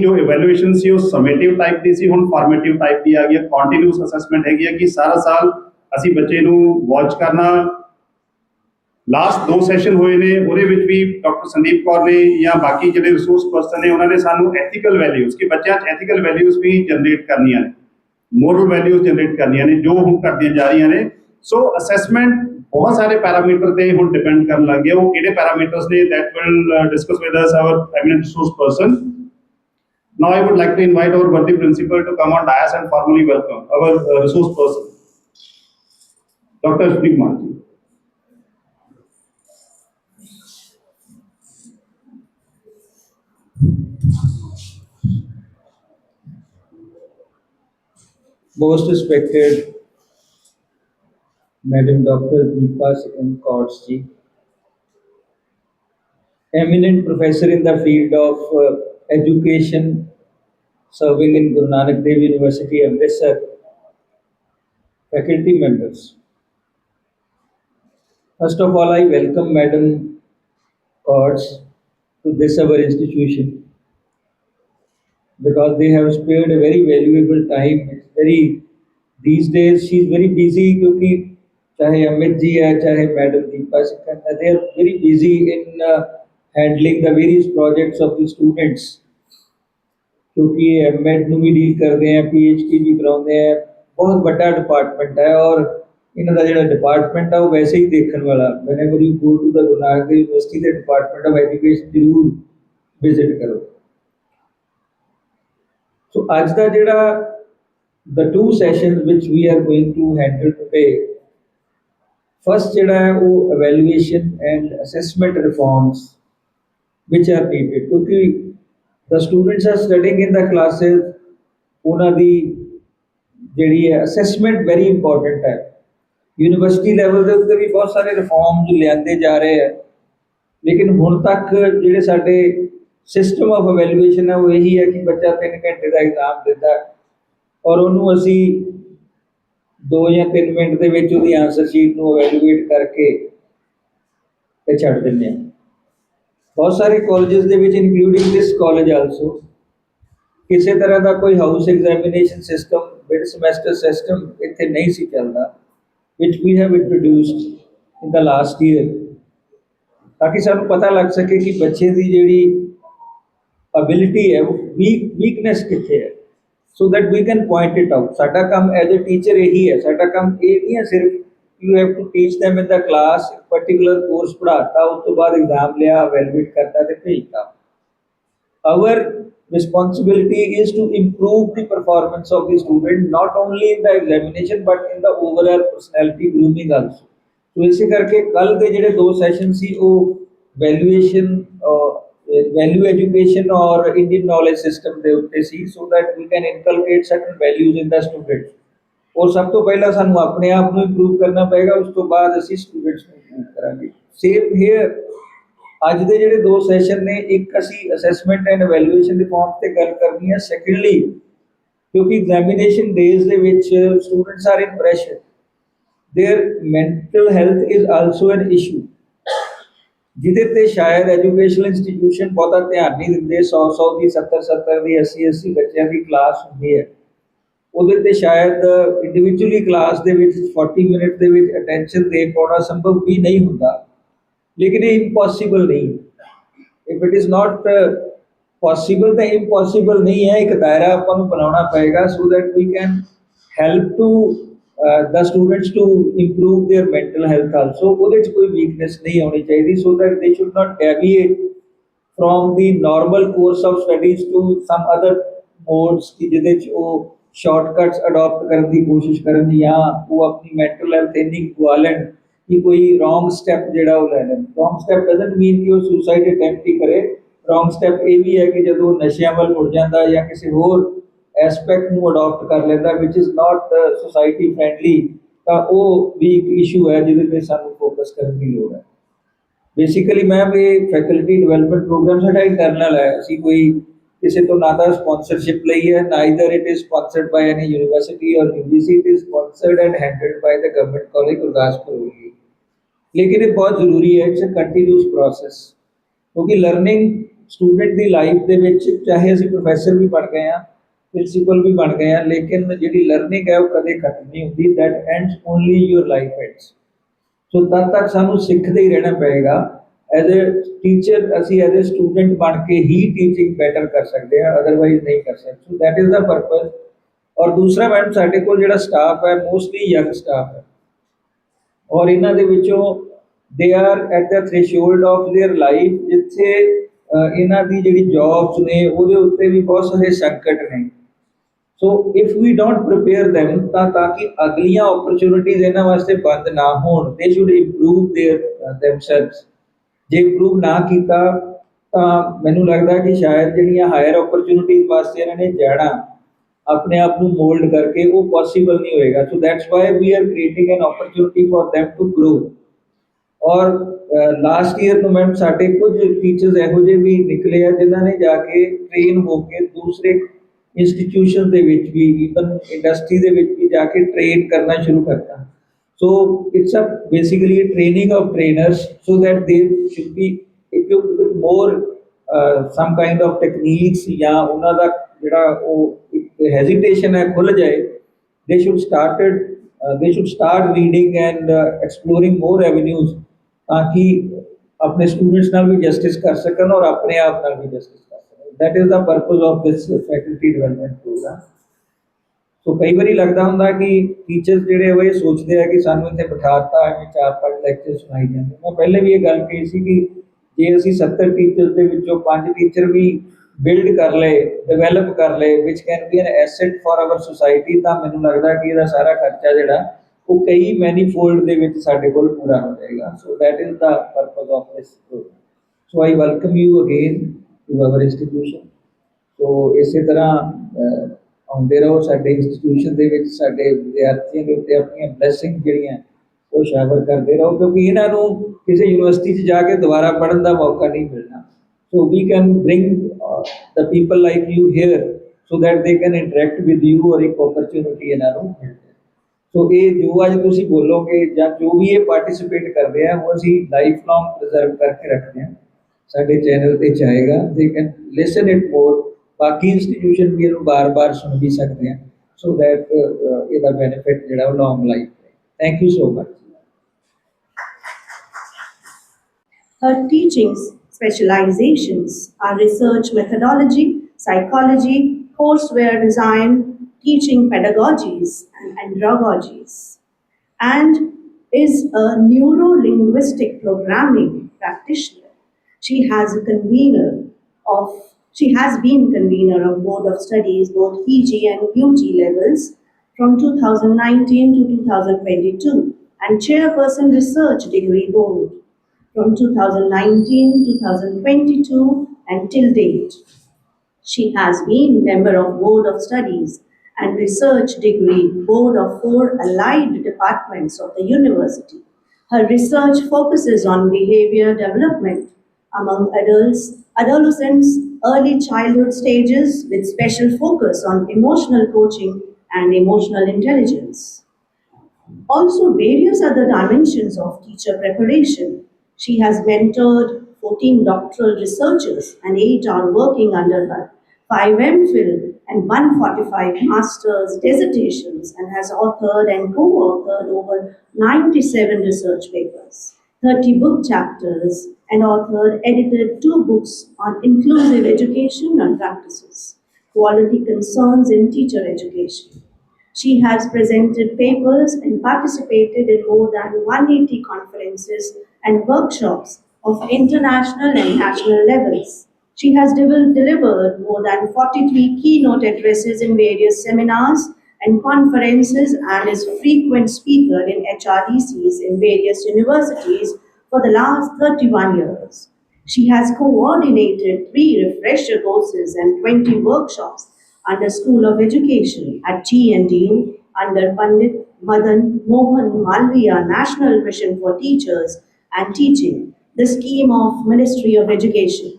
जो इवैल्यूएशन सी वो ਸਮੇਟਿਵ टाइप की सी, ਹੁਣ ਫਾਰਮੇਟਿਵ टाइप की आ गई है। ਕੰਟੀਨਿਊਸ ਅਸੈਸਮੈਂਟ ਹੈਗੀ ਹੈ कि सारा साल ਅਸੀਂ ਬੱਚੇ ਨੂੰ ਵਾਚ ਕਰਨਾ। लास्ट 2 सैशन हुए ने, ਉਹਦੇ ਵਿੱਚ ਵੀ ਡਾਕਟਰ ਸੰਦੀਪ ਕੌਰ ਨੇ ਜਾਂ ਬਾਕੀ ਜਿਹੜੇ ਰਿਸੋਰਸ ਪਰਸਨ ਨੇ ਉਹਨਾਂ ਨੇ ਸਾਨੂੰ ਐਥੀਕਲ ਵੈਲਿਊਜ਼ ਕਿ ਬੱਚਿਆਂ 'ਚ ਐਥੀਕਲ ਵੈਲਿਊਜ਼ ਵੀ ਜਨਰੇਟ ਕਰਨੀਆਂ ਨੇ, ਮੋਰਲ ਵੈਲਿਊਜ਼ ਜਨਰੇਟ ਕਰਨੀਆਂ ਨੇ, ਜੋ ਹੁਣ ਕਰਦੀਆਂ ਜਾ ਰਹੀਆਂ ਨੇ। ਸੋ ਅਸੈਸਮੈਂਟ ਬਹੁਤ ਸਾਰੇ ਪੈਰਾਮੀਟਰ ਤੇ ਹੁਣ ਡਿਪੈਂਡ ਕਰਨ ਲੱਗ ਗਿਆ। ਉਹ ਕਿਹੜੇ ਪੈਰਾਮੀਟਰਸ ਨੇ that will discuss with us our eminent resource person. Now I would like to invite our worthy principal to come on dais and formally welcome our resource person, Dr. Ashwini Kumar ji. Most respected Madam Dr. Deepa Sikand Kaur ji, eminent professor in the field of education, serving in Guru Nanak Dev University, Amritsar, faculty members. First of all, I welcome Madam Kaur to this our institution because they have spared a very valuable time. It's very these days she is very busy क्योंकि चाहे अमित जी है चाहे madam Deepa Sikand है, they are very busy in handling the various projects of the students क्योंकि MEd ਨੂੰ ਵੀ deal ਕਰਦੇ हैं, PhD भी कराਉਂਦੇ हैं। बहुत बड़ा डिपार्टमेंट है और ਇਹਨਾਂ ਦਾ ਜਿਹੜਾ ਡਿਪਾਰਟਮੈਂਟ ਆ ਉਹ ਵੈਸੇ ਹੀ ਦੇਖਣ ਵਾਲਾ। whenever you go to the Guru Nanak Dev University the Department of Education ਜ਼ਰੂਰ ਵਿਜ਼ਿਟ ਕਰੋ। So ਅੱਜ ਦਾ ਜਿਹੜਾ the 2 sessions which we are going to handle today, first ਜਿਹੜਾ ਹੈ ਉਹ evaluation and assessment reforms which are needed ਕਿਉਂਕਿ the students are studying in the classes, ਉਹਨਾਂ ਦੀ ਜਿਹੜੀ ਹੈ assessment very important ਹੈ। ਯੂਨੀਵਰਸਿਟੀ ਲੈਵਲ ਦੇ ਉੱਤੇ ਵੀ ਬਹੁਤ ਸਾਰੇ ਰਿਫਾਰਮਸ ਲਿਆਂਦੇ ਜਾ ਰਹੇ ਹੈ, ਲੇਕਿਨ ਹੁਣ ਤੱਕ ਜਿਹੜੇ ਸਾਡੇ ਸਿਸਟਮ ਆਫ ਇਵੈਲੂਏਸ਼ਨ ਹੈ ਉਹ ਇਹੀ ਹੈ ਕਿ ਬੱਚਾ 3 ਘੰਟੇ ਦਾ ਐਗਜ਼ਾਮ ਦਿੰਦਾ ਔਰ ਉਹਨੂੰ ਅਸੀਂ 2 ਜਾਂ 3 ਮਿੰਟ ਦੇ ਵਿੱਚ ਉਹਦੀ ਆਨਸਰ ਸ਼ੀਟ ਨੂੰ ਇਵੈਲੂਏਟ ਕਰਕੇ ਤੇ ਛੱਡ ਦਿੰਦੇ ਹਾਂ। ਬਹੁਤ ਸਾਰੇ ਕਾਲਜਸ ਦੇ ਵਿੱਚ ਇਨਕਲੂਡਿੰਗ ਦਿਸ ਕਾਲਜ ਆਲਸੋ ਕਿਸੇ ਤਰ੍ਹਾਂ ਦਾ ਕੋਈ house examination system, mid semester system ਇੱਥੇ ਨਹੀਂ ਸੀ ਚੱਲਦਾ, which we have introduced in the last year ताकि ਸਾਨੂੰ ਪਤਾ ਲੱਗ ਸਕੇ ਕਿ ਬੱਚੇ ਦੀ ਜਿਹੜੀ ability ਹੈ ਉਹ weakness ਕਿੱਥੇ ਹੈ, so that we can point it out। ਸਾਡਾ ਕੰਮ as a teacher ਇਹੀ ਹੈ, ਸਾਡਾ ਕੰਮ ਇਹ ਨਹੀਂ ਹੈ ਸਿਰਫ you have to teach them in the class, particular course ਪੜ੍ਹਾਤਾ ਉਸ ਤੋਂ ਬਾਅਦ exam ਲਿਆ, evaluate ਕਰਤਾ ਤੇ ਭੇਜਤਾ। our responsibility is to improve the performance of the student not only in the examination but in the overall personality grooming also। तो इसी करके कल ਦੇ ਜਿਹੜੇ 2 ਸੈਸ਼ਨ ਸੀ ਉਹ ਵੈਲਿਊਏਸ਼ਨ ਵੈਲਿਊ ਐਜੂਕੇਸ਼ਨ ਔਰ ਇੰਡੀਅਨ ਨੌਲੇਜ ਸਿਸਟਮ ਦੇ ਉੱਤੇ ਸੀ, so that we can inculcate certain values in the students। और ਸਭ ਤੋਂ ਪਹਿਲਾਂ ਸਾਨੂੰ ਆਪਣੇ ਆਪ ਨੂੰ ਇੰਪਰੂਵ ਕਰਨਾ ਪਏਗਾ, ਉਸ ਤੋਂ ਬਾਅਦ ਅਸੀਂ ਸਟੂਡੈਂਟਸ ਨੂੰ ਇੰਪਰੂਵ ਕਰਾਂਗੇ। ਸੇਮ ਹੇਅਰ ਅੱਜ ਦੇ ਜਿਹੜੇ 2 ਸੈਸ਼ਨ ਨੇ, ਇੱਕ ਅਸੀਂ ਅਸੈਸਮੈਂਟ ਐਂਡ ਇਵੈਲੂਏਸ਼ਨ ਰਿਫਾਰਮ ਤੇ ਗੱਲ ਕਰਨੀ ਹੈ। ਸੈਕੰਡਲੀ ਕਿਉਂਕਿ ਐਗਜ਼ਾਮੀਨੇਸ਼ਨ ਡੇਜ਼ ਦੇ ਵਿੱਚ students are in pressure, there mental health is also an issue ਜਿਹਦੇ ਤੇ ਸ਼ਾਇਦ ਐਜੂਕੇਸ਼ਨਲ ਇੰਸਟੀਟਿਊਸ਼ਨ ਬਹੁਤਾ ਧਿਆਨ ਨਹੀਂ ਦਿੰਦੇ। 100 ਦੀ 70 ਦੀ 80 ਬੱਚਿਆਂ ਦੀ ਕਲਾਸ ਹੁੰਦੀ ਹੈ, ਉਹਦੇ ਤੇ ਸ਼ਾਇਦ ਇੰਡੀਵਿਜੂਅਲੀ ਕਲਾਸ ਦੇ ਵਿੱਚ 40 ਮਿੰਟ ਦੇ ਵਿੱਚ ਅਟੈਂਸ਼ਨ ਦੇ ਪਾਉਣਾ ਸੰਭਵ ਵੀ ਨਹੀਂ ਹੁੰਦਾ, ਲੇਕਿਨ ਇਹ ਇੰਪੋਸੀਬਲ ਨਹੀਂ। If it is not possible ਤਾਂ ਇੰਪੋਸੀਬਲ ਨਹੀਂ ਹੈ। ਇੱਕ ਦਾਇਰਾ ਆਪਾਂ ਨੂੰ ਬਣਾਉਣਾ ਪਏਗਾ so that we can help to the students to improve their mental health also। ਉਹਦੇ 'ਚ ਕੋਈ weakness ਨਹੀਂ ਆਉਣੀ ਚਾਹੀਦੀ, so that they should not deviate from the normal course of studies to some other modes ਕਿ ਜਿਹਦੇ 'ਚ ਉਹ shortcuts adopt ਕਰਨ ਦੀ ਕੋਸ਼ਿਸ਼ ਕਰਨ ਜਾਂ ਉਹ ਆਪਣੀ mental health ਇੰਨੀ ਗਵਾ ਲੈਣ ਕਿ ਕੋਈ wrong step ਜਿਹੜਾ ਉਹ ਲੈ ਲੈਣ। wrong step doesn't mean ਕਿ ਉਹ suicide attempt ਹੀ ਕਰੇ। wrong step ਇਹ ਵੀ ਹੈ ਕਿ ਜਦੋਂ ਨਸ਼ਿਆਂ ਵੱਲ ਮੁੜ ਜਾਂਦਾ ਜਾਂ ਕਿਸੇ ਹੋਰ ਐਸਪੈਕਟ ਨੂੰ ਅਡਾਪਟ ਕਰ ਲੈਂਦਾ ਵਿਚ ਇਜ਼ ਨਾਟ ਸੋਸਾਇਟੀ ਫਰੈਂਡਲੀ, ਤਾਂ ਉਹ ਵੀ ਇੱਕ ਇਸ਼ੂ ਹੈ ਜਿਹਦੇ 'ਤੇ ਸਾਨੂੰ ਫੋਕਸ ਕਰਨ ਦੀ ਲੋੜ ਹੈ। ਬੇਸਿਕਲੀ ਮੈਮ ਇਹ ਫੈਕਲਟੀ ਡਿਵੈਲਪਮੈਂਟ ਪ੍ਰੋਗਰਾਮ ਸਾਡਾ ਇੰਟਰਨਲ ਹੈ, ਅਸੀਂ ਕੋਈ ਕਿਸੇ ਤੋਂ ਨਾ ਤਾਂ ਸਪਾਂਸਰਸ਼ਿਪ ਲਈ ਹੈ, neither it is sponsored by any university ਔਰ UGC, it is sponsored and handled by the government college Gurdaspur only। ਲੇਕਿਨ ਇਹ ਬਹੁਤ ਜ਼ਰੂਰੀ ਹੈ, ਇਟਸ ਅ ਕੰਟੀਨਿਊਸ ਪ੍ਰੋਸੈਸ ਕਿਉਂਕਿ ਲਰਨਿੰਗ ਸਟੂਡੈਂਟ ਦੀ ਲਾਈਫ ਦੇ ਵਿੱਚ ਚਾਹੇ ਅਸੀਂ ਪ੍ਰੋਫੈਸਰ ਵੀ ਬਣ ਗਏ ਆ, ਪ੍ਰਿੰਸੀਪਲ ਵੀ ਬਣ ਗਏ ਆ, ਲੇਕਿਨ ਜਿਹੜੀ ਲਰਨਿੰਗ ਹੈ ਉਹ ਕਦੇ ਖਤਮ ਨਹੀਂ ਹੁੰਦੀ। That ends only your life ends. So ਤਦ ਤੱਕ ਸਾਨੂੰ ਸਿੱਖਦੇ ਹੀ ਰਹਿਣਾ ਪਏਗਾ। ਐਜ਼ ਅ ਟੀਚਰ ਅਸੀਂ ਐਜ਼ ਅ ਸਟੂਡੈਂਟ ਬਣ ਕੇ ਹੀ ਟੀਚਿੰਗ ਬੈਟਰ ਕਰ ਸਕਦੇ ਹਾਂ, ਅਦਰਵਾਈਜ਼ ਨਹੀਂ ਕਰ ਸਕਦੇ। ਸੋ ਦੈਟ ਇਜ਼ ਦਾ ਪਰਪਸ। ਔਰ ਦੂਸਰਾ ਮੈਡਮ, ਸਾਡੇ ਕੋਲ ਜਿਹੜਾ ਸਟਾਫ ਹੈ ਮੋਸਟਲੀ ਯੰਗ ਸਟਾਫ ਹੈ, ਔਰ ਇਹਨਾਂ ਦੇ ਵਿੱਚੋਂ they are at the threshold of their life, ਜਿੱਥੇ ਇਹਨਾਂ ਦੀ ਜਿਹੜੀ ਜੌਬਸ ਨੇ ਉਹਦੇ ਉੱਤੇ ਵੀ ਬਹੁਤ ਸਾਰੇ ਸੰਕਟ ਨੇ। So if we don't prepare them ਤਾਂ ਕਿ ਅਗਲੀਆਂ ਓਪਰਚੁਨਿਟੀਜ਼ ਇਹਨਾਂ ਵਾਸਤੇ ਬੰਦ ਨਾ ਹੋਣ, ਦੇ ਸ਼ੁੱਡ ਇੰਪਰੂਵ ਦੇਅਰ themselves। ਜੇ ਇੰਪਰੂਵ ਨਾ ਕੀਤਾ ਤਾਂ ਮੈਨੂੰ ਲੱਗਦਾ ਕਿ ਸ਼ਾਇਦ ਜਿਹੜੀਆਂ ਹਾਇਰ ਓਪਰਚੁਨਿਟੀਜ਼ ਵਾਸਤੇ ਇਹਨਾਂ ਨੇ ਜਾਣਾ, ਆਪਣੇ ਆਪ ਨੂੰ ਮੋਲਡ ਕਰਕੇ, ਉਹ ਪੋਸੀਬਲ ਨਹੀਂ ਹੋਏਗਾ। So that's why we are creating an opportunity for them to grow. ਔਰ ਲਾਸਟ ਈਅਰ ਤੋਂ ਮੈਮ ਸਾਡੇ ਕੁਝ ਟੀਚਰਸ ਇਹੋ ਜਿਹੇ ਵੀ ਨਿਕਲੇ ਆ ਜਿਨ੍ਹਾਂ ਨੇ ਜਾ ਕੇ ਟ੍ਰੇਨ ਹੋ ਕੇ ਦੂਸਰੇ ਇੰਸਟੀਟਿਊਸ਼ਨ ਦੇ ਵਿੱਚ ਵੀ, ਈਵਨ ਇੰਡਸਟਰੀ ਦੇ ਵਿੱਚ ਵੀ ਜਾ ਕੇ ਟ੍ਰੇਨ ਕਰਨਾ ਸ਼ੁਰੂ ਕਰਤਾ। So it's a basically training of trainers so that they should be equipped with more some kind of techniques, ਜਾਂ ਉਹਨਾਂ ਦਾ ਜਿਹੜਾ ਉਹ ਇੱਕ ਹੈਜ਼ਿਟੇਸ਼ਨ ਹੈ ਖੁੱਲ ਜਾਏ। they should started they should start reading and exploring more avenues, ਤਾਂ ਕਿ ਆਪਣੇ ਸਟੂਡੈਂਟਸ ਨਾਲ ਵੀ ਜਸਟਿਸ ਕਰ ਸਕਣ ਔਰ ਆਪਣੇ ਆਪ ਨਾਲ ਵੀ ਜਸਟਿਸ ਕਰ ਸਕਣ। That is the purpose of this faculty development programme. So ਕਈ ਵਾਰੀ ਲੱਗਦਾ ਹੁੰਦਾ ਕਿ ਟੀਚਰਸ ਜਿਹੜੇ ਉਹ ਇਹ ਸੋਚਦੇ ਆ ਕਿ ਸਾਨੂੰ ਇੱਥੇ ਬਿਠਾਤਾ, ਐਵੇਂ 4-5 ਲੈਕਚਰ ਸੁਣਾਈ ਜਾਂਦੇ। ਮੈਂ ਪਹਿਲੇ ਵੀ ਇਹ ਗੱਲ ਕਹੀ ਸੀ ਕਿ ਜੇ ਅਸੀਂ 70 ਟੀਚਰਸ ਦੇ ਵਿੱਚੋਂ 5 ਟੀਚਰ ਵੀ ਬਿਲਡ ਕਰ ਲਏ, ਡਿਵੈਲਪ ਕਰ ਲਏ, which can be an asset for our society, ਤਾਂ ਮੈਨੂੰ ਲੱਗਦਾ ਕਿ ਇਹਦਾ ਸਾਰਾ ਖਰਚਾ ਜਿਹੜਾ ਉਹ ਕਈ ਮੈਨੀਫੋਲਡ ਦੇ ਵਿੱਚ ਸਾਡੇ ਕੋਲ ਪੂਰਾ ਹੋ ਜਾਏਗਾ। So that is the purpose of this programme. So I welcome you again to our institution. So ਇਸੇ ਤਰ੍ਹਾਂ ਆਉਂਦੇ ਰਹੋ ਸਾਡੇ ਇੰਸਟੀਟਿਊਸ਼ਨ ਦੇ ਵਿੱਚ, ਸਾਡੇ ਵਿਦਿਆਰਥੀਆਂ ਦੇ ਉੱਤੇ ਆਪਣੀਆਂ ਬਲੈਸਿੰਗ ਜਿਹੜੀਆਂ ਉਹ ਸ਼ਾਮਲ ਕਰਦੇ ਰਹੋ, ਕਿਉਂਕਿ ਇਹਨਾਂ ਨੂੰ ਕਿਸੇ ਯੂਨੀਵਰਸਿਟੀ 'ਚ ਜਾ ਕੇ ਦੁਬਾਰਾ ਪੜ੍ਹਨ ਦਾ ਮੌਕਾ ਨਹੀਂ ਮਿਲਣਾ। So we can bring the people like you here so that they can interact with you, ਔਰ ਇੱਕ opportunity ਇਹਨਾਂ ਨੂੰ ਮਿਲਦੀ। ਸੋ ਇਹ ਜੋ ਅੱਜ ਤੁਸੀਂ ਬੋਲੋਗੇ ਜਾਂ ਜੋ ਵੀ ਇਹ ਪਾਰਟਿਸਿਪੇਟ ਕਰਦੇ ਆ, ਉਹ ਅਸੀਂ ਲਾਈਫ ਲੌਂਗ ਪ੍ਰੀਜ਼ਰਵ ਕਰਕੇ ਰੱਖਦੇ ਹਾਂ, ਸਾਡੇ ਚੈਨਲ ਤੇ ਚਾਹੇਗਾ। they can listen it more, ਬਾਕੀ ਇੰਸਟੀਟਿਊਸ਼ਨ ਵੀ ਇਹਨੂੰ ਬਾਰ-ਬਾਰ ਸੁਣ ਵੀ ਸਕਦੇ ਆ, ਸੋ ਦੈਟ ਇਹਦਾ ਬੈਨੀਫਿਟ ਜਿਹੜਾ ਉਹ ਲੌਂਗ ਲਾਈਫ ਹੈ। Thank you so much. Her teachings specializations are research methodology, psychology, courseware design, teaching pedagogies, and andragogies, and is a neuro-linguistic programming practitioner. She has been convener of Board of Studies, both PG and UG levels from 2019 to 2022, and Chairperson Research Degree Board from 2019-2022 and till date. She has been member of Board of Studies and Research Degree Board of 4 allied departments of the university. Her research focuses on behavior development among adults, adolescents, early childhood stages with special focus on emotional coaching and emotional intelligence. Also, various other dimensions of teacher preparation. She has mentored 14 doctoral researchers and 8 are working under her, 5 MPhil and 145 master's dissertations, and has authored and co-authored over 97 research papers, 30 book chapters, and authored, edited 2 books on inclusive education and practices, quality concerns in teacher education. She has presented papers and participated in more than 180 conferences and workshops of international and national levels. She has delivered more than 43 keynote addresses in various seminars and conferences and is frequent speaker in HRDCs in various universities for the last 31 years. She has coordinated 3 refresher courses and 20 workshops under School of Education at GNDU under Pandit Madan Mohan Malviya National Mission for Teachers and Teaching, the scheme of Ministry of Education.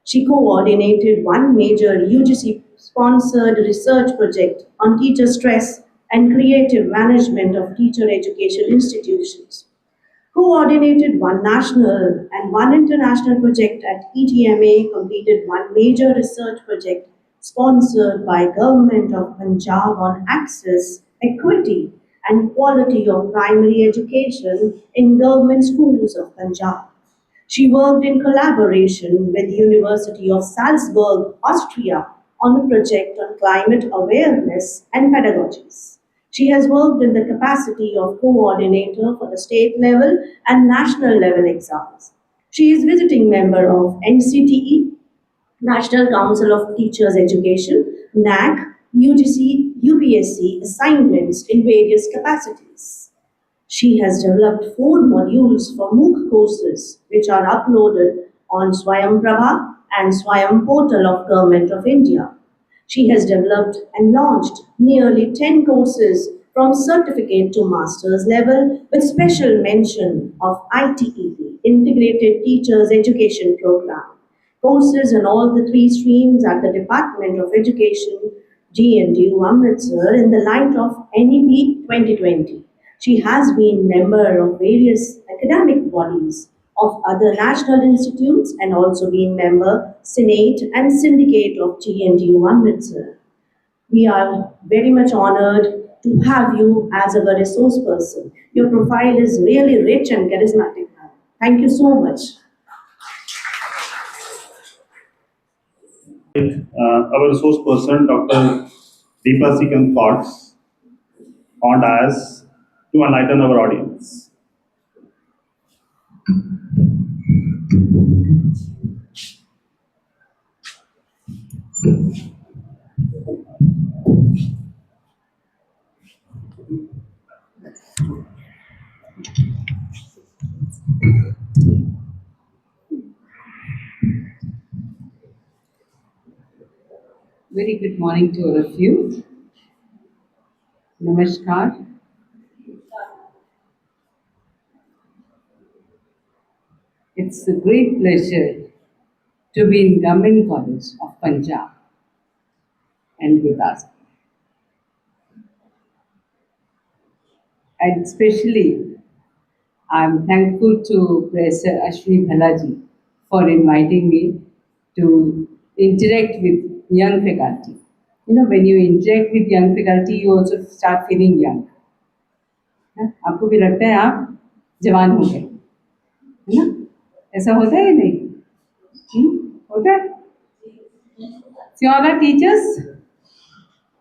She coordinated 1 major UGC-sponsored research project on teacher stress and creative management of teacher education institutions. coordinated one national and one international project at ETMA, completed one major research project sponsored by Government of Punjab on access, equity and quality of primary education in government schools of Punjab. She worked in collaboration with the University of Salzburg, Austria, on a project on climate awareness and pedagogies. She has worked in the capacity of coordinator for the state level and national level exams. She is visiting member of NCTE, National Council of Teachers Education, NAC, UGC, UPSC assignments in various capacities. She has developed 4 modules for MOOC courses which are uploaded on Swayamprabha and Swayam portal of Government of India. She has developed and launched nearly 10 courses from certificate to master's level with special mention of ITEP, Integrated Teachers Education Program. Courses in all the 3 streams at the Department of Education, GNDU Amritsar in the light of NEP 2020. She has been member of various academic bodies of other national institutes and also been member Senate and Syndicate of GNDU Amritsar. We are very much honored to have you as our resource person. Your profile is really rich and charismatic. Thank you so much. Our resource person, Dr. Deepa Sikand Thoughts, on dais to enlighten our audience. Very good morning to all of you. Namaskar. It's a great pleasure to be in Government College of Punjab and Gurdaspur. And especially, I'm thankful to Professor Ashwini Bhalaji for inviting me to interact with young faculty. You know, when you interact with young faculty, you also start feeling young. आपको भी लगता है आप जवान हो गए, है ना? ऐसा होता है या नहीं? होता है? So all are teachers?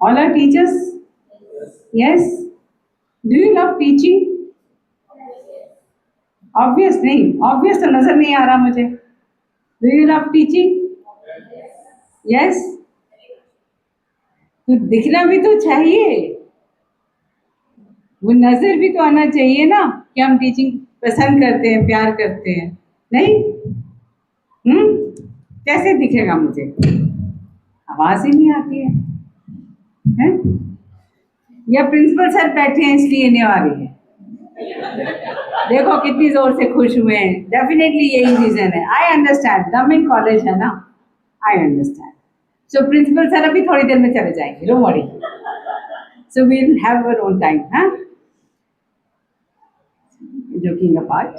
All are teachers? Yes. Do you love teaching? Obvious नहीं, obvious तो नजर नहीं आ रहा मुझे. Do you love teaching? Yes. तो दिखना भी तो चाहिए, वो नजर भी तो आना चाहिए ना कि हम टीचिंग पसंद करते हैं, प्यार करते हैं, नहीं? कैसे दिखेगा मुझे? आवाज ही नहीं आती है? या प्रिंसिपल सर बैठे हैं इसलिए नहीं आ रही है? देखो कितनी जोर से खुश हुए हैं. डेफिनेटली यही रीजन है. आई अंडरस्टैंड, गवर्नमेंट कॉलेज है ना, I understand. So principal sir अभी थोड़ी देर में चले जाएंगे, don't worry. So we will have our own time. Joking apart.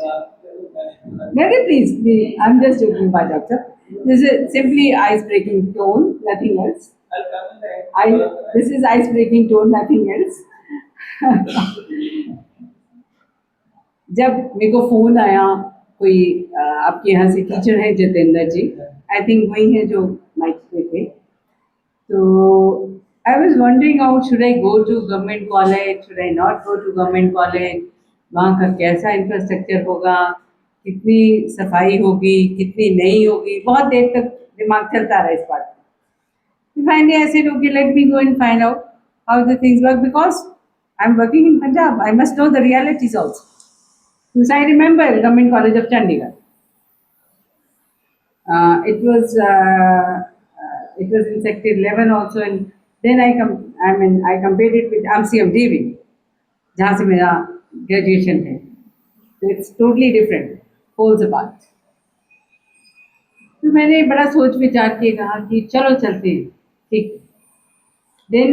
Please, I'm just joking about doctor. This is simply ice-breaking tone, nothing else. This is ice-breaking tone, nothing else. जब मेरे को phone आया कोई आपके यहाँ से teacher है जितेंद्र जी, I think वही है जो माइक पे थे, तो I was wondering out should I go to government college, should I not go to government college, वहाँ का कैसा इंफ्रास्ट्रक्चर होगा, कितनी सफाई होगी, कितनी नहीं होगी. बहुत देर तक दिमाग चलता रहा इस बात में. Finally I said, okay, let me go and find out how the things work, because I'm working in Punjab, I must know the realities also. Because I remember Government College of Chandigarh. It was in Sector 11 also, and then I compared it with MCM DV, जहाँ से मेरा graduation है. So it's totally different, poles apart. तो मैंने बड़ा सोच विचार के कहा कि चलो चलते हैं, ठीक. Then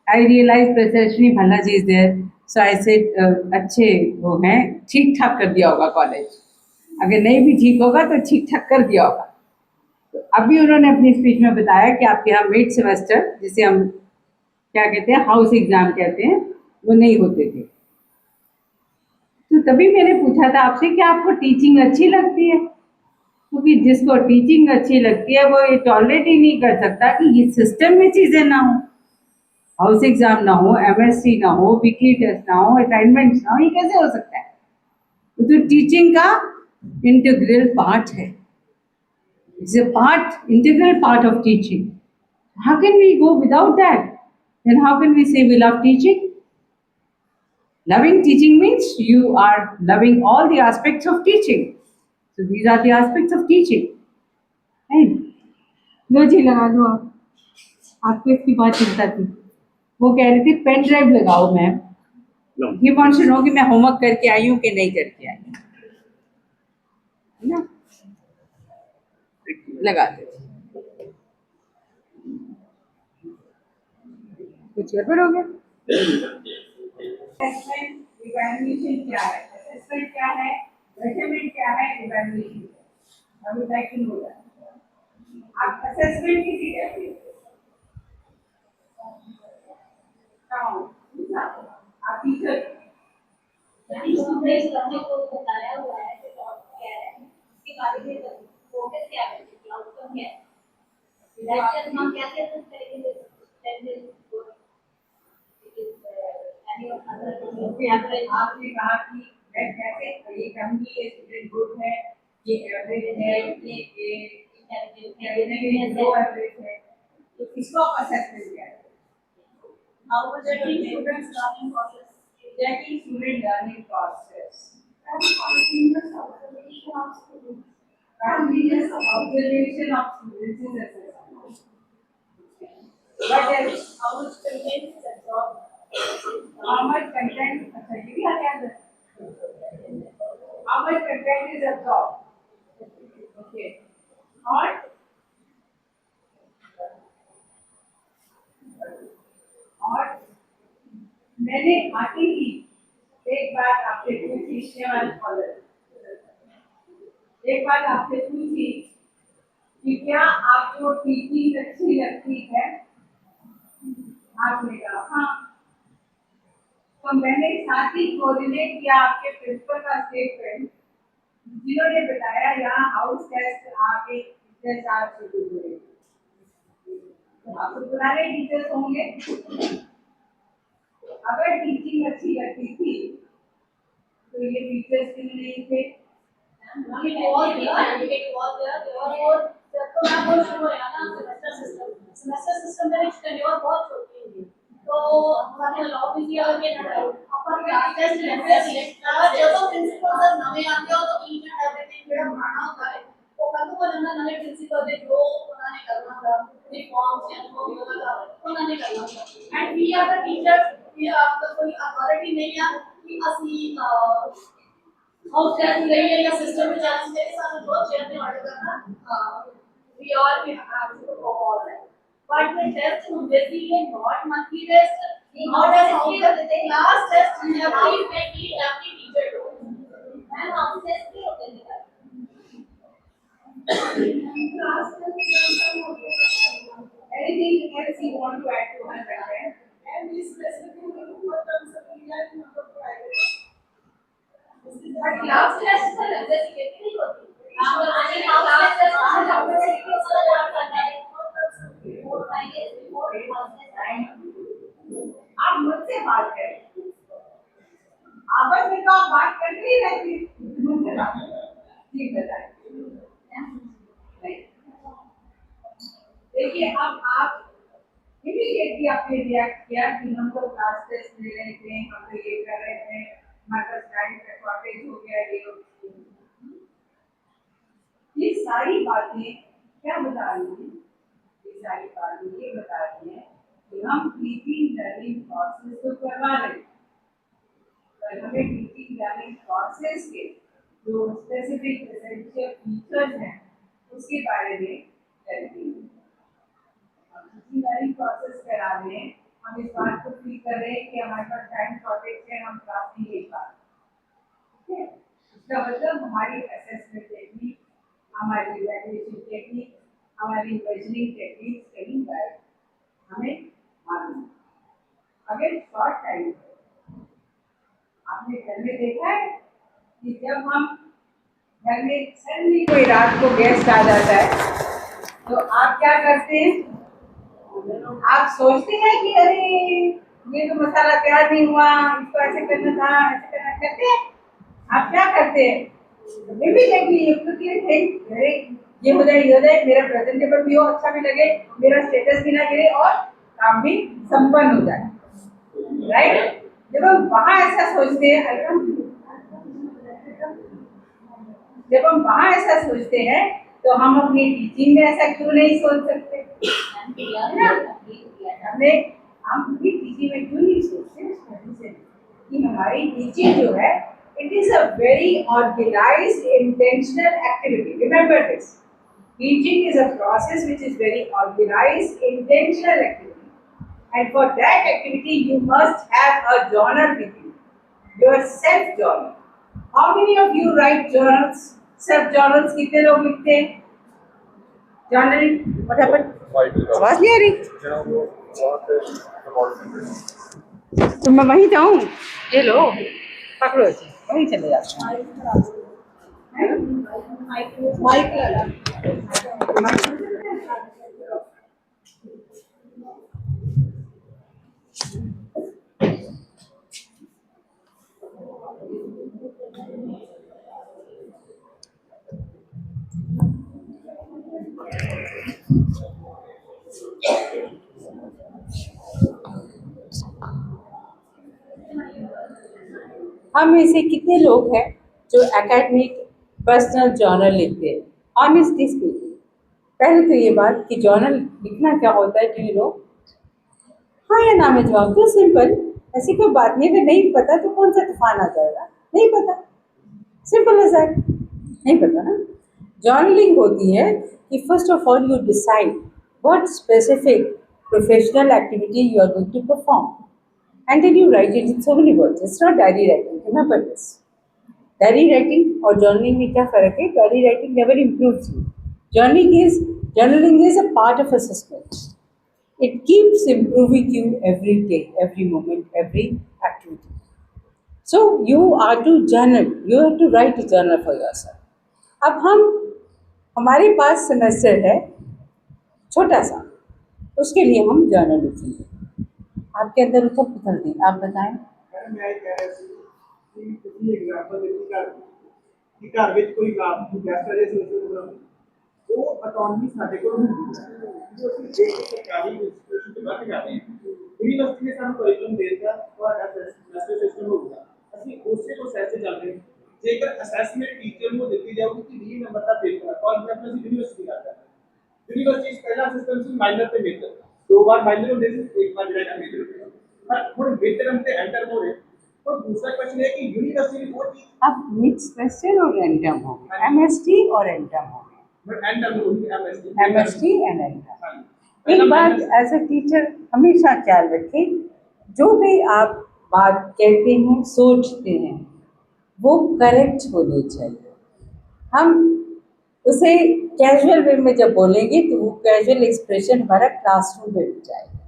I realized Professor Ashwini Bhalaji is there. सो ऐसे अच्छे वो हैं, ठीक ठाक कर दिया होगा कॉलेज, अगर नहीं भी ठीक होगा तो ठीक ठाक कर दिया होगा। तो अभी उन्होंने अपनी स्पीच में बताया कि आपके यहाँ मिड सेमेस्टर, जिसे हम क्या कहते हैं, हाउस एग्जाम कहते हैं, वो नहीं होते थे। तो तभी मैंने पूछा था आपसे कि आपको टीचिंग अच्छी लगती है, क्योंकि जिसको टीचिंग अच्छी लगती है वो ये टॉलरेट ही नहीं कर सकता कि ये सिस्टम में चीज़ें ना हो, हाउस एग्जाम ना हो, एमएससी ना हो, वीकली टेस्ट ना हो, असाइनमेंट्स ना हो, ये कैसे हो सकता है? वो तो टीचिंग का इंटीग्रल पार्ट है, it's a part, integral part of teaching. How can we go without that? Then how can we say we love teaching? Loving teaching means you are loving all the aspects of teaching. So these are the aspects of teaching. Right? लो जी लगा दो आप, आपको इसकी बहुत चिंता थी। वो कह रही थी पेन ड्राइव लगाओ मैम, लो। ये वांट्स टू नो कि मैं होमवर्क करके आई हूँ कि नहीं करके आई हूँ, है ना? लगा दो। कुछ गड़बड़ हो गया? असेसमेंट इवैल्यूएशन क्या है? असेसमेंट क्या है? मेजरमेंट क्या है? इवैल्यूएशन क्या है? I would like to know that. आप असेसमेंट किसी कहते हैं? आप टीचर स्टूडेंट्स बच्चे को बताया हुआ है कि टॉपिक क्या है, इसके बारे में फोकस क्या है, आउटकम क्या है, लेक्चर हम कैसे असेस करेंगे, आपने कहा कि मैं कैसे ये कहूँगी ये स्टूडेंट गुड है, ये एवरेज है, ये इंटेलिजेंट लो एवरेज है, तो इसको आप असेसमेंट क्या है? how was the students learning process, Checking student learning process. and continuous observation of students, Continuous observation of students is assessment. What else? how students absorb, How much content? अच्छा ये भी आ गया अंदर। How much content is absorbed? Okay. और मैंने आती ही एक बात आपसे पूछी, श्रीमान स्कॉलर, एक बात आपसे पूछी कि क्या आपको टीचिंग अच्छी लगती है? आपने कहा हाँ। तो मैंने साथ ही कोऑर्डिनेट किया आपके प्रिंसिपल का स्टेटमेंट, जिन्होंने बताया यहाँ हाउस टेस्ट आके इतने साल शुरू हुए, तो आप तो पुराने टीचर्स होंगे। अगर टीचिंग अच्छी लगती थी तो ये टीचर्स क्यों नहीं थे? it was there, it was there, और जब तो मैं बोल शुरू हुआ ना सेमेस्टर सिस्टम में टेन्योर बहुत छोटी हुई, तो हमारे लॉ भी किया कि अपन क्लास टेस्ट लेते हैं, अगर जब तो प्रिंसिपल सर नवे आते हो तो ईच एंड एवरीथिंग जेड़ा पढ़ाना होता है वो कल को जब नवे प्रिंसिपल दे जो उन्होंने करना था, रिफॉर्म्स या जो भी होगा उन्होंने करना था, and we are the teachers, ये आपका कोई अथॉरिटी नहीं है कि ਅਸੀਂ हाउस टेस्ट रही है या सिस्टम में जाने से सारे दो चेयर में ऑर्डर करना, we all we have to perform that, but the test होते ही not monthly test, not as class test every weekly every teacher do, and house test भी होते हैं class test. Anything else you want to add to her content? And this specifically what comes up in that private, but class test का जैसे कितनी होती है, हम आने क्लास टेस्ट आज हम सीरीज का बात करना है, और फाइनल रिपोर्ट क्लास आप मुझसे बात करें, आपस में तो आप बात करते ही रहती हैं, मुझसे बात ठीक बताएं। देखिए अब आप इमीडिएटली आपने रिएक्ट किया कि हम तो क्लास टेस्ट ले रहे थे, हम तो ये कर रहे थे, हमारे पास टाइम का शॉर्टेज हो गया, ये सारी बातें क्या बता रही हैं? ये सारी बातें ये बता रही हैं कि हम टीचिंग लर्निंग प्रोसेस को करवा रहे हैं, पर हमें टीचिंग लर्निंग प्रोसेस के जो स्पेसिफिक एसेंशियल फीचर्स हैं उसके बारे में जानते हैं। टीचिंग लर्निंग प्रोसेस करा रहे हैं हम इस बात को फील कर रहे हैं कि हमारे पास टाइम शॉर्टेज है, हम क्लास नहीं ले पा रहे, ठीक है। इसका मतलब हमारी असेसमेंट टेक्निक, हमारी इवैल्यूएशन टेक्निक, हमारी मेजरिंग टेक्निक कहीं गए, हमें मालूम है। अगर शॉर्ट टाइम आपने घर में देखा है कि जब हम घर में सडनली कोई रात को गेस्ट आ जाता है तो आप क्या करते हैं? आप सोचते हैं कि अरे ये तो मसाला तैयार नहीं हुआ, इसको ऐसे करना था, ऐसे करना, करते हैं? आप क्या करते हैं? इमीडिएटली यू क्विकली थिंक, अरे ये हो जाए, मेरा प्रेजेंटेबल भी हो, अच्छा भी लगे, मेरा स्टेटस भी ना गिरे और काम भी संपन्न हो जाए, राइट? जब हम वहां ऐसा सोचते हैं, जब हम वहां ऐसा सोचते हैं तो हम अपनी टीचिंग में ऐसा क्यों नहीं सोच सकते? हमने हम अपनी टीचिंग में क्यों नहीं सोचते? कि हमारी टीचिंग जो है, it is a very organised intentional activity. Remember this, teaching is a process which is very organized intentional activity, and for that activity you must have a journal with you, your self journal. How many of you write journals? Self journals कितने लोग लिखते हैं? Journaling, what happened? आवाज नहीं आ रही? तो मैं वहीं जाऊं? ये लो, पकड़ो इसे, वहीं चले जाते हैं। माइक लगा। हम में से कितने लोग हैं जो एकेडमिक पर्सनल जर्नल लिखते हैं? ऑनेस्टली स्पीकिंग, पहले तो ये बात कि जर्नल लिखना क्या होता है, डू यू नो? हाँ या ना में जवाब दो, सिंपल। ऐसी कोई बात नहीं, अगर नहीं पता तो कौन सा तूफान आ जाएगा? नहीं पता, सिंपल एज दैट। नहीं पता ना। जर्नलिंग होती है कि first of all you decide what specific professional activity you are going to perform, and then you write it in so many words. It's not diary writing. Remember this. Diary writing और journaling में क्या फ़र्क है? Diary writing never improves you. Journaling is a part of assessment. It keeps improving you every day, every moment, every activity. So you are to journal. You have to write a journal for yourself. अब हमारे पास semester है छोटा सा, उसके लिए हम journal लिखेंगे। आपके अंदर उथल पुथल थी, आप बताएं। मैं कह रहा ਸੀ ਕਿ ਤੁਸੀਂ एग्जांपल ਦਿੱਤੀ ਘਰ ਵਿੱਚ ਕੋਈ ਗੈਸਟ ਆ ਜਾਏ ਸੀ ਉਹ ਅਟੋਨਮੀ ਸਾਡੇ ਕੋਲ ਹੁੰਦੀ ਹੈ ਜੋ ਅਸੀਂ ਇੱਕ ਸਰਕਾਰੀ ਇੰਸਟੀਟਿਊਸ਼ਨ ਤੋਂ ਬਾਹਰ ਜਾਂਦੇ ਹਾਂ ਯੂਨੀਵਰਸਿਟੀ ਨੇ ਸਾਨੂੰ ਕਰਿਕੂਲਮ ਦੇ ਦਿੱਤਾ ਤੁਹਾਡਾ ਸੈਮੈਸਟਰ ਸਿਸਟਮ ਹੋਊਗਾ ਅਸੀਂ ਉਸੇ ਪ੍ਰੋਸੈਸ ਤੇ ਚੱਲ ਰਹੇ ਹਾਂ ਜੇਕਰ ਅਸੈਸਮੈਂਟ ਟੀਚਰ ਨੂੰ ਦਿੱਤੀ ਜਾਊਗੀ ਕਿ 20 ਨੰਬਰ ਦਾ ਪੇਪਰ ਹੈ ਫॉर एग्जांपल ਅਸੀਂ ਯੂਨੀਵਰਸਿਟੀ ਕਰਦਾ यूनिवर्सिटी पहला सिस्टम से माइनर पे मेजर दो बार माइनर होने से एक बार ਜਿਹੜਾ ਮੇਜਰ पर थोड़े वेतरम पे एंटर हो रहे और दूसरा क्वेश्चन है कि यूनिवर्सिटी वो चीज अब मिक्स क्वेश्चन और एंटम हो गया, एमएसटी और एंटम हो गया, बट एंटर में उनकी एमएसटी एंड एंटम। एक बात एज अ टीचर हमेशा ख्याल रखें, जो भी आप बात कहते हैं, सोचते हैं, वो करेक्ट होनी चाहिए। हम उसे कैजुअल वे में जब बोलेंगे तो वो कैजुअल एक्सप्रेशन हमारा क्लासरूम में भी जाएगा।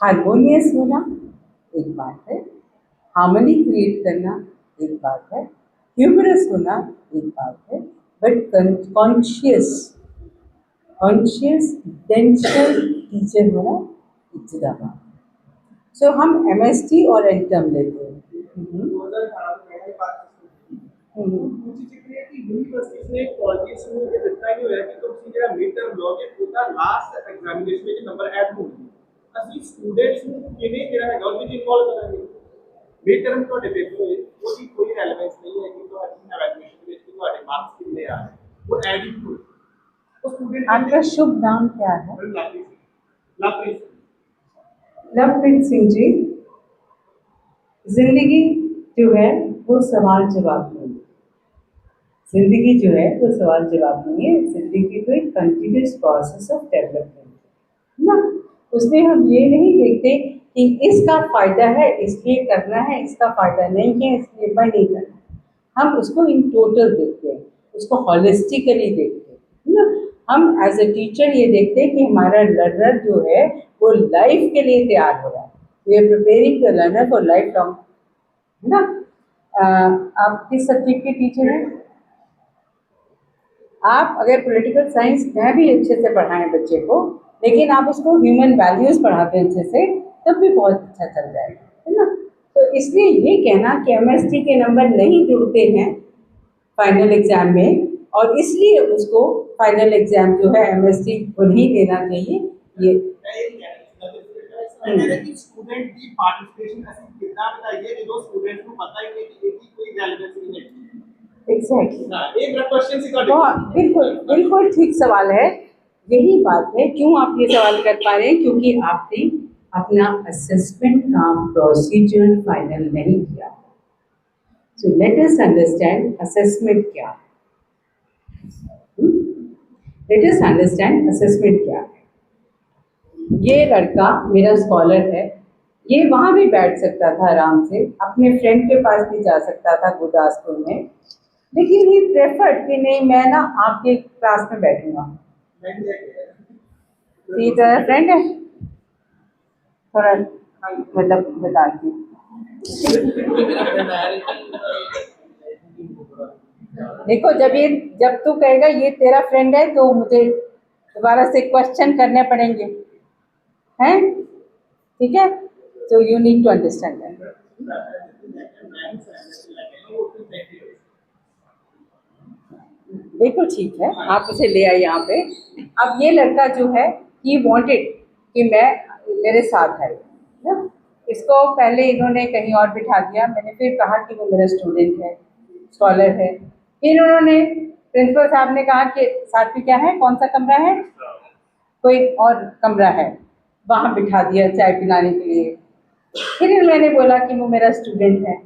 हारमोनियस होना एक बात है, हार्मनी क्रिएट करना एक बात है, ह्यूमरस होना एक बात है, बट कॉन्शियस इंटेंशनल टीचर होना एक जुदा बात है। सो हम एमएसटी और एंटम लेते हैं। 2018 में मेरी बात दूसरी चीज ये है कि यूनिवर्सिटी ने कॉलेजेस में ये ਦਿੱਤਾ ਕਿ ਹੋਇਆ ਕਿ ਤੁਸੀਂ ਜਿਹੜਾ ਮਿਡ ਟਰਮ ਲੋਗੇ ਉਹਦਾ ਲਾਸਟ ਐਗਜ਼ਾਮੀਨੇਸ਼ਨ ਵਿੱਚ ਨੰਬਰ ਐਡ ਹੋਣਗੇ ਅਸੀਂ ਸਟੂਡੈਂਟਸ ਨੂੰ ਕਿਵੇਂ ਜਿਹੜਾ ਹੈਗਾ ਉਹਦੇ ਵਿੱਚ ਇਨਵੋਲਵ ਕਰਾਂਗੇ ਮਿਡ ਟਰਮ ਤੁਹਾਡੇ ਪੇਪਰ ਹੋਏ ਉਹਦੀ ਕੋਈ ਰੈਲੇਵੈਂਸ ਨਹੀਂ ਹੈ ਕਿ ਤੁਹਾਡੀ ਐਵੈਲੂਏਸ਼ਨ ਵਿੱਚ ਤੁਹਾਡੇ ਮਾਰਕਸ ਕਿੰਨੇ ਆ ਰਹੇ ਉਹ ਐਡ ਹੀ ਹੋਏ ਉਹ ਸਟੂਡੈਂਟ आपका शुभ नाम क्या है? लवप्रीत लवप्रीत सिंह जी, जिंदगी जो है वो सवाल जवाब नहीं है। जिंदगी जो है वो सवाल जवाब नहीं है। जिंदगी तो एक कंटिन्यूस प्रोसेस ऑफ डेवलपमेंट है ना। उसमें हम ये नहीं देखते कि इसका फायदा है इसलिए करना है, इसका फायदा नहीं है इसलिए मैं नहीं करना। हम उसको इन टोटल देखते हैं, उसको हॉलिस्टिकली देखते हैं, है ना। हम एज अ टीचर ये देखते हैं कि हमारा लर्नर जो है वो लाइफ के लिए तैयार हो रहा है, we are preparing the learner for life long, है ना। आप किस सब्जेक्ट के टीचर हैं? आप अगर पॉलिटिकल साइंस में भी अच्छे से पढ़ाएं बच्चे को, लेकिन आप उसको ह्यूमन वैल्यूज पढ़ाते हैं अच्छे से, तब भी बहुत अच्छा चल जाएगा, है ना। तो इसलिए ये कहना कि एमएसटी के नंबर नहीं जुड़ते हैं फाइनल एग्जाम में और इसलिए उसको फाइनल एग्जाम जो है एमएसटी को नहीं देना चाहिए, ये स्टूडेंट की पार्टिसिपेशन ऐसी कितना बताइए कि जो स्टूडेंट को पता ही नहीं कि इसकी कोई रेलेवेंस नहीं है। एग्जैक्टली हाँ, एक क्वेश्चन से कर बिल्कुल बिल्कुल ठीक सवाल है। यही बात है क्यों आप ये सवाल कर पा रहे हैं, क्योंकि आपने अपना असेसमेंट का प्रोसीजर फाइनल नहीं किया। So let us understand assessment क्या है। लेट अस अंडरस्टैंड असेसमेंट क्या है। ये लड़का मेरा स्कॉलर है, ये वहाँ भी बैठ सकता था आराम से, अपने फ्रेंड के पास भी जा सकता था गुरदासपुर में, लेकिन ही प्रेफर्ड कि नहीं मैं ना आपके क्लास में बैठूंगा। ये तेरा फ्रेंड है, थोड़ा मतलब बताती। देखो जब तू कहेगा ये तेरा फ्रेंड है तो मुझे दोबारा से क्वेश्चन करने पड़ेंगे, हैं? ठीक है, so you need to understand that. बिल्कुल ठीक है, आप उसे ले आए यहाँ पे। अब ये लड़का जो है he wanted कि मेरे साथ है ना। इसको पहले इन्होंने कहीं और बिठा दिया, मैंने फिर कहा कि वो मेरा स्टूडेंट है, स्कॉलर है। फिर उन्होंने प्रिंसिपल साहब ने कहा कि साथ में क्या है, कौन सा कमरा है, कोई और कमरा है, वहाँ बिठा दिया चाय पिलाने के लिए। फिर मैंने बोला कि वो मेरा स्टूडेंट है,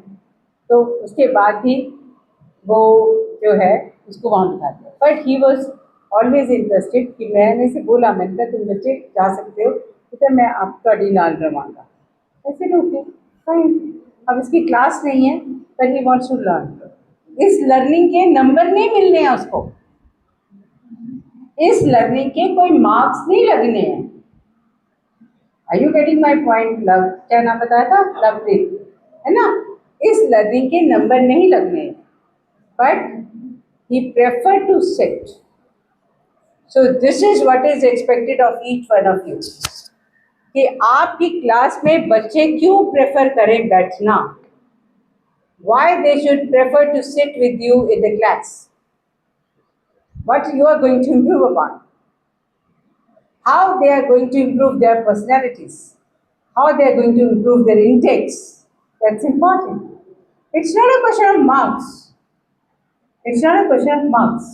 तो उसके बाद भी वो जो है उसको वहाँ बिठा दिया। But he was always interested कि मैंने से बोला, मैंने कहा तुम बच्चे जा सकते हो, तो मैं आपका डिनार रवाऊंगा। ऐसे लोग अब इसकी क्लास नहीं है पर ही वॉन्ट्स टू लर्न। इस लर्निंग के नंबर नहीं मिलने हैं उसको, इस लर्निंग के कोई मार्क्स नहीं लगने हैं। Are you getting my point? Luv क्या नाम बताया था, लवप्रीत, है ना। इस लर्निंग के नंबर नहीं लगने, but he prefer to sit. So this is what is expected of each one of you कि आपकी क्लास में बच्चे क्यों प्रेफर करें बैठना, why they should prefer to sit with you in the class, what you are going to improve upon, how they are going to improve their personalities, how they are going to improve their intakes. That's important. It's not a question of marks. It's not a question of marks.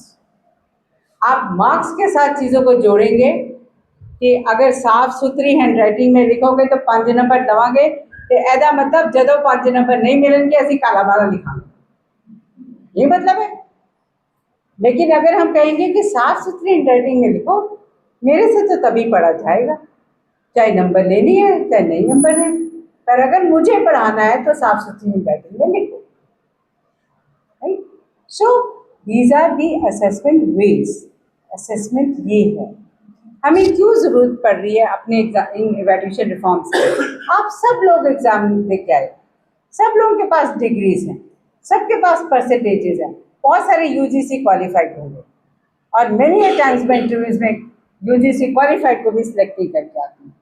आप marks के साथ चीज़ों को जोड़ेंगे कि अगर साफ सुथरी हैंड राइटिंग में लिखोगे तो 5 नंबर दवांगे, तो ऐदा मतलब जदों 5 नंबर नहीं मिलेंगे असी काला बाला लिखांगे, ये मतलब है। लेकिन अगर हम कहेंगे कि साफ सुथरी हैंडराइटिंग में लिखो, मेरे से तो तभी पढ़ा जाएगा, चाहे नंबर लेनी है चाहे नहीं नंबर है, पर अगर मुझे पढ़ाना है तो साफ सुथरी हैंडराइटिंग में लिखो। Right, so these are the assessment ways. Assessment ये है, हमें क्यों ज़रूरत पड़ रही है अपने इन इवैल्यूएशन रिफॉर्म्स की। आप सब लोग एग्ज़ाम दे के आए, सब लोगों के पास डिग्रीज हैं, सबके पास परसेंटेजेस हैं, बहुत सारे यूजीसी क्वालिफाइड होंगे, और मेनी टाइम्स में इंटरव्यूज में यूजीसी क्वालिफाइड को भी सिलेक्ट नहीं करके आती हूँ।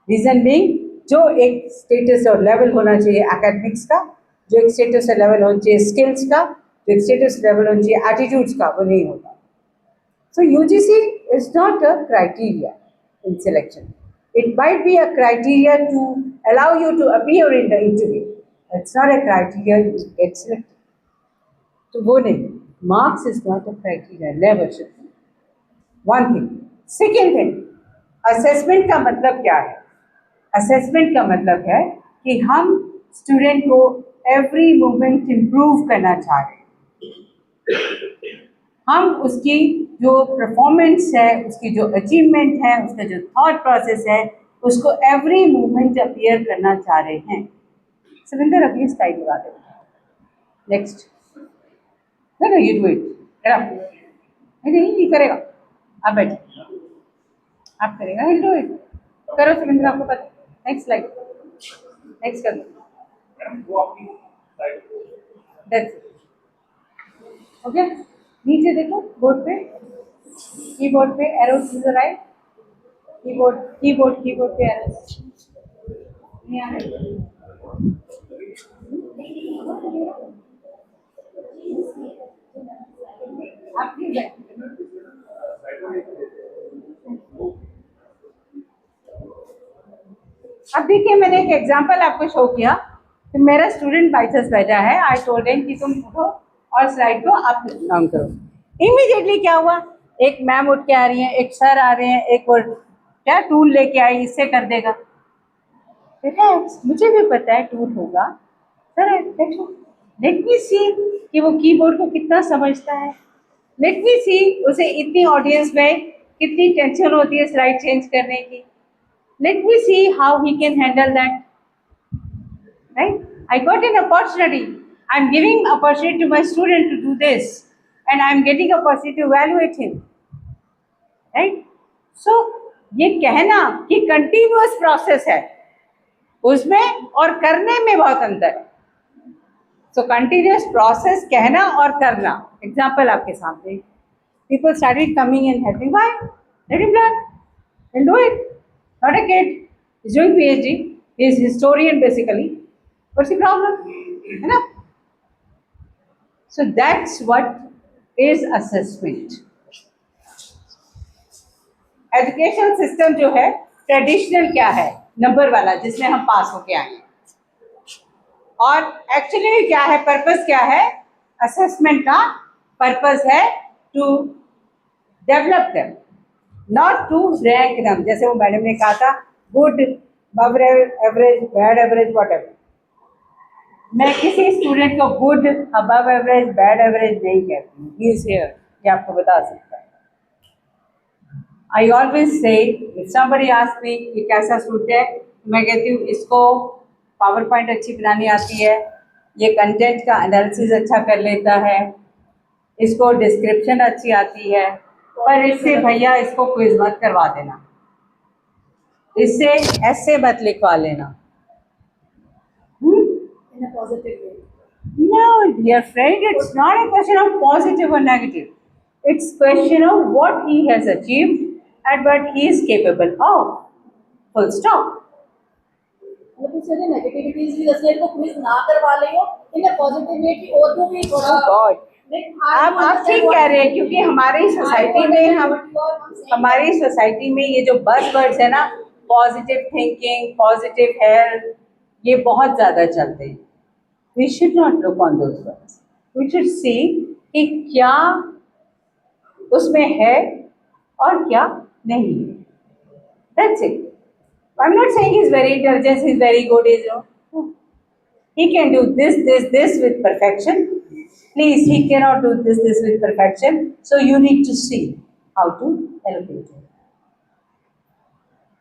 रीज़न बीइंग, जो एक स्टेटस और लेवल होना चाहिए एकेडमिक्स का, जो एक स्टेटस और लेवल होना चाहिए स्किल्स का, जो एक स्टेटस लेवल होना चाहिए एटीट्यूड्स का, वो नहीं होता। So UGC is not a criteria in selection. It might be a criteria to allow you to appear in the interview, it's not a criteria to get selected. तो वो नहीं, marks is not a criteria, never should be. One thing. Second thing, assessment का मतलब क्या है? Assessment का मतलब है कि हम स्टूडेंट को एवरी मोमेंट इम्प्रूव करना चाह रहे हैं। हम उसकी जो परफॉर्मेंस है, उसकी जो अचीवमेंट है, उसका जो थॉट प्रोसेस है, उसको एवरी मूवमेंट अपीयर करना चाह रहे हैं। सविंदर अभी स्टाइल लगा दे। Next, no you do it, नहीं नहीं करेगा, आप बैठे, आप करेगा, ही डू इट, करो सविंदर, आपको पता। नेक्स्ट स्लाइड, नेक्स्ट कर दो, ओके। नीचे देखो बोर्ड पे, कीबोर्ड पे एरोस नजर आए, कीबोर्ड पे एरोस नहीं आ रहे। आप नहीं बैठे। अब देखिए, मैंने एक एग्जांपल आपको शो किया कि मेरा स्टूडेंट बाइसेस बैठा है। आई टोल्ड हिम कि तुम उठो और स्लाइड को आप डाउन करो। इमीडिएटली क्या हुआ, एक मैम उठ के आ रही है, एक सर आ रहे हैं, एक और क्या टूल लेके आई, इससे कर देगा। रिलैक्स, मुझे भी पता है टूल होगा, सर देखो, लेट मी सी कि वो कीबोर्ड को कितना समझता है। लेट मी सी उसे इतनी ऑडियंस में कितनी टेंशन होती है स्लाइड चेंज करने की। Let me see how he can handle that. Right? I got an opportunity. I'm giving opportunity to my student to do this, and I'm getting opportunity to evaluate him. Right? So ये कहना कि continuous process है, उसमें और करने में बहुत अंतर है। सो कंटिन्यूअस प्रोसेस कहना और करना। एग्जाम्पल आपके सामने, people started coming and helping. Why? Let him learn. He'll do it. Not a kid. He's doing PhD. He's historian basically. What's the problem? है ना? So that's what is assessment. Education system जो है traditional क्या है, number वाला जिसमें हम पास होके आए हैं, और एक्चुअली क्या है, पर्पस क्या है। असेसमेंट का पर्पस है to develop them, not to rank them. जैसे वो मैडम ने कहा था, good, average, bad average, whatever. मैं किसी स्टूडेंट को good, above average, bad average नहीं कहती हूँ। ही इज हियर, ये आपको बता सकता है। I always say if somebody ask me कि कैसा स्टूडेंट है, तो मैं कहती हूँ इसको पावर पॉइंट अच्छी बनानी आती है, ये कंटेंट का एनालिसिस अच्छा कर लेता है, इसको डिस्क्रिप्शन अच्छी आती है, पर इससे भैया इसको क्विज मत करवा देना, इससे ऐसे मत लिखवा लेना। in a positive way. No, dear friend, it's not a question of positive or negative. It's question of what he has achieved and what he is capable of. Full stop. मतलब कुछ सारी नेगेटिविटीज भी दसने को quiz ना करवा ले हो इन a positive way कि और को भी थोड़ा God. आप ठीक कह रहे हैं, क्योंकि हमारी सोसाइटी में हमारी सोसाइटी में ये जो बज़वर्ड्स है ना, पॉजिटिव थिंकिंग, पॉजिटिव हेल्थ, ये बहुत ज़्यादा चलते हैं। We should not look on those words, we should see कि क्या उसमें है और क्या नहीं है। That's it. I am not saying he is very intelligent, he is very good, is he can do this with perfection. Please, he cannot do this with perfection. So you need to see how to allocate it.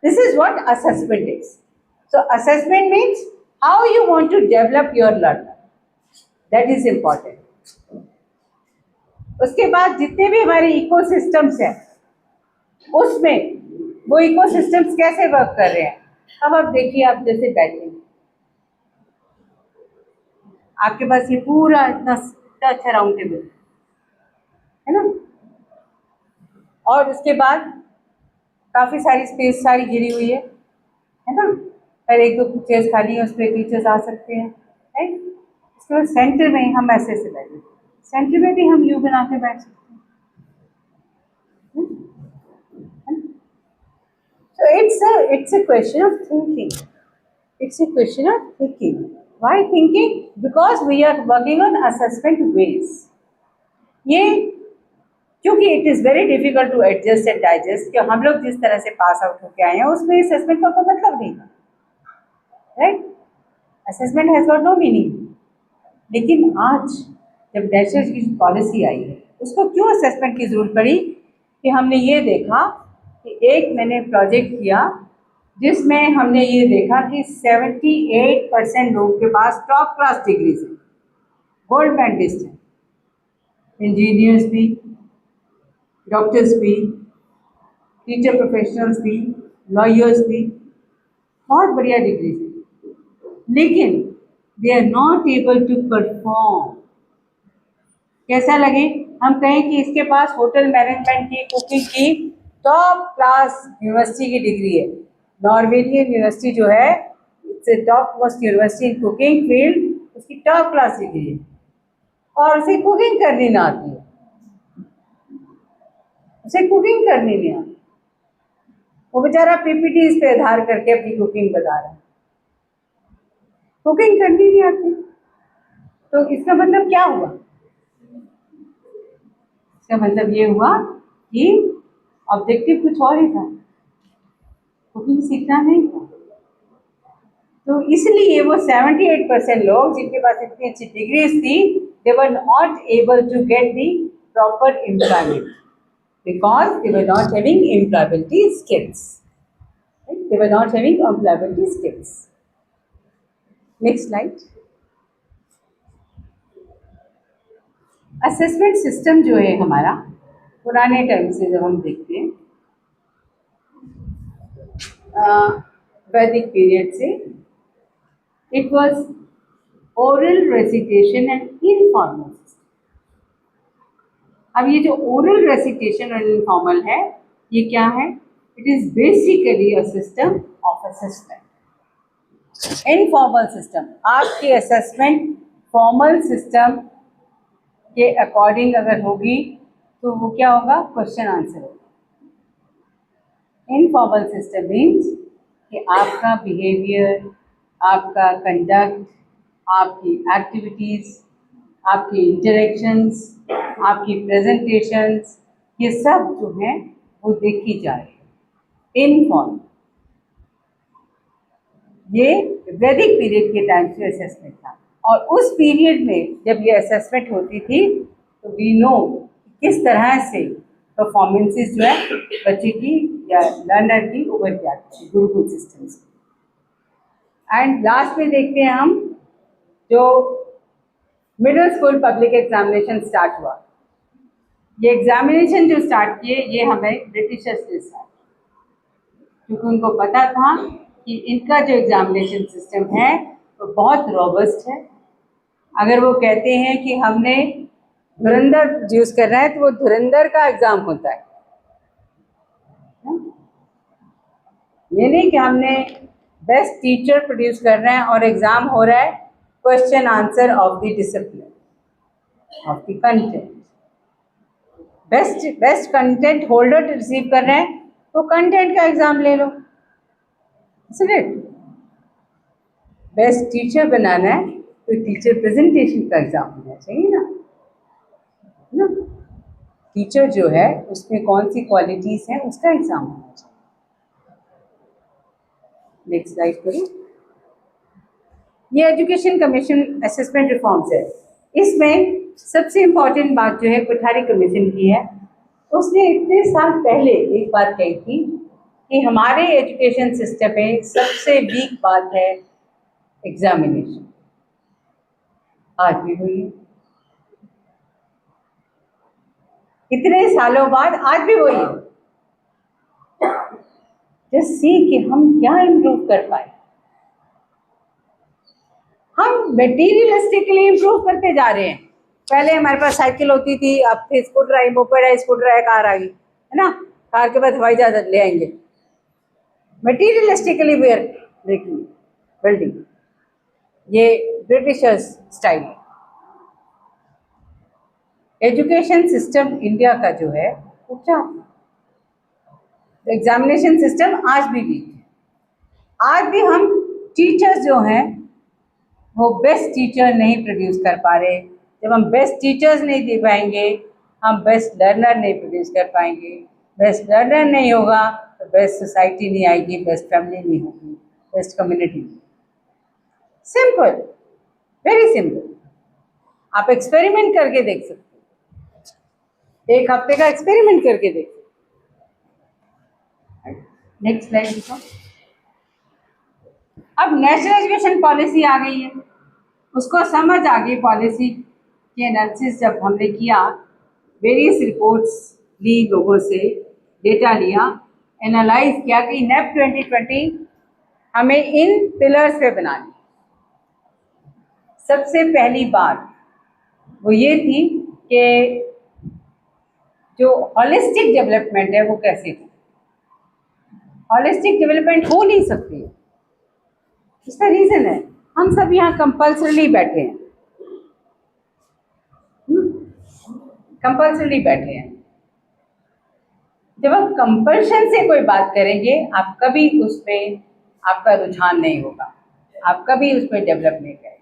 This is what assessment is. So assessment means how you want to develop your learner. That is important. उसके बाद जितने भी हमारे ecosystems हैं, उसमें वो ecosystems कैसे work कर रहे हैं। अब आप देखिए, आप जैसे बैठे, आपके पास ये पूरा इतना अच्छा राउंड टेबल है ना, और उसके बाद काफ़ी सारी स्पेस सारी घिरी हुई है ना, और एक दो चेयर्स खाली है, उस पर टीचर्स आ सकते हैं, राइट। उसके बाद सेंटर में हम ऐसे बैठे, सेंटर में भी हम यू बना के बैठ सकते हैं। So it's a question of thinking. It's a question of thinking. Why thinking? Because we are working on assessment ways. ये क्योंकि it is very difficult to adjust and digest कि हम लोग जिस तरह से पास आउट होके आए हैं उसमें assessment का कोई मतलब नहीं था, right? Assessment has got no meaning. लेकिन आज जब नेशनल की पॉलिसी आई है, उसको क्यों assessment की जरूरत पड़ी कि हमने ये देखा कि एक मैंने प्रोजेक्ट किया जिसमें हमने ये देखा कि 78% लोगों के पास टॉप क्लास डिग्रीज हैं, गोल्ड मेडलिस्ट हैं, इंजीनियर्स भी, डॉक्टर्स भी, टीचर प्रोफेशनल्स भी, लॉयर्स भी, बहुत बढ़िया डिग्रीज हैं, लेकिन they are not able to perform. कैसा लगे हम कहें कि इसके पास होटल मैनेजमेंट की, कुकिंग की टॉप क्लास यूनिवर्सिटी की डिग्री है, नॉर्वेजियन यूनिवर्सिटी जो है it's top most university in cooking field, उसकी टॉप क्लास डिग्री है और उसे कुकिंग करनी ना आती है, उसे कुकिंग करनी नहीं आती, वो बेचारा पीपीटीज पे आधार करके अपनी कुकिंग बता रहा है, कुकिंग करनी नहीं आती। तो इसका मतलब क्या हुआ? इसका मतलब ये हुआ कि ऑब्जेक्टिव कुछ और ही था, कुकिंग सीखना नहीं था। तो इसलिए वो 78% लोग जिनके पास इतनी अच्छी डिग्रीज थी, they were not able to get the proper employment because they were not having employability skills. Right? They were not having employability skills. Next slide. Assessment system जो है हमारा पुराने टाइम से जब हम देखते हैं वैदिक पीरियड से, it was oral recitation and informal system. अब ये जो ओरल रेसिटेशन और इनफॉर्मल है, ये क्या है? It is basically a system of assessment. Informal system, आपकी असेसमेंट फॉर्मल सिस्टम के अकॉर्डिंग अगर होगी तो वो क्या होगा? क्वेश्चन आंसर होगा। इनफॉर्मल सिस्टम मीन्स कि आपका बिहेवियर, आपका कंडक्ट, आपकी एक्टिविटीज़, आपकी इंटरेक्शंस, आपकी प्रेजेंटेशंस, ये सब जो हैं वो देखी जा रही है इनफॉर्मल। ये वैदिक पीरियड के टाइम से असेसमेंट था और उस पीरियड में जब ये असेसमेंट होती थी तो वी नो किस तरह से परफॉर्मेंसेस जो है बच्चे की या लर्नर की उभर के आती थी गुरुकुल सिस्टम से। एंड लास्ट में देखते हैं हम जो middle school public examination start हुआ। ये एग्जामिनेशन जो स्टार्ट किए ये हमें ब्रिटिशर्स ने स्टार्ट, क्योंकि उनको पता था कि इनका जो एग्जामिनेशन सिस्टम है वो बहुत रोबस्ट है। अगर वो कहते हैं कि हमने धुरंधर प्रोड्यूस करना है तो वो धुरंधर का एग्ज़ाम होता है, ये नहीं कि हमने बेस्ट टीचर प्रोड्यूस करना है और एग्ज़ाम हो रहा है question answer of the discipline of the content. Best content holder receive कर रहे हैं तो कंटेंट का एग्ज़ाम ले लो, बेस्ट टीचर बनाना है तो टीचर प्रेजेंटेशन का एग्ज़ाम होना चाहिए ना। टीचर जो है उसमें कौन सी क्वालिटीज़ हैं उसका एग्ज़ाम होना चाहिए। नेक्स्ट स्लाइड करो। ये एजुकेशन कमीशन असेसमेंट रिफॉर्म्स है। इसमें सबसे इम्पॉर्टेंट बात जो है कोठारी कमीशन की है। उसने इतने साल पहले एक बात कही थी कि हमारे एजुकेशन सिस्टम में सबसे वीक बात है एग्जामिनेशन। आज भी हुई है, इतने सालों बाद आज भी वही है। जस्ट सी कि हम क्या इम्प्रूव कर पाए। हम मटेरियलिस्टिकली इम्प्रूव करते जा रहे हैं। पहले हमारे पास साइकिल होती थी, अब फिर स्कूटर आई, मोपेड आई, स्कूटर आई, कार आ गई, है ना। कार के बाद हवाई जहाज ले आएंगे। मटेरियलिस्टिकली वी आर बिल्डिंग, ये ब्रिटिशर्स स्टाइल है। एजुकेशन सिस्टम इंडिया का जो है वो क्या है? एग्जामिनेशन सिस्टम आज भी वीक है। आज भी हम टीचर्स जो हैं वो बेस्ट टीचर नहीं प्रोड्यूस कर पा रहे। जब हम बेस्ट टीचर्स नहीं दे पाएंगे, हम बेस्ट लर्नर नहीं प्रोड्यूस कर पाएंगे। बेस्ट लर्नर नहीं होगा तो बेस्ट सोसाइटी नहीं आएगी, बेस्ट फैमिली नहीं होगी, best community. Simple, very simple. आप एक्सपेरिमेंट करके देख सकते हो, एक हफ्ते का एक्सपेरिमेंट करके देख सकते हो। नेक्स्ट स्लाइड दिखाओ। अब नेशनल एजुकेशन पॉलिसी आ गई है, उसको समझ आ गई पॉलिसी की एनालिसिस जब हमने किया, वेरियस रिपोर्ट्स ली लोगों से, डेटा लिया, एनालाइज किया कि नेप 2020 हमें इन पिलर्स पे बनानी। सबसे पहली बात वो ये थी कि जो हॉलिस्टिक डेवलपमेंट है वो कैसे हो। हॉलिस्टिक डेवलपमेंट हो नहीं सकती है, इसका रीज़न है हम सब यहाँ कंपल्सरली बैठे हैं, कंपल्सरली बैठे हैं। जब आप कंपल्शन से कोई बात करेंगे, आप कभी उसमें आपका रुझान नहीं होगा, आप कभी उसमें डेवलप नहीं करेंगे।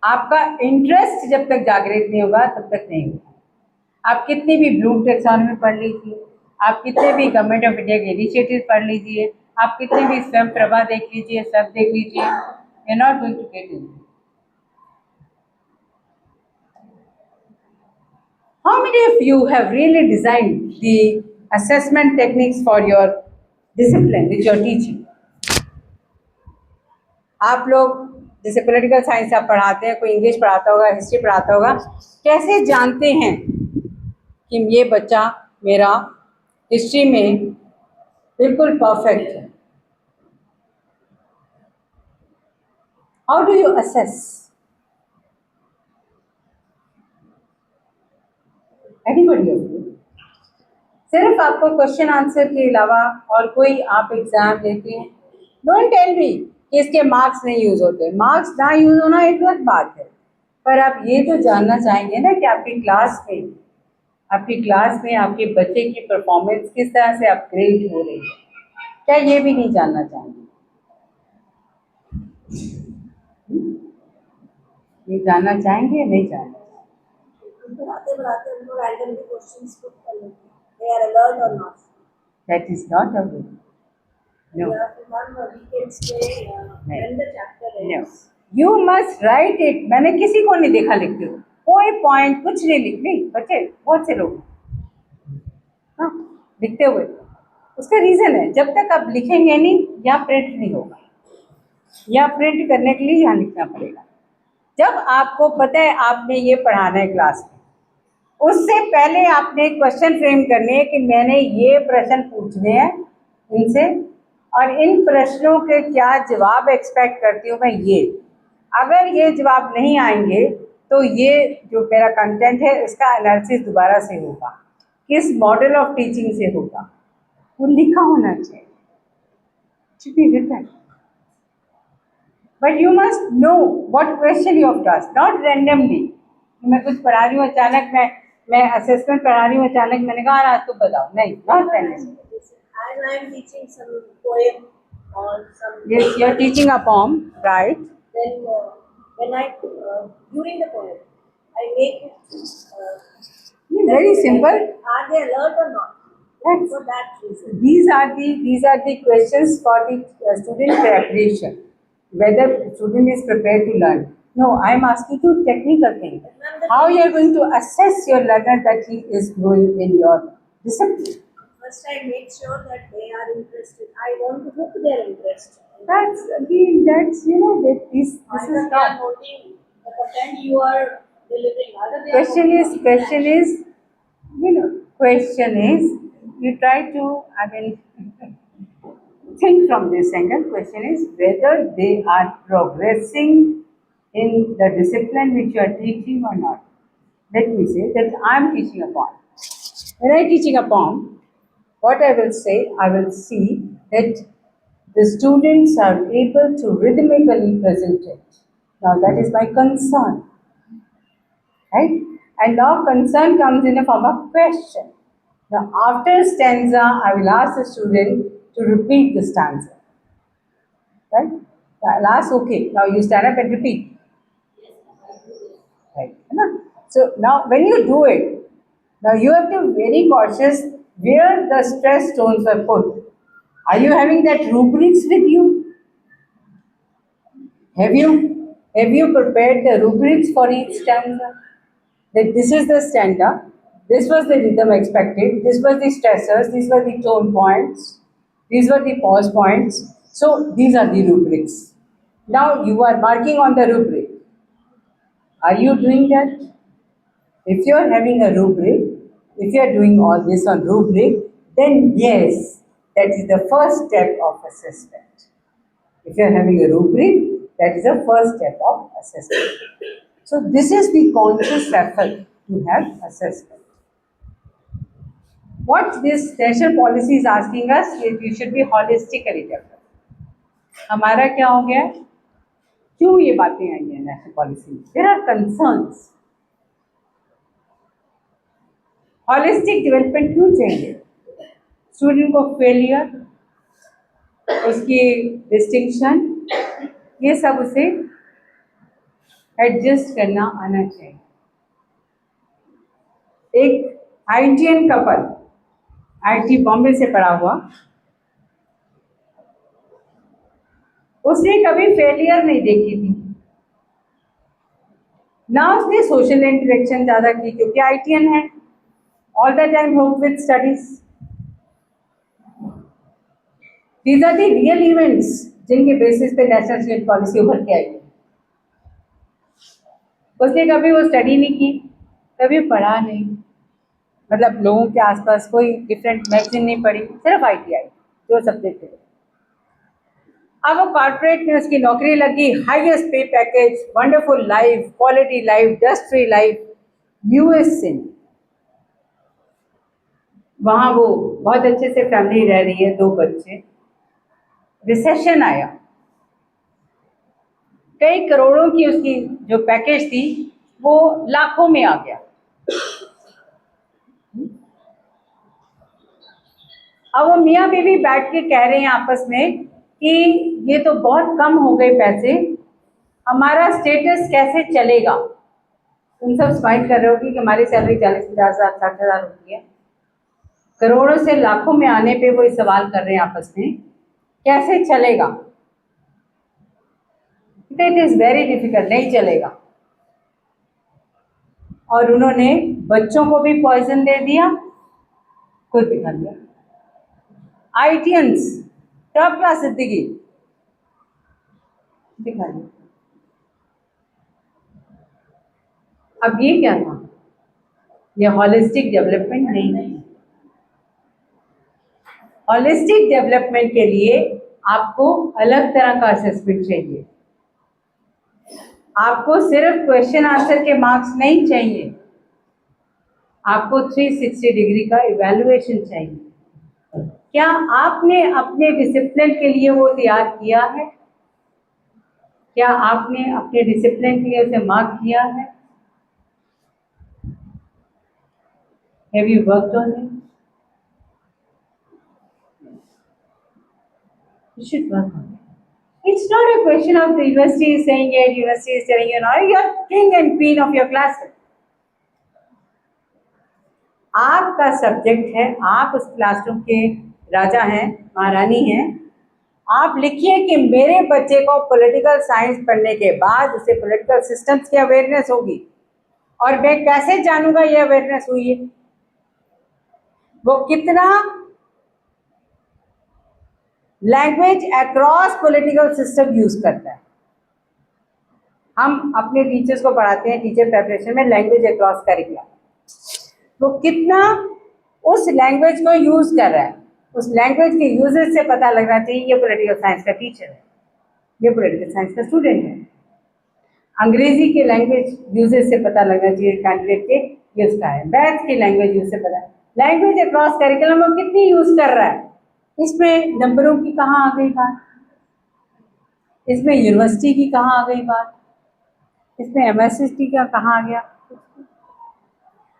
आपका इंटरेस्ट जब तक जागृत नहीं होगा तब तक नहीं होगा। आप कितनी भी ब्लूम टैक्सोनॉमी पढ़ लीजिए, आप कितने भी गवर्नमेंट ऑफ इंडिया के इनिशिएटिव पढ़ लीजिए, आप कितने भी स्वयं प्रभा देख लीजिए, सब देख लीजिए, you are not going to get in. How many of you have really designed the assessment techniques for your discipline which you are teaching? आप लोग जैसे पॉलिटिकल साइंस आप पढ़ाते हैं, कोई इंग्लिश पढ़ाता होगा, हिस्ट्री पढ़ाता होगा, कैसे जानते हैं कि ये बच्चा मेरा हिस्ट्री में बिल्कुल परफेक्ट है? How do you assess? Anybody of you? सिर्फ आपको क्वेश्चन आंसर के अलावा और कोई आप एग्जाम देते हैं? डोंट टेल मी कि इसके मार्क्स नहीं यूज होते। मार्क्स ना यूज होना एक अलग बात है, पर आप ये तो जानना चाहेंगे ना कि आपकी क्लास में आपके बच्चे की परफॉर्मेंस किस तरह से अपग्रेड हो रही है। क्या ये भी नहीं जानना चाहेंगे? ये जानना चाहेंगे, नहीं जानना? बढ़ाते उनको रैंडमली क्वेश्चंस पुट कर लेते हैं, they are alert or not. That is not a way. No. You have to have a weekends day when the chapter No. ends. You must write it. मैंने किसी को नहीं देखा लिखते हुए, कोई पॉइंट कुछ नहीं लिख नहीं बच्चे, बहुत से लोग हाँ लिखते हुए। उसका रीज़न है, जब तक आप लिखेंगे नहीं या प्रिंट नहीं होगा, या प्रिंट करने के लिए यहाँ लिखना पड़ेगा। जब आपको पता है आपने ये पढ़ाना है क्लास में, उससे पहले आपने क्वेश्चन फ्रेम करने हैं कि मैंने ये प्रश्न पूछने हैं इनसे, और इन प्रश्नों के क्या जवाब एक्सपेक्ट करती हूँ मैं। ये अगर ये जवाब नहीं आएंगे तो ये जो मेरा कंटेंट है इसका एनालिसिस दोबारा से होगा, किस मॉडल ऑफ टीचिंग से होगा, वो लिखा होना चाहिए। should be written. But you must know what question you have to ask, not randomly. मैं कुछ पढ़ा रही हूँ अचानक, मैं असेसमेंट पढ़ा रही हूँ अचानक मैंने कहा आज तो बताओ, नहीं, not randomly. As I am teaching some poem or some. Yes, you are teaching a poem, right? Then when I during the poem, I make it. Very simple. Are they alert or not? Yes. For that reason. These are the questions for the student preparation, whether student is prepared to learn. No, I am asking you technical thing. How you are going to assess your learner that he is growing in your discipline? First, I make sure that they are interested. I want to hook their interest. That's again, that's that this is Either they are not. noting the content you are delivering. Either they are Question noting is question is you try to think from this angle. Question is whether they are progressing in the discipline which you are teaching or not. Let me say that I am teaching a poem. When I am teaching a poem, what I will say, I will see that the students are able to rhythmically present it. Now that is my concern, right? And now concern comes in the form of question. Now after stanza, I will ask the student to repeat the stanza, right? I'll ask, okay, now you stand up and repeat. Right. So now when you do it, now you have to be very cautious where the stress tones are put. Are you having that rubrics with you? Have you prepared the rubrics for each stanza? That this is the stanza, this was the rhythm expected, this was the stressors, these were the tone points. These were the pause points. So these are the rubrics. Now you are marking on the rubric. Are you doing that? If you are having a rubric, if you are doing all this on rubric, then yes, that is the first step of assessment. If you are having a rubric, that is the first step of assessment. So this is the conscious effort to have assessment. What this national policy is asking us is you should be holistically developed. हमारा क्या हो गया? क्यों ये बातें आई हैं national policy में? There are concerns. Holistic development क्यों चाहिए? स्टूडेंट को फेलियर, उसकी डिस्टिंक्शन, ये सब उसे एडजस्ट करना आना चाहिए. एक IITian कपल, IIT बॉम्बे से पढ़ा हुआ, उसने कभी फेलियर नहीं देखी थी ना, उसने सोशल इंटरेक्शन ज़्यादा की क्योंकि IITian है, all the time hope with studies. These are the real events जिनके बेसिस पे नेशनल स्टूडेंट पॉलिसी उभर के आई. उसने कभी वो स्टडी नहीं की, कभी पढ़ा नहीं, मतलब लोगों के आसपास कोई डिफरेंट मैगजीन नहीं पढ़ी, सिर्फ IITi जो सब्जेक्ट है. अब वो कॉर्पोरेट में उसकी नौकरी लगी, हाईएस्ट पे package, wonderful life, quality life, dust free life, US से. वहाँ वो बहुत अच्छे से फैमिली रह रही है, 2 बच्चे. रिसेशन आया, कई करोड़ों की उसकी जो पैकेज थी वो लाखों में आ गया. अब वो मियाँ बीवी बैठ के कह रहे हैं आपस में कि ये तो बहुत कम हो गए पैसे, हमारा स्टेटस कैसे चलेगा. तुम सब स्माइल कर रहे हो कि हमारी सैलरी 40,000, 50,000 होती है, करोड़ों से लाखों में आने पे वो सवाल कर रहे हैं आपस में, कैसे चलेगा. इट इज वेरी डिफिकल्ट, नहीं चलेगा. और उन्होंने बच्चों को भी पॉइजन दे दिया, खुद भी खा लिया. IITians टॉप क्लास जिंदगी दिखा लिया. अब ये क्या था? ये हॉलिस्टिक डेवलपमेंट नहीं है. हॉलिस्टिक डेवलपमेंट के लिए आपको अलग तरह का असेसमेंट चाहिए. आपको सिर्फ क्वेश्चन आंसर के मार्क्स नहीं चाहिए, आपको 360 डिग्री का इवैल्यूएशन चाहिए. क्या आपने अपने डिसिप्लिन के लिए वो तैयार किया है? क्या आपने अपने डिसिप्लिन के लिए उसे मार्क किया है? Have you worked on it? You should work on it. It's not a question of the university is saying it, university is telling you, no, you're king and queen of your class. आपका subject है, आप उस classroom के राजा हैं, महारानी हैं. आप लिखिए कि मेरे बच्चे को पॉलिटिकल साइंस पढ़ने के बाद उसे पॉलिटिकल सिस्टम्स की अवेयरनेस होगी, और मैं कैसे जानूंगा ये अवेयरनेस हुई है? वो कितना language across political system use करता है. हम अपने टीचर्स को पढ़ाते हैं टीचर प्रेपरेशन में लैंग्वेज अक्रॉस करिकुलम. वो कितना उस लैंग्वेज को यूज कर रहा है, उस लैंग्वेज के यूजेस से पता लगना चाहिए ये पॉलिटिकल साइंस का टीचर है, ये पॉलिटिकल साइंस का स्टूडेंट है. अंग्रेजी के लैंग्वेज यूजेस से पता लगना चाहिए कैंडिडेट के ये उसका है. मैथ की लैंग्वेज यूज से पता है. लैंग्वेज अक्रॉस करिकुलम वो कितनी यूज कर रहा है. इसमें नंबरों की कहाँ आ गई बात, इसमें यूनिवर्सिटी की कहाँ आ गई बात, इसमें MSST का कहाँ आ गया.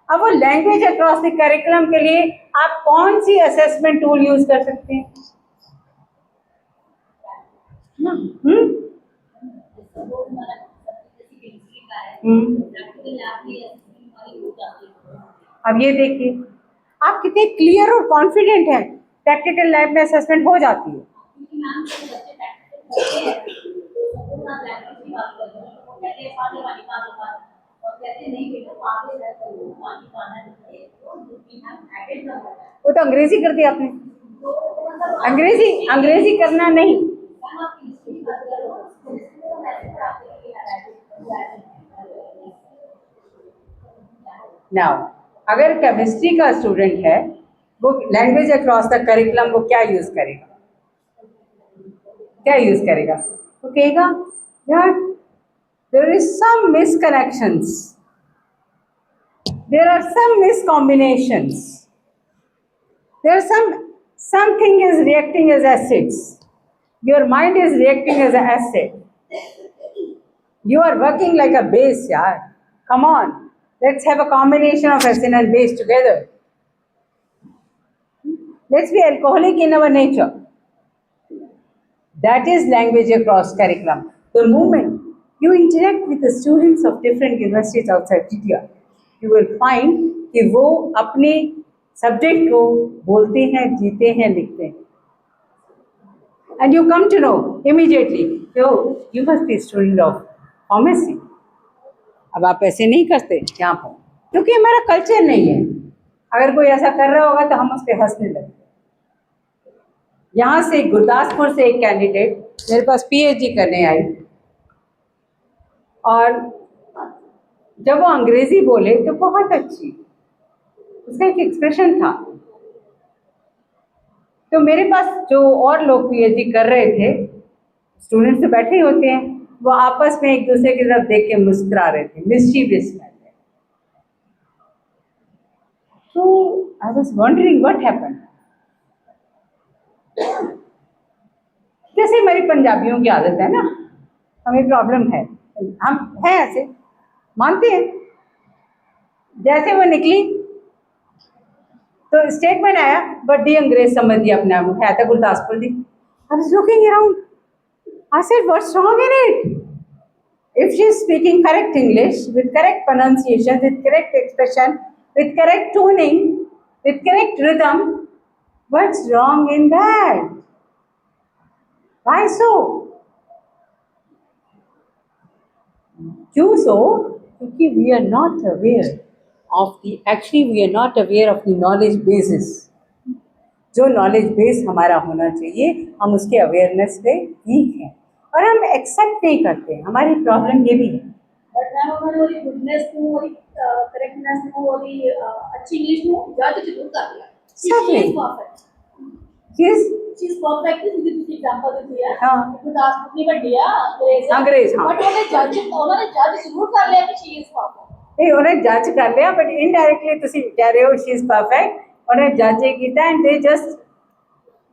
अब वो लैंग्वेज अक्रॉस द करिकुलम के लिए आप कौन सी असेसमेंट टूल यूज कर सकते हैं? अब ये देखिए आप कितने क्लियर और कॉन्फिडेंट हैं. प्रैक्टिकल लैब में असेसमेंट हो जाती है. वो तो अंग्रेजी कर दी आपने. अंग्रेजी अंग्रेजी करना नहीं। नाउ अगर केमिस्ट्री का स्टूडेंट है, वो लैंग्वेज अक्रॉस द करिकुलम वो क्या यूज करेगा? क्या यूज करेगा? वो कहेगा यार there is some misconnections, there are some miscombinations, there are something is reacting as acids, your mind is reacting as an acid, you are working like a base, yaar, come on, let's have a combination of acid and base together, let's be alcoholic in our nature. That is language across curriculum. The moment you interact with the students of different universities outside India, you will find कि वो अपने subject को बोलते हैं, जीते हैं, लिखते हैं, and you come to know immediately, oh, you must be student of pharmacy. अब आप ऐसे नहीं करते यहाँ पर, क्योंकि हमारा कल्चर नहीं है। अगर कोई ऐसा कर रहा होगा तो हम उस पर हंसने लगते। यहाँ से गुरदासपुर से एक कैंडिडेट मेरे पास पीएचडी करने आई, और जब वो अंग्रेजी बोले तो बहुत अच्छी, उसका एक एक्सप्रेशन था। तो मेरे पास जो और लोग पीएचडी कर रहे थे, स्टूडेंट्स तो बैठे ही होते हैं, वो आपस में एक दूसरे की तरफ देख के मुस्कुरा रहे थे, मिस्चीवियस में। तो I was wondering what happened. जैसे हमारी पंजाबियों की आदत है ना, हमें प्रॉब्लम है, हम हैं ऐसे, मानते हैं। जैसे वो निकली तो स्टेटमेंट आया, बड़ी अंग्रेज समझ दिया अपने आप को, है तो गुरदासपुर दी। I was looking around, I said what's wrong in it? If she is speaking correct English with correct pronunciation, with correct expression, with correct toning, with correct rhythm, what's wrong in that? Why so? क्यों so? क्योंकि we are not aware of the, actually we are not aware of the knowledge basis. जो knowledge base हमारा होना चाहिए, हम उसके awareness पे week हैं और हम एक्सेप्ट नहीं करते। हमारी प्रॉब्लम ये भी है। बट मैम उन्होंने वो गुडनेस को और करेक्टनेस को और अच्छी इंग्लिश में जज जरूर कर लिया। Exactly. She is perfect. She is perfect. जिसकी दूसरी एग्जांपल देती है। हाँ। गुरदासपुर की बड़ी है अंग्रेज, हाँ। बट उन्होंने जज जरूर कर लिया कि she is perfect. नहीं, उन्हें जज कर लिया, बट इनडायरेक्टली ਤੁਸੀਂ कह रहे हो शी इज परफेक्ट, उन्हें जज ही ਕੀਤਾ एंड दे जस्ट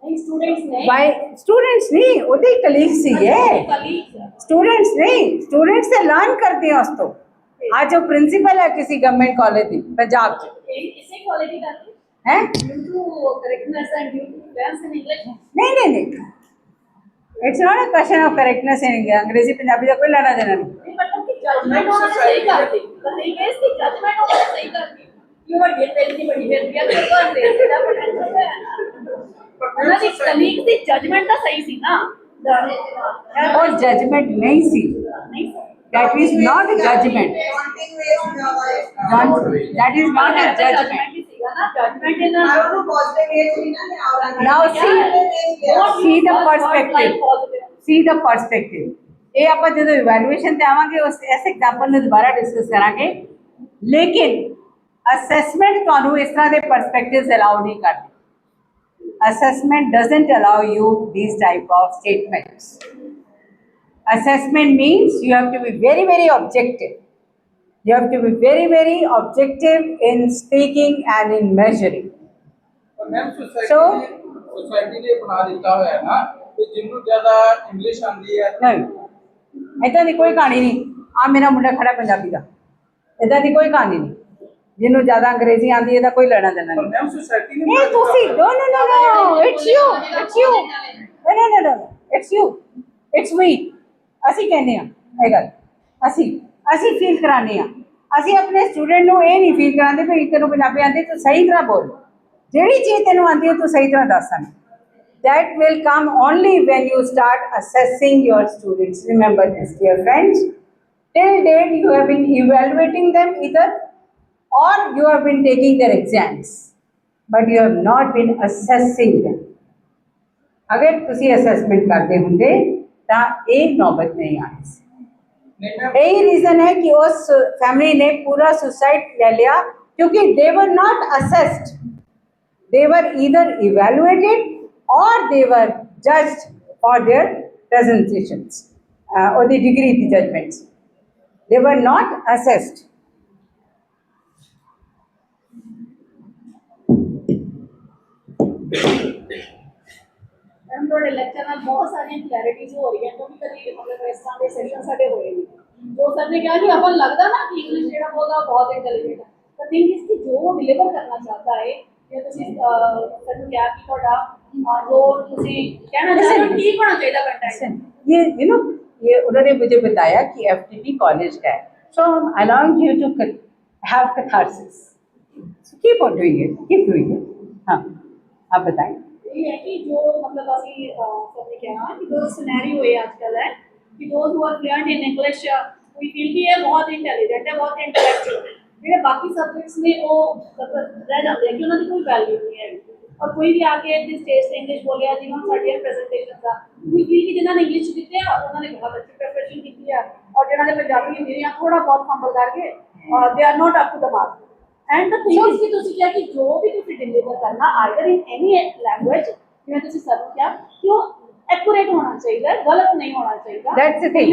नहीं स्टूडेंट्स ने बाय स्टूडेंट्स नहीं, ਉਹਦੇ कलीग्स ही है, स्टूडेंट्स नहीं, स्टूडेंट्स से लर्न करते हैं। उस तो आज जो प्रिंसिपल है किसी गवर्नमेंट कॉलेज की पंजाब च इसे क्वालिटी करती है, due to correctness and due to fluency in English. नहीं, it's not a question of correctness in English, अंग्रेजी पंजाबी का कोई लेना देना नहीं। नहीं मतलब कि जजमेंट उन्होंने सही कर दी, सही है इसकी जजमेंट उन्होंने सही कर दी। क्यों बड़ी तेरी बड़ी है तो कर दे तेरा पोटेंशियल है ना, उन्होंने कलीग की जजमेंट तो सही थी ना, और जजमेंट नहीं सी, नहीं that is not a judgment, that is not a judgment. Judgment in Now see the perspective, see the perspective. ये ਆਪਾਂ ਜਦੋਂ ਇਵੈਲੂਏਸ਼ਨ ਤੇ ਆਵਾਂਗੇ ਉਸ ਇਸ ਐਗਜ਼ਾਮਪਲ ਨੂੰ ਦੁਬਾਰਾ ਡਿਸਕਸ ਕਰਾਂਗੇ, ਲੇਕਿਨ ਅਸੈਸਮੈਂਟ ਤੁਹਾਨੂੰ ਇਸ ਤਰ੍ਹਾਂ ਦੇ ਪਰਸਪੈਕਟਿਵਸ ਅਲਾਉ ਨਹੀਂ ਕਰਦੇ। Assessment doesn't allow you these type of statements. Assessment means you have to be very, very objective. You have to be very, very objective in speaking and in measuring. Ma'am So, society ने बना ਦਿੱਤਾ ਹੋਇਆ ਹੈ ਨਾ ਕਿ ਜਿੰਨੂੰ ਜ਼ਿਆਦਾ English ਆਉਂਦੀ ਹੈ नहीं, ਇੱਦਾਂ ਦੀ ਕੋਈ ਕਹਾਣੀ ਨਹੀਂ। ਆ ਮੇਰਾ ਮੁੰਡਾ ਖੜਾ ਪੰਜਾਬੀ ਦਾ, ਇੱਦਾਂ ਦੀ ਕੋਈ ਕਹਾਣੀ ਨਹੀਂ। ਜਿਹਨੂੰ ਜ਼ਿਆਦਾ ਅੰਗਰੇਜ਼ੀ ਆਉਂਦੀ ਇਹਦਾ ਕੋਈ ਲੈਣਾ ਦੇਣਾ ਪਰ ਨਹੀਂ। ਮੈਮ ਸੋਸਾਇਟੀ ਨੇ ਇਹ ਤੁਸੀਂ no, it's you, no, it's you, it's we. ਅਸੀਂ ਕਹਿੰਦੇ ਆ ਇਹ ਗੱਲ, ਅਸੀਂ ਫੀਲ ਕਰਾਉਂਦੇ ਆ। ਅਸੀਂ ਆਪਣੇ ਸਟੂਡੈਂਟ ਨੂੰ ਇਹ ਨਹੀਂ ਫੀਲ ਕਰਾਉਂਦੇ ਵੀ ਤੈਨੂੰ ਪੰਜਾਬੀ ਆਉਂਦੀ ਤੂੰ ਸਹੀ ਤਰ੍ਹਾਂ ਬੋਲ, ਜਿਹੜੀ ਚੀਜ਼ ਤੈਨੂੰ ਆਉਂਦੀ ਹੈ ਤੂੰ ਸਹੀ ਤਰ੍ਹਾਂ ਦੱਸ ਸਾਨੂੰ। That will come only when you start assessing your students. Remember this, dear friends. Till date, you have been evaluating them either, or you have been taking their exams, but you have not been assessing them. ਅਗਰ ਤੁਸੀਂ assessment ਕਰਦੇ ਹੁੰਦੇ ਤਾਂ ਇਹ ਨੌਬਤ ਨਹੀਂ ਆਣੀ ਸੀ। यही reason है कि उस फैमिली ने पूरा सुसाइड ले लिया क्योंकि they were not assessed, they were either evaluated और they were judged for their presentations और the degree the judgements, they were not assessed. Ma'am ਤੁਹਾਡੇ ਲੈਕਚਰ ਨਾਲ ਬਹੁਤ ਸਾਰੀਆਂ ਕਲੈਰਿਟੀਜ਼ ਹੋ ਰਹੀਆਂ ਕਿਉਂਕਿ ਕਦੀ ਮਤਲਬ ਇਸ ਤਰ੍ਹਾਂ ਦੇ ਸੈਸ਼ਨ ਸਾਡੇ ਹੋਏ ਨਹੀਂ। ਜੋ ਸਰ ਨੇ ਕਿਹਾ ਕਿ ਆਪਾਂ ਨੂੰ ਲੱਗਦਾ ਨਾ ਕਿ ਇੰਗਲਿਸ਼ ਜਿਹੜਾ ਬੋਲਦਾ ਬਹੁਤ ਇੰਟੈਲੀਜੈਂਟ ਹੈ, ਪਰ ਥਿੰਗ ਇਸ ਕਿ ਜੋ ਡਿਲੀਵਰ ਕਰਨਾ ਚਾਹਤਾ ਹੈ ਜੇ ਤੁਸੀਂ ਸਾਨੂੰ ਕਿਹਾ ਕਿ ਤੁਹਾਡਾ ਜੋ ਤੁਸੀਂ ਕਹਿਣਾ ਚਾਹੁੰਦੇ ਹੋ ਠੀਕ ਹੋਣਾ ਚਾਹੀਦਾ ਕੰਟੈਂਟ। ये यू नो ये उन्होंने मुझे बताया कि FTP कॉलेज का है, so I'm allowing you to have catharsis, so keep on doing it, keep doing it। हाँ, आप बताएं। ये है कि जो मतलब ਅਸੀਂ सबने ਕਿਹਾ कि जो सिनेरियो है आजकल है कि those who are fluent in English we feel कि ये बहुत इंटेलिजेंट है, बहुत इंटेलेक्चुअल है, ਜਿਹੜੇ ਬਾਕੀ ਸਬਜੈਕਟਸ ਨੇ ਉਹ ਰਹਿ ਜਾਂਦੇ ਆ ਕਿ ਉਹਨਾਂ ਦੀ ਕੋਈ ਵੈਲਿਊ ਨਹੀਂ ਹੈ। और कोई भी आके इस स्टेज से इंग्लिश बोले जिन्होंने साड़ी प्रेजेंटेशन का वी फील कि जिन्होंने इंग्लिश कीते हैं उन्होंने बहुत अच्छी प्रिपरेशन की है और जिन्होंने पंजाबी हिंदी या थोड़ा बहुत फंबल करके they are not up to the mark. And the thing is कि तुसी क्या कि जो भी तुसी डिलीवर करना आइदर इन एनी लैंग्वेज जिवें तुसी सब क्या कि वो एक्यूरेट होना चाहिए, गलत नहीं होना चाहिए। दैट्स द थिंग,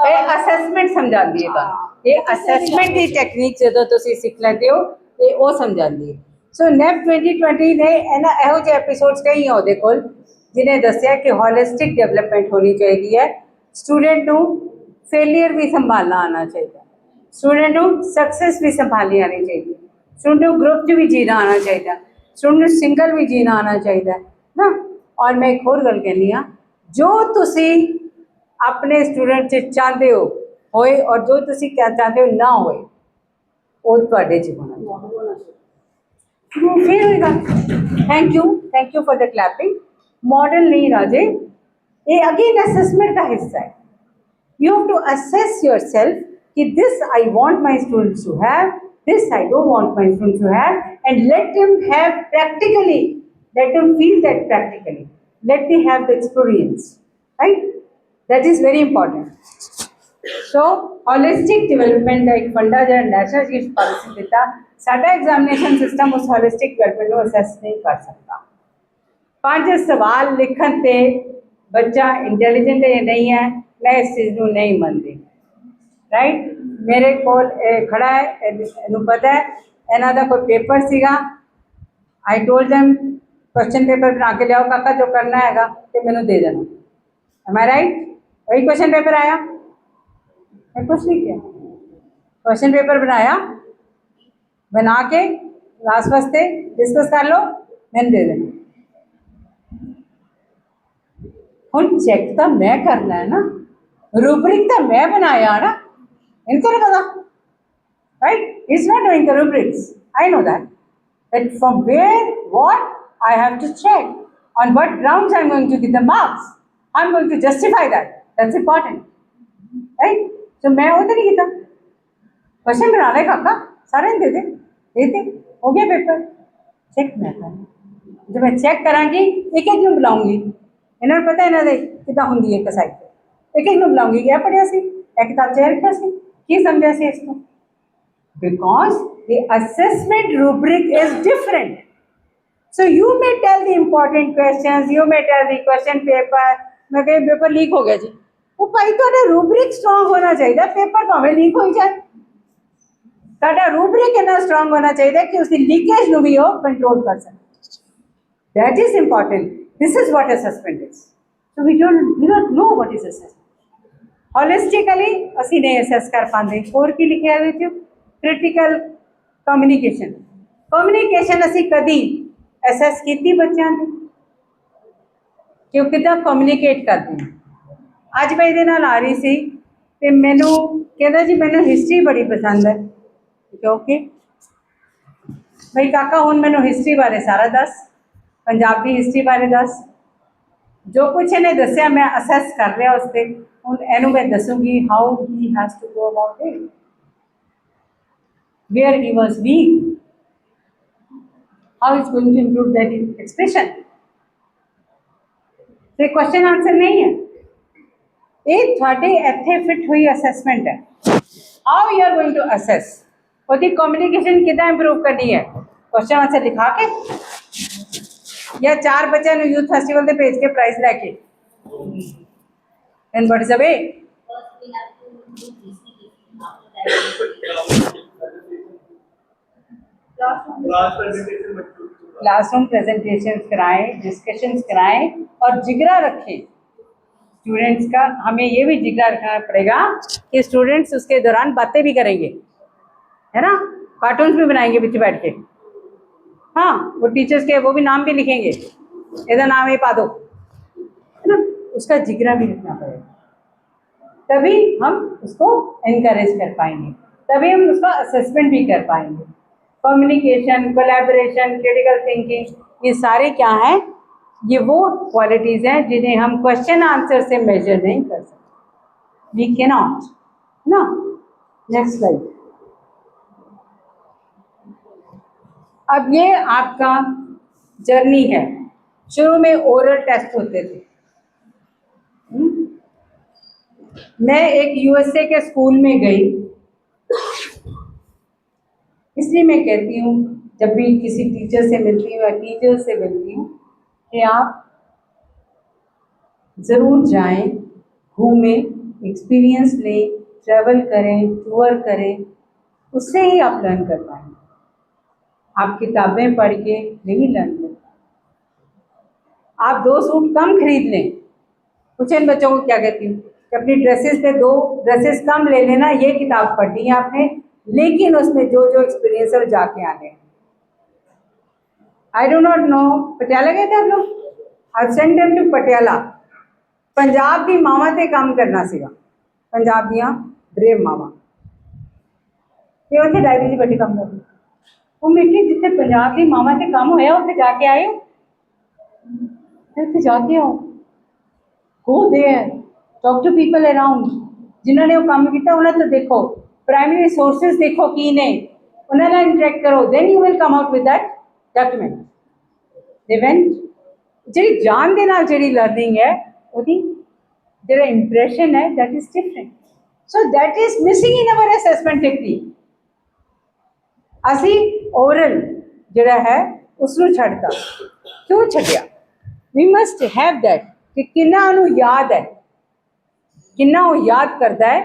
ਇਹ ਅਸੈਸਮੈਂਟ ਸਮਝਾਉਂਦੀ ਹੈ ਤੁਹਾਨੂੰ। ਇਹ ਅਸੈਸਮੈਂਟ ਦੀ ਟੈਕਨੀਕ ਜਦੋਂ ਤੁਸੀਂ ਸਿੱਖ ਲੈਂਦੇ ਹੋ ਤੇ ਉਹ ਸਮਝਾਉਂਦੀ ਹੈ। ਸੋ ਨੈਪ 2020 ਨੇ ਇਹੋ ਜਿਹੇ ਐਪੀਸੋਡਸ ਕਈ ਆ ਉਹਦੇ ਕੋਲ ਜਿਹਨੇ ਦੱਸਿਆ ਕਿ ਹੋਲਿਸਟਿਕ ਡਿਵੈਲਪਮੈਂਟ ਹੋਣੀ ਚਾਹੀਦੀ ਹੈ। ਸਟੂਡੈਂਟ ਨੂੰ ਫੇਲੀਅਰ ਵੀ ਸੰਭਾਲਣਾ ਆਉਣਾ ਚਾਹੀਦਾ, ਸਟੂਡੈਂਟ ਨੂੰ ਸਕਸੈਸ ਵੀ ਸੰਭਾਲਣੀ ਆਉਣੀ ਚਾਹੀਦੀ, ਸਟੂਡੈਂਟ ਨੂੰ ਗਰੁੱਪ 'ਚ ਵੀ ਜੀਣਾ ਆਉਣਾ ਚਾਹੀਦਾ, ਸਟੂਡੈਂਟ ਨੂੰ ਸਿੰਗਲ ਵੀ ਜੀਣਾ ਆਉਣਾ ਚਾਹੀਦਾ ਨਾ। ਔਰ ਮੈਂ ਇੱਕ ਹੋਰ ਗੱਲ ਕਹਿੰਦੀ ਹਾਂ, ਜੋ ਤੁਸੀਂ ਆਪਣੇ ਸਟੂਡੈਂਟ 'ਚ ਚਾਹੁੰਦੇ ਹੋ ਹੋਏ ਔਰ ਜੋ ਤੁਸੀਂ ਚਾਹੁੰਦੇ ਹੋ ਨਾ ਹੋਏ ਉਹ ਤੁਹਾਡੇ 'ਚ ਹੋਣਾ ਚਾਹੀਦਾ। फिर होएगा। Thank you for the clapping. Model नहीं राजे, ये अगेन असेसमेंट का हिस्सा है। You have to assess yourself कि this I want my students to have, this I don't want my students to have, and let them have practically, let them feel that practically, let them have the experience, right? That is very important। So holistic development का एक फंडा जो national चीज policy देता, साडा examination system उस holistic development को assess नहीं कर सकता। 5 सवाल लिखन ते बच्चा इंटैलीजेंट है नहीं है, मैं इस चीज़ को नहीं मानती, राइट। मेरे कोल खड़ा है, इन्हू पता है इन्हों का कोई पेपर सीगा, I told them question paper बना के लियाओ काका, जो करना हैगा तो मैनू दे देना, एम आई राइट। वही क्वेश्चन पेपर आया, मैं कुछ नहीं किया, क्वेश्चन पेपर बनाया, बना के लास्ट वास्ते डिस्कस कर लो, मैंने दे देना। हुन चेक तो मैं करना है ना, रूब्रिक तो मैं बनाया ना, इनको नहीं पता, right. It's not doing the rubrics, I know that from where what I have to check, on what grounds I am going to give the marks, I am going to justify that's important, right. तो मैं वो तो नहीं किया, question बना ले काका, सारे दे देते, हो गया पेपर चेक। मैं करना, जब मैं चेक करांगी एक एक नूं बुलाऊंगी, इन्होंने पता इन्होंने कितना होंगी है कसाई, एक एक नूं बुलाऊंगी, क्या पढ़िया सी, एक किताब च रखा सी, की समझा सी इसको, because the assessment rubric is different. So you may tell the important questions, you may tell the question paper, मैं कहीं पेपर लीक हो गया जी, वो भाई तो रूब्रिक स्ट्रॉन्ग होना चाहिए, पेपर भावें लीक हो जाए, तो रूब्रिक इतना स्ट्रॉन्ग होना चाहिए कि उसकी लीकेज को भी वो कंट्रोल कर सके। That is important, this is what assessment is. So we don't know what is assessment. Holistically असी नहीं असेस कर पाते। और की लिखा है क्रिटिकल कम्युनिकेशन, कम्युनिकेशन असी कदी असेस की बच्चों की कि वो कितना कम्युनिकेट करते हैं। अज मैं ये आ रही सी तो मैनू कहता जी मैनू हिस्टरी बड़ी पसंद है, क्योंकि भाई काका हुण मैनू हिस्टरी बारे सारा दस, पंजाब की हिस्टरी बारे दस, जो कुछ इन्हें दसिया मैं असेस कर लिया उस पर, हुण इहनूं मैं दसूँगी how he has to go about it, where he was weak, how is going to improve that expression. ਤੇ ਕੁਐਸਚਨ ਆਨਸਰ ਨਹੀਂ ਹੈ। ਇਹ ਤੁਹਾਡੇ ਇੱਥੇ ਫਿੱਟ ਹੋਈ ਅਸੈਸਮੈਂਟ ਹੈ। How you are going to assess, ਉਹਦੀ ਕਮਿਊਨੀਕੇਸ਼ਨ ਕਿੱਦਾਂ ਇੰਪਰੂਵ ਕਰਨੀ ਹੈ, ਕੁਐਸਚਨ ਆਨਸਰ ਲਿਖਾ ਕੇ ਜਾਂ 4 ਬੱਚਿਆਂ ਨੂੰ ਯੂਥ ਫੈਸਟੀਵਲ ਤੇ ਭੇਜ ਕੇ ਪ੍ਰਾਈਜ਼ ਲੈ ਕੇ। And what is the way? Classroom presentation कराएं, डिस्कशंस कराएं और जिगरा रखें स्टूडेंट्स का। हमें ये भी जिगरा रखना पड़ेगा कि स्टूडेंट्स उसके दौरान बातें भी करेंगे, है ना, कार्टून्स भी बनाएंगे पीछे बैठ के। हाँ, वो टीचर्स के वो भी नाम भी लिखेंगे, ਇਹਦਾ नाम ये पा दो, है ना, उसका जिगरा भी रखना पड़ेगा। तभी हम उसको इनकरेज कर पाएंगे, तभी हम उसका असेसमेंट भी कर पाएंगे। कम्युनिकेशन, कोलैबोरेशन, क्रिटिकल थिंकिंग, ये सारे क्या हैं? ये वो क्वालिटीज़ हैं जिन्हें हम क्वेश्चन आंसर से मेजर नहीं कर सकते। वी कैन नॉट ना। Next slide. अब ये आपका जर्नी है। शुरू में ओरल टेस्ट होते थे। मैं एक यूएसए के स्कूल में गई, इसलिए मैं कहती हूँ जब भी किसी टीचर से मिलती हूँ या टीचर से मिलती हूँ कि आप ज़रूर जाएं, घूमें, एक्सपीरियंस लें, ट्रैवल करें, टूर करें, उससे ही आप लर्न कर पाएंगे। आप किताबें पढ़ के नहीं लर्न कर पाएंगे। आप 2 सूट कम खरीद लें। कुछ इन बच्चों को क्या कहती हूँ कि अपनी ड्रेसेस पे 2 ड्रेसेस कम ले लेना, ये किताब पढ़ी है आपने, लेकिन उसमें जो जो एक्सपीरियंस है वो जाके आने। I do not know, Patiala गए थे आप लोग? I send them to Patiala. Punjab की मावां ते काम करना सीगा, पंजाब दियां ब्रेव मावां ते उत्थे डायरी च बैठी काम करना। वो मिठी जिथे पंजाब की मावां ते काम होया उत्थे जाके आए हो, उत्थे जाके आओ, go there, talk to people around जिन्होंने वो काम किया, उन्हें तो देखो, प्राइमरी सोर्सेज देखो की ने, उन्होंने इंटरेक्ट करो, then you will come out with that document. They went, जी जान दे नाल जी लर्निंग है ਉਹਦੀ ਜਿਹੜਾ ਇੰਪ੍ਰੈਸ਼ਨ ਹੈ that is different, so that is missing in our assessment technique। ਅਸੀਂ oral ਜਿਹੜਾ ਹੈ ਉਸ ਨੂੰ ਛੱਡਤਾ, ਕਿਉਂ ਛੱਡਿਆ? we must have that ਕਿ ਕਿੰਨਾ ਉਹਨੂੰ ਯਾਦ ਹੈ, ਕਿੰਨਾ ਉਹ ਯਾਦ ਕਰਦਾ ਹੈ,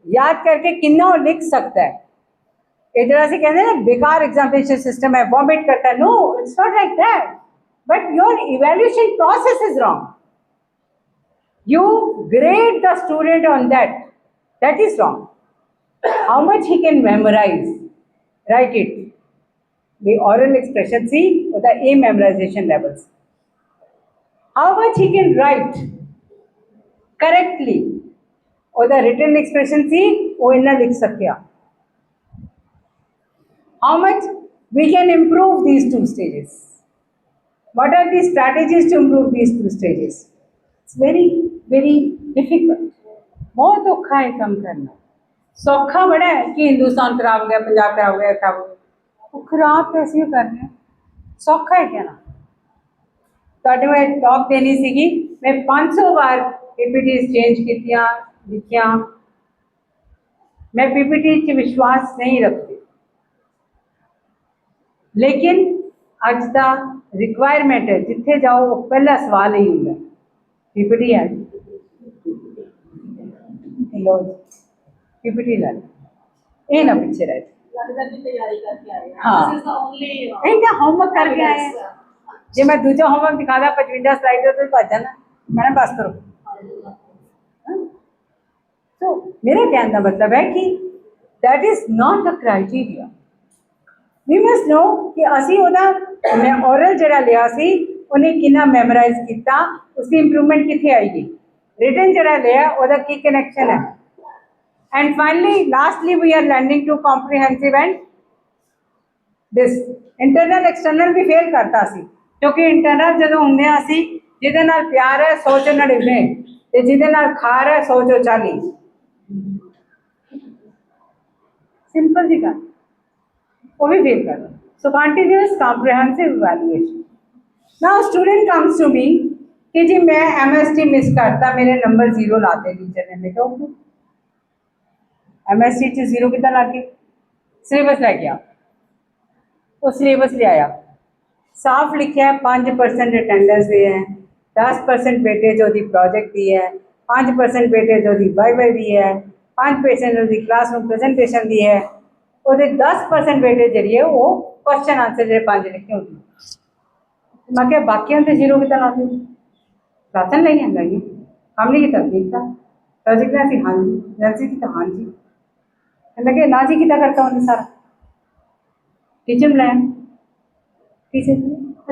ਯਾਦ ਕਰਕੇ ਕਿੰਨਾ ਉਹ ਲਿਖ ਸਕਦਾ ਹੈ। ਇਹ ਜਿਹੜਾ ਅਸੀਂ ਕਹਿੰਦੇ ਨਾ ਬੇਕਾਰ ਐਗਜ਼ਾਮੀਨੇਸ਼ਨ ਸਿਸਟਮ ਹੈ, ਵੋਮਿਟ ਕਰਤਾ ਹੈ, no, it's not like that, but your evaluation process is wrong। You grade the student on that, that is wrong। How much he can memorize, write it, the oral expression see or the A memorization levels, how much he can write correctly or the written expression see वो इन्ना लिख सकिया, how much we can improve these 2 stages, what are the strategies to improve these 2 stages। It's very very difficult, बहुत औखा है काम करना। सौखा बड़ा है कि हिंदुस्तान खराब हो गया, पंजाब खराब हो गया, खराब हो गया, वो खराब कैसे कर रहे हैं? सौखा है क्या ना? ਤੁਹਾਡੇ ਮੈਂ टॉक देनी सीगी, मैं 500 बार PPT चेंज कीतियां लिखियां, मैं PPT च विश्वास नहीं रखती, लेकिन अज का रिक्वायरमेंट है, जिथे जाओ वो पहला सवाल ही होंगे PPT है, लो PPT ला ये ना पीछे रहे। लगता है तैयारी करके आए हैं। हाँ, This is the only इनका होमवर्क करके आए हैं। जे मैं दूसरा होमवर्क दिखाता 55 स्लाइड तो भज जाना, मैंने बस करो। तो मेरा कहने का मतलब है कि that is not the criteria. We must know कि असी ओदा मैं ओरल जड़ा लिया सी उन्हें कितना मैमोराइज किया, उसकी इंप्रूवमेंट कितने आएगी, रिटन जड़ा लिया ओदा की कनेक्शन है। And finally lastly we are learning to comprehensive and this internal external भी फेल करता सी, क्योंकि इंटरनल जो होंगे असी जिहदे नाल प्यार है 100 चों 99 ते जिहदे नाल खार है 100 चों 40। सिंपल जी गल, वो भी फेल कर। So continuous comprehensive evaluation. Now student comes to me कि जी मैं MST मिस करता, मेरे नंबर 0 लाते टीचर ने। बेटा MST च 0 कितना लाके सिलेबस लैके आ, वो सिलेबस ले आया, साफ लिखा है 5% अटेंडेंस दी है, 10% वेटेज ਉਹਦੀ प्रोजेक्ट दी है, 5% वेटेज ਉਹਦੀ वाइवा दी है, 5% ਉਹਦੀ क्लासरूम प्रेजेंटेशन दी है, ਉਹਦੇ 10% वेटेज ਜਿਹੜੀ ਹੈ ਉਹ क्वेश्चन आंसर ਜਿਹੜੇ 5 लिखे होती। मैं क्या बाकियों से 0 कितना लाते क्लासन नहीं आंदा ये हमने किता देखा प्रोजेक्ट ने हाँ जी जैसे कि हाँ जी लगे ना जी कितना करता उन्हें सारा टीचर बुलाया, टीचर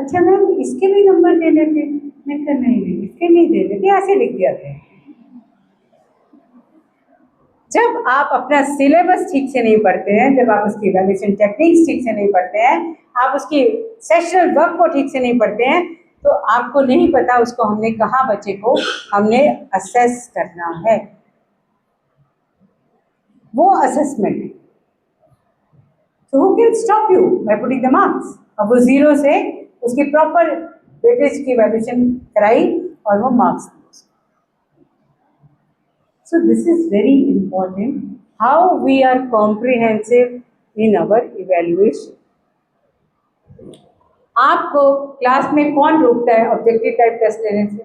अच्छा मैम इसके भी नंबर दे देते, मैं कहा नहीं इसके नहीं दे देते, ऐसे लिख दिया थे। जब आप अपना सिलेबस ठीक से नहीं पढ़ते हैं, जब आप उसकी इवैल्यूएशन टेक्निक्स ठीक से नहीं पढ़ते हैं, आप उसकी सेशनल वर्क को ठीक से नहीं पढ़ते हैं, तो आपको नहीं पता उसको हमने कहाँ बच्चे को हमने असेस करना है। वो असेसमेंट है। So who can stop you by putting the marks? अब वो 0 से उसकी प्रॉपर वेटेज की वैल्यूएशन कराई और वो मार्क्स दिए। So this is very important how we are comprehensive in our evaluation. आपको क्लास में कौन रोकता है ऑब्जेक्टिव टाइप टेस्ट लेने से?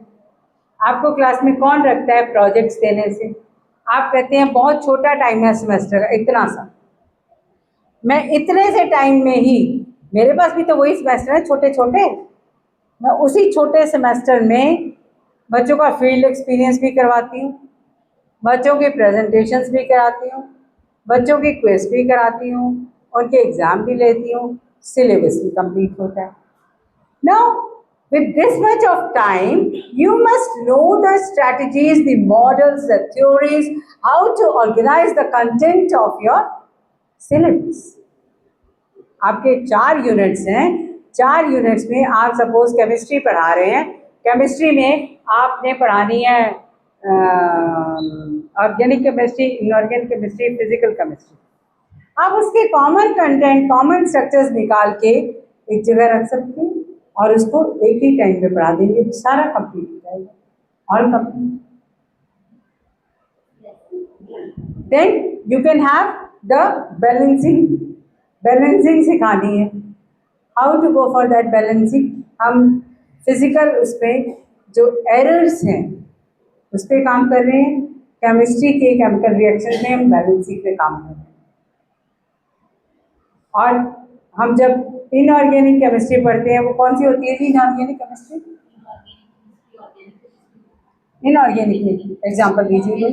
आपको क्लास में कौन रखता है प्रोजेक्ट्स देने से? आप कहते हैं बहुत छोटा टाइम है सेमेस्टर का, इतना सा, मैं इतने से टाइम में ही, मेरे पास भी तो वही सेमेस्टर है छोटे छोटे, मैं उसी छोटे सेमेस्टर में बच्चों का फील्ड एक्सपीरियंस भी करवाती हूँ, बच्चों के प्रेजेंटेशंस भी कराती हूँ, बच्चों की क्विज भी कराती हूँ, उनके एग्ज़ाम भी लेती हूँ, सिलेबस भी कंप्लीट होता है। Now, with this much of time, you must know the strategies, the models, the theories, how to organize the content of your syllabus. आपके 4 यूनिट्स हैं, 4 यूनिट्स में आप सपोज केमिस्ट्री पढ़ा रहे हैं, केमिस्ट्री में आपने पढ़ानी है organic chemistry, inorganic chemistry, physical chemistry. आप उसके कॉमन कंटेंट, कॉमन स्ट्रक्चर्स निकाल के एक जगह रख सकते हैं और उसको एक ही टाइम पे पढ़ा देंगे, सारा कंप्लीट हो जाएगा, all complete. Then you can have the balancing सिखानी है, how to go for that balancing. हम फिजिकल उस पर जो एरर्स हैं उस पर काम कर रहे हैं, केमिस्ट्री के केमिकल रिएक्शन में हम बैलेंसिंग पे काम कर रहे हैं। और हम जब इनऑर्गेनिक केमिस्ट्री पढ़ते हैं, वो कौन सी होती है जी इनऑर्गेनिक केमिस्ट्री? इनऑर्गेनिक में एग्जाम्पल दीजिए,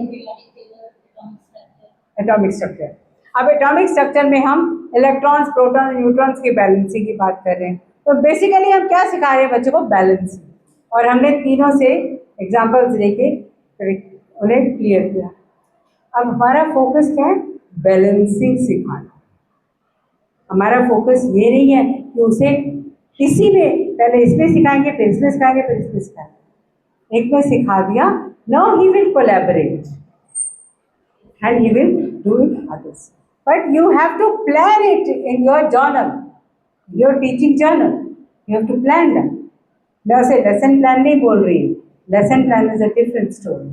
एटॉमिक स्ट्रक्चर। अब एटॉमिक स्ट्रक्चर में हम इलेक्ट्रॉन्स, प्रोटॉन्स, न्यूट्रॉन्स की बैलेंसिंग की बात कर रहे हैं, तो बेसिकली हम क्या सिखा रहे हैं बच्चों को? बैलेंसिंग। और हमने तीनों से एग्जाम्पल्स लेके उन्हें क्लियर किया। अब हमारा फोकस क्या है? बैलेंसिंग सिखाना। हमारा फोकस ये नहीं है कि उसे किसी में पहले इसमें सिखाएंगे, फिर इसमें सिखाएंगे, फिर इसमें सिखाएंगे। एक में सिखा दिया, now he will collaborate and he will do it others. But you have to plan it in your journal, your teaching journal. You have to plan that. मैं उसे लेसन प्लान नहीं बोल रही हूँ, lesson plan is a different story.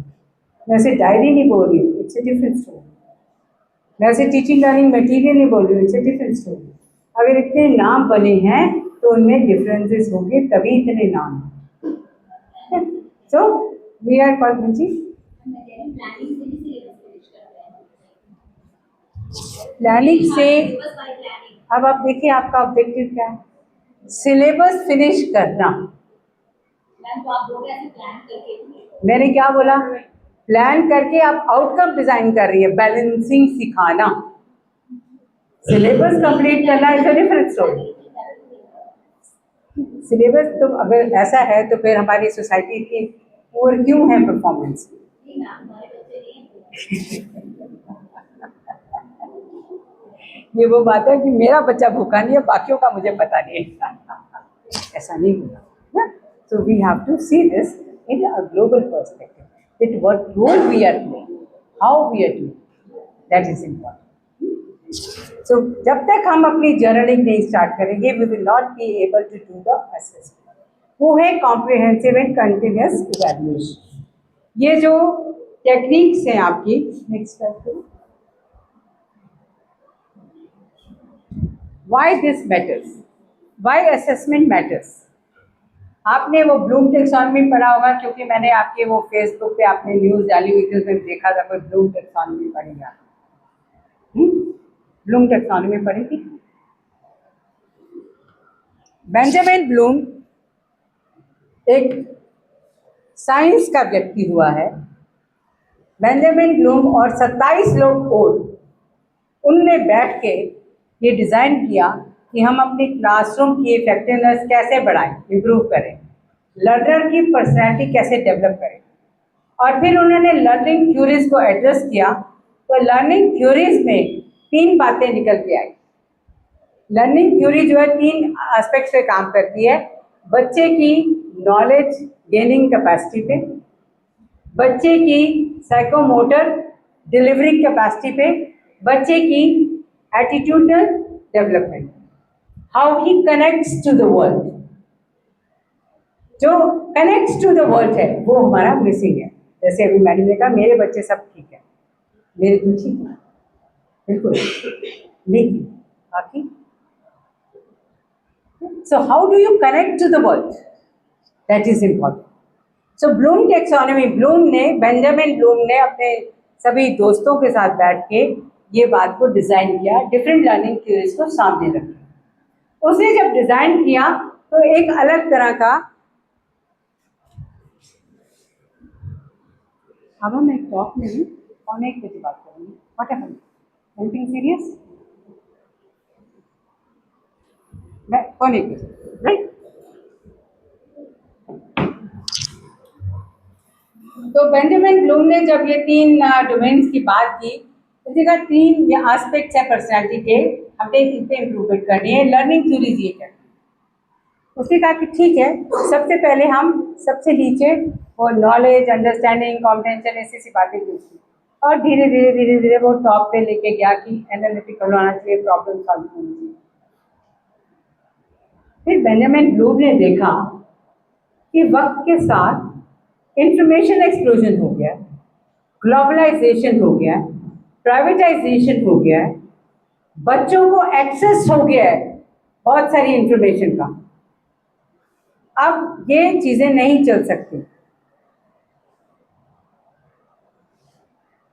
मैं उसे diary नहीं बोल रही हूँ, इट्स अ डिफरेंट स्टोरी। मैं उसे टीचिंग लर्निंग मटीरियल नहीं बोल रही हूँ, इट्स अ डिफरेंट स्टोरी। अगर इतने नाम बने हैं तो उनमें डिफरेंसेस होंगे, तभी इतने नाम हैं। So we are call G planning से। अब आप देखिए आपका ऑब्जेक्टिव क्या है? सिलेबस फिनिश करना। मैंने क्या बोला? प्लान करके आप आउटकम डिजाइन कर रही है, बैलेंसिंग सिखाना। सिलेबस कंप्लीट करना is a different story. Syllabus तो अगर ऐसा है तो फिर हमारी सोसाइटी की और क्यों है परफॉर्मेंस? ये वो बात है कि मेरा बच्चा भूखा नहीं है, बाकियों का मुझे पता नहीं है। ऐसा नहीं होगा। So we have to see this in a global perspective. That what role we are playing, how we are doing, that is important. So जब तक हम अपनी जर्नलिंग नहीं स्टार्ट करेंगे, we will not be able to do the assessment. वो है comprehensive and continuous evaluation. ये जो टेक्निक्स हैं आपकी, नेक्स्ट स्लाइड करो। Why this matters, why assessment matters. आपने वो ब्लूम टेक्सोनॉमी पढ़ा होगा, क्योंकि मैंने आपके वो फेसबुक पे आपने न्यूज़ डाली हुई थी, उसमें देखा था कोई ब्लूम टेक्सोनॉमी पढ़ेगा। ब्लूम टेक्सोनॉमी पढ़ी थी। बेंजामिन ब्लूम एक साइंस का व्यक्ति हुआ है। बेंजामिन ब्लूम और 27 लोग और उनने बैठ के ये डिज़ाइन किया कि हम अपनी क्लासरूम की इफेक्टिवनेस कैसे बढ़ाएं, इम्प्रूव करें, लर्नर की पर्सनैलिटी कैसे डेवलप करें। और फिर उन्होंने लर्निंग थ्योरीज को एड्रेस किया। तो लर्निंग थ्योरीज में 3 बातें निकल के आई। लर्निंग थ्योरी जो है 3 एस्पेक्ट्स पे काम करती है। बच्चे की नॉलेज गेनिंग कैपेसिटी पे, बच्चे की साइकोमोटर डिलीवरी कैपेसिटी पे, बच्चे की attitudinal development, how he connects to the world. जो कनेक्ट्स टू द वर्ल्ड है वो हमारा मिसिंग है। जैसे अभी मैडम ने कहा मेरे बच्चे सब ठीक है, मेरे तो ठीक है, बिल्कुल, लेकिन बाकी so how do you connect to the world? That is important. So Bloom taxonomy, Benjamin Bloom ने अपने सभी दोस्तों के साथ बैठ के ये बात को डिज़ाइन किया, डिफरेंट लर्निंग थ्योरीज को सामने रखा। उसने जब डिज़ाइन किया तो एक अलग तरह का, अब हम एक टॉक में ही और एक बजे बात करेंगे। What happened, anything serious? कौन एक बजे, राइट? तो बेंजामिन ब्लूम ने जब ये 3 डोमेन्स की बात की, उसने कहा 3 ये एस्पेक्ट्स है पर्सनैलिटी के, हमने इन पे इम्प्रूवमेंट करनी है, लर्निंग थ्योरीज ये करनी है। उसने कहा कि ठीक है, सबसे पहले हम सबसे नीचे वो नॉलेज, अंडरस्टैंडिंग, कॉम्प्रिहेंशन ऐसी बातें पूछी, और धीरे धीरे धीरे धीरे वो टॉप पे लेके गया कि एनालिटिकल होना चाहिए, प्रॉब्लम सॉल्व होनी चाहिए। फिर बेंजामिन ब्लूम ने देखा कि वक्त के साथ इंफॉर्मेशन एक्सप्लोजन हो गया, ग्लोबलाइजेशन हो गया, प्राइवेटाइजेशन हो गया, बच्चों को एक्सेस हो गया है बहुत सारी इंफॉर्मेशन का। अब ये चीज़ें नहीं चल सकती,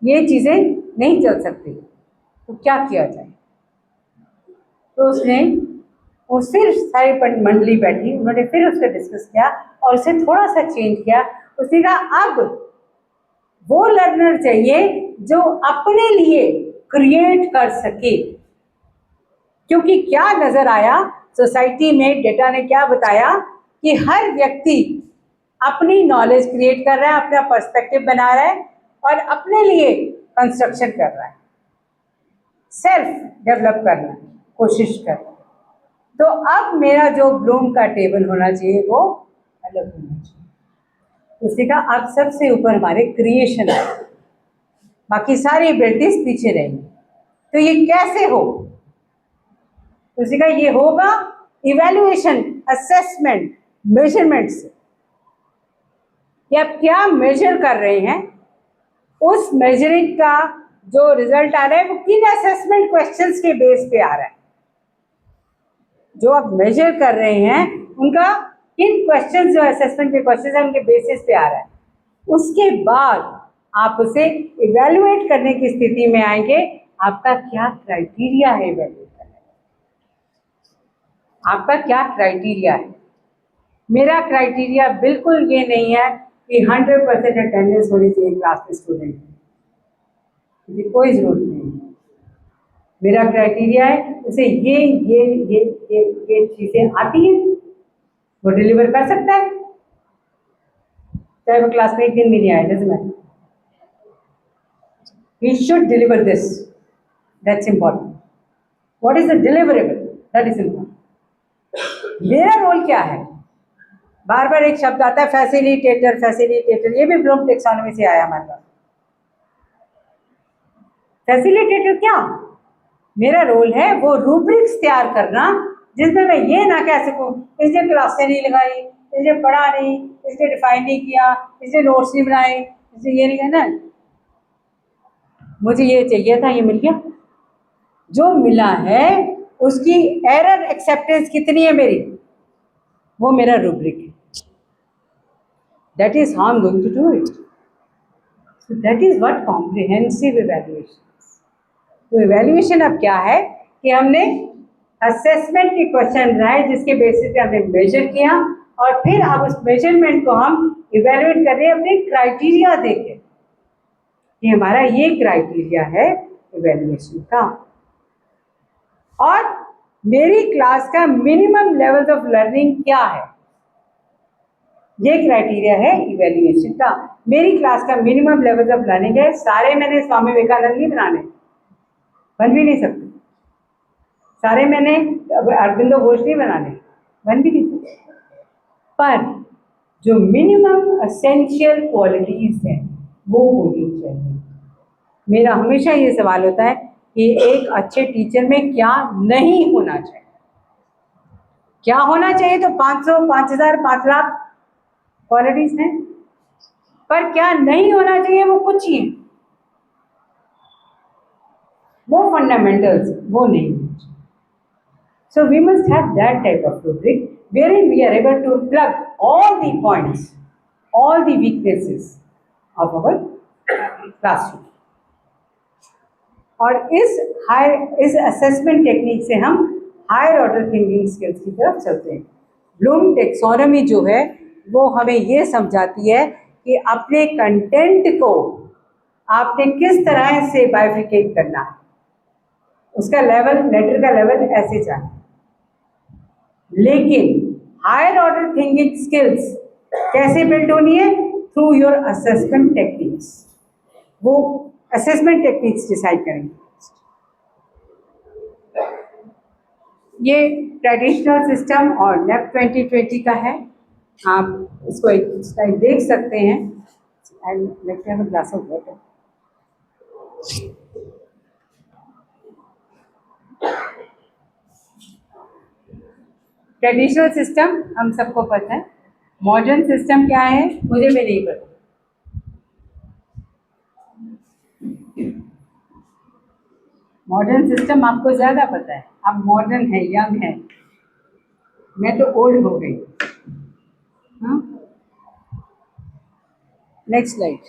ये चीज़ें नहीं चल सकती, तो क्या किया जाए? तो उसने वो फिर सारी मंडली बैठी, उन्होंने फिर उसको डिस्कस किया और उसे थोड़ा सा चेंज किया। उसने कहा अब वो लर्नर चाहिए जो अपने लिए क्रिएट कर सके, क्योंकि क्या नज़र आया सोसाइटी में, डेटा ने क्या बताया कि हर व्यक्ति अपनी नॉलेज क्रिएट कर रहा है, अपना पर्सपेक्टिव बना रहा है और अपने लिए कंस्ट्रक्शन कर रहा है, सेल्फ डेवलप करना कोशिश कर रहा है। तो अब मेरा जो ब्लूम का टेबल होना चाहिए वो अलग होना चाहिए। उसने कहा अब सबसे ऊपर हमारे क्रिएशन है, बाकी सारी एबिलिटीज पीछे रहेंगी। तो ये कैसे हो? उसने कहा ये होगा इवैल्यूएशन, असेसमेंट, मेजरमेंट से। कि आप क्या मेजर कर रहे हैं, उस मेजरिंग का जो रिजल्ट आ रहा है वो किन असेसमेंट क्वेश्चंस के बेस पे आ रहा है। जो आप मेजर कर रहे हैं उनका किन क्वेश्चंस, जो असेसमेंट के क्वेश्चंस हैं उनके बेसिस पे आ रहा है। उसके बाद आप उसे इवैल्यूएट करने की स्थिति में आएंगे, आपका क्या क्राइटेरिया है इवैल्यूएट करने का, आपका क्या क्राइटेरिया है। मेरा क्राइटेरिया बिल्कुल ये नहीं है कि 100% अटेंडेंस होनी चाहिए क्लास में स्टूडेंट की, कोई ज़रूरत नहीं है। मेरा क्राइटेरिया है उसे ये चीज़ें आती हैं, वो डिलीवर कर सकता है, चाहे वो क्लास में एक दिन भी नहीं आए, doesn't matter, he should deliver this, that's important. What is the deliverable, that is important. मेरा रोल क्या है? बार बार एक शब्द आता है फैसिलिटेटर, फैसिलिटेटर, ये भी ब्लूम टेक्सोनॉमी से आया हमारे पास। फैसिलिटेटर क्या? मेरा रोल है वो रूब्रिक्स तैयार करना जिसमें मैं ये ना कह सकूं इसने क्लासें नहीं लगाई, इसने पढ़ा नहीं, इसने डिफाइन नहीं किया, इसने नोट्स नहीं बनाए, इसने ये नहीं कहना। मुझे ये चाहिए था, ये मिल गया। जो मिला है उसकी एरर एक्सेप्टेंस कितनी है मेरी, वो मेरा रूब्रिक है। That is how I am going to do it. So that is what comprehensive evaluation is. तो evaluation अब क्या है कि हमने assessment के क्वेश्चन बनाए जिसके बेसिस पे हमने मेजर किया, और फिर अब उस मेजरमेंट को हम इवेल्युएट कर रहे हैं अपने क्राइटेरिया देके कि हमारा ये क्राइटेरिया है इवेल्युएशन का, और मेरी क्लास का मिनिमम लेवल्स ऑफ लर्निंग क्या है, ये क्राइटेरिया है इवेल्युएशन का। मेरी क्लास का मिनिमम लेवल ऑफ लर्निंग है, सारे मैंने स्वामी विवेकानंद नहीं बनाने, बन भी नहीं सकते। सारे मैंने अरविंदो घोष नहीं बनाने, बन भी नहीं सकते। पर जो मिनिमम एसेंशियल क्वालिटीज हैं वो होनी चाहिए। मेरा हमेशा ये सवाल होता है कि एक अच्छे टीचर में क्या नहीं होना चाहिए। क्या होना चाहिए तो 500, 5000, 5 लाख क्वालिटीज हैं, पर क्या नहीं होना चाहिए वो कुछ ही है, वो फंडामेंटल्स वो नहीं। So we must have that type of rubric wherein we are able to plug all the points, all the weaknesses of our classroom. और इस असेसमेंट टेक्निक से हम हायर ऑर्डर थिंकिंग स्किल्स की तरफ चलते हैं। ब्लूम टेक्सोनोमी जो है वो हमें ये समझाती है कि अपने कंटेंट को आपने किस तरह से बाइफिकेट करना है, उसका लेवल, लेटर का लेवल ऐसे जाए। लेकिन हायर ऑर्डर थिंकिंग स्किल्स कैसे बिल्ड होनी है? Through your assessment techniques. वो असेसमेंट टेक्निक्स डिसाइड करेंगे। ये ट्रेडिशनल सिस्टम और नेप 2020 का है, आप इसको एक स्लाइड देख सकते हैं। And let's have a glass of water. Traditional system हम सबको पता है, मॉडर्न सिस्टम क्या है मुझे भी नहीं पता। मॉडर्न सिस्टम आपको ज़्यादा पता है, आप मॉडर्न है, यंग है, मैं तो ओल्ड हो गई। हाँ, नेक्स्ट स्लाइड।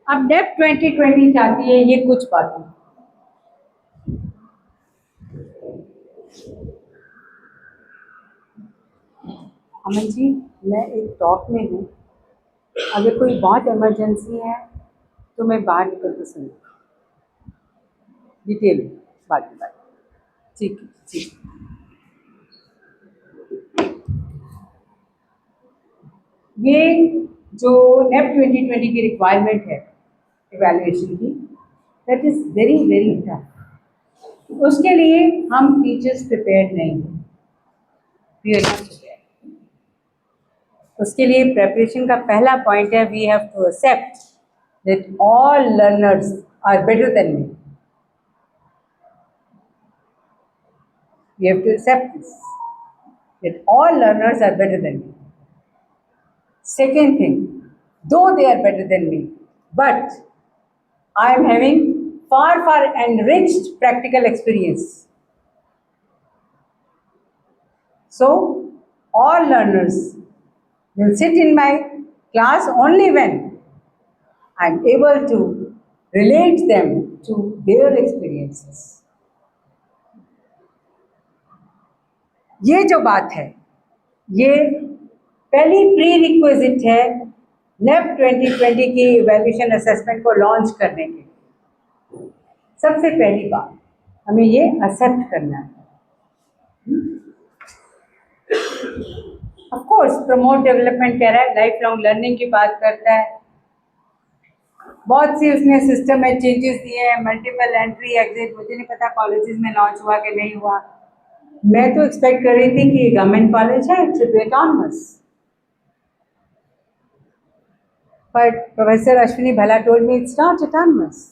अब नेप 2020 चाहती है ये कुछ बातें। अमन जी, मैं एक टॉक में हूँ, अगर कोई बहुत इमरजेंसी है तो मैं बाहर निकल के सुनूँ, डिटेल बात। ठीक है, ठीक। ये जो नेप 2020 की रिक्वायरमेंट है इवैल्यूएशन की, that is very very tough. उसके लिए हम टीचर्स प्रिपेयर्ड नहीं हैं, वी आर नॉट प्रिपेयर्ड। उसके लिए प्रेपरेशन का पहला पॉइंट है, we have to accept that all learners are better than me. We have to accept this, that all learners are better than me. Second thing, though they are better than me, but I am having far enriched practical experience. So, all learners will sit in my class only when I am able to relate them to their experiences. ये जो बात है, ये पहली pre requisite है nap 2020 की evaluation assessment को launch करने के लिए। सबसे पहली बात हमें ये एक्सेप्ट करना है। ऑफ कोर्स प्रमोट डेवलपमेंट कह रहा है, लाइफ लॉन्ग लर्निंग की बात करता है, बहुत सी उसने सिस्टम में चेंजेस दिए हैं, मल्टीपल एंट्री एग्जिट। मुझे नहीं पता कॉलेजेस में लॉन्च हुआ कि नहीं हुआ। मैं तो एक्सपेक्ट कर रही थी कि गवर्नमेंट कॉलेज है, it should be autonomous, but professor Ashwini Bhalla told me it's not autonomous.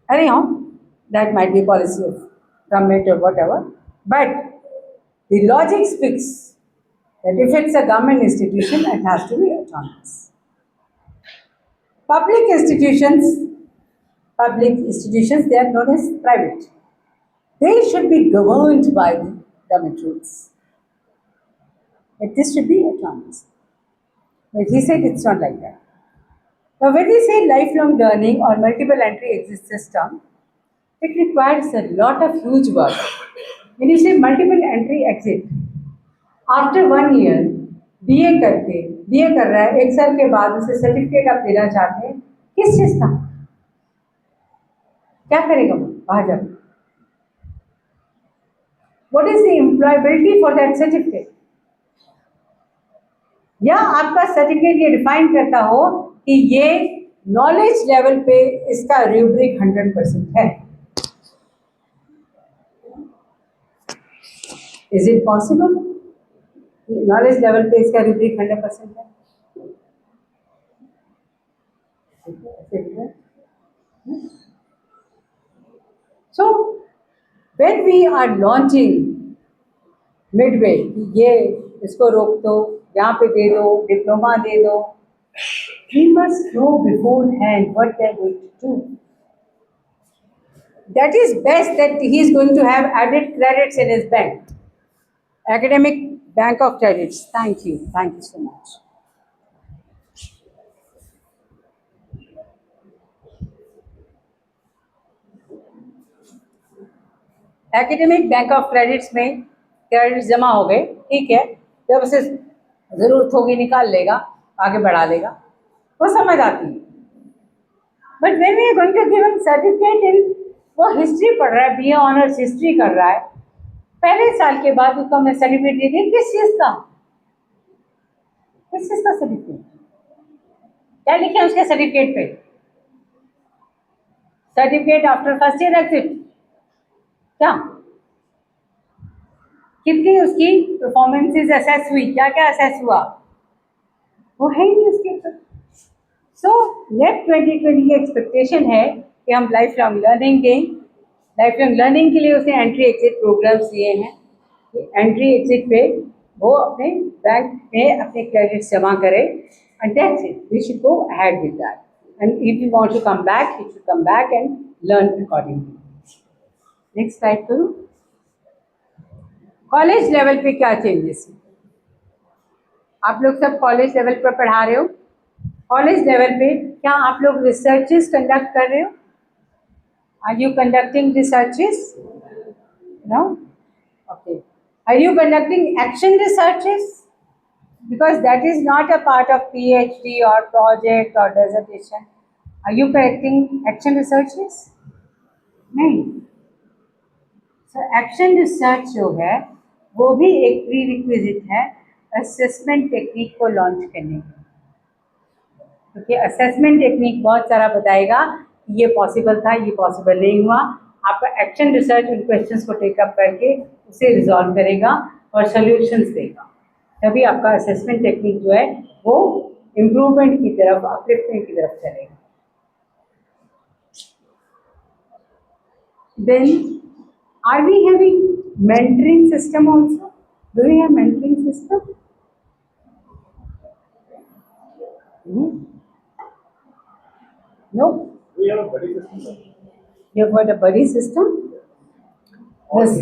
अरे हाँ, that might be policy of commit or whatever. But the logic speaks that if it's a government institution, it has to be autonomous. Public institutions, they are known as private. They should be governed by the government rules. But this should be autonomous. But he said it's not like that. Now, when we say lifelong learning or multiple entry exit system, it requires a lot of huge work. When you say multiple entry exit, after 1 year, BA कर रहा है, 1 साल के बाद उसे certificate आप देना चाहते हैं, किस चीज का? क्या करेगा वो बाहर जाकर? What is the employability for that certificate? या आपका सर्टिफिकेट ये डिफाइन करता हो कि ये नॉलेज लेवल पे इसका रूब्रिक 100% है. Is it possible? Knowledge level पे इसका रूब्रिक 100% है. So when we are launching midway, ये इसको रोक दो, यहाँ पे दे दो, डिप्लोमा दे दो, we must know beforehand what they are going to do. That is best that he is going to have added credits in his bank. Academic Bank of Credits. Thank you so much. Academic bank of credits में credits जमा हो गए, ठीक है, जब उसे ज़रूरत होगी निकाल लेगा, आगे बढ़ा लेगा, वो समझ आती है. But when we are going to give him certificate in, वो हिस्ट्री पढ़ रहा है, बीए ऑनर्स हिस्ट्री कर रहा है, पहले साल के बाद उसको हमने सर्टिफिकेट दे दिया. किस चीज़ का सर्टिफिकेट? क्या लिखे हैं उसके सर्टिफिकेट पे? Certificate after first year exit. क्या कितनी उसकी परफॉर्मेंसेस असेस हुई, क्या क्या असेस हुआ, वो है ही नहीं उसके ऊपर. सो नेट 2020 की एक्सपेक्टेशन है कि हम लाइफ लॉन्ग लर्निंग दें. लाइफ लॉन्ग लर्निंग के लिए उसने एंट्री एग्जिट प्रोग्राम्स दिए हैं. एंट्री एग्जिट पे वो अपने बैंक में अपने क्रेडिट्स जमा करे, and that's it. We should go ahead with that, and if you want to come back, you should come back and learn accordingly. Next slide करो. कॉलेज लेवल पे क्या चेंजेस हैं? आप लोग सब कॉलेज लेवल पर पढ़ा रहे हो. कॉलेज लेवल पे क्या आप लोग रिसर्चेस कंडक्ट कर रहे हो? Are you conducting researches? No. Okay. Are you conducting action researches? Because that is not a part of PhD or project or dissertation. Are you conducting action researches? नहीं. So action research जो है वो भी एक pre requisite है assessment technique को launch करने के. क्योंकि असेसमेंट टेक्निक बहुत सारा बताएगा कि ये पॉसिबल था, ये पॉसिबल नहीं हुआ. आपका एक्शन रिसर्च उन क्वेश्चंस को टेकअप करके उसे रिजॉल्व करेगा और सॉल्यूशंस देगा. तभी आपका असेसमेंट टेक्निक जो है वो इम्प्रूवमेंट की तरफ, अपलिफ्टमेंट की तरफ चलेगा. Then are we having mentoring system also? Do we have mentoring system? No. We have a buddy system. You have got a buddy system. Yes.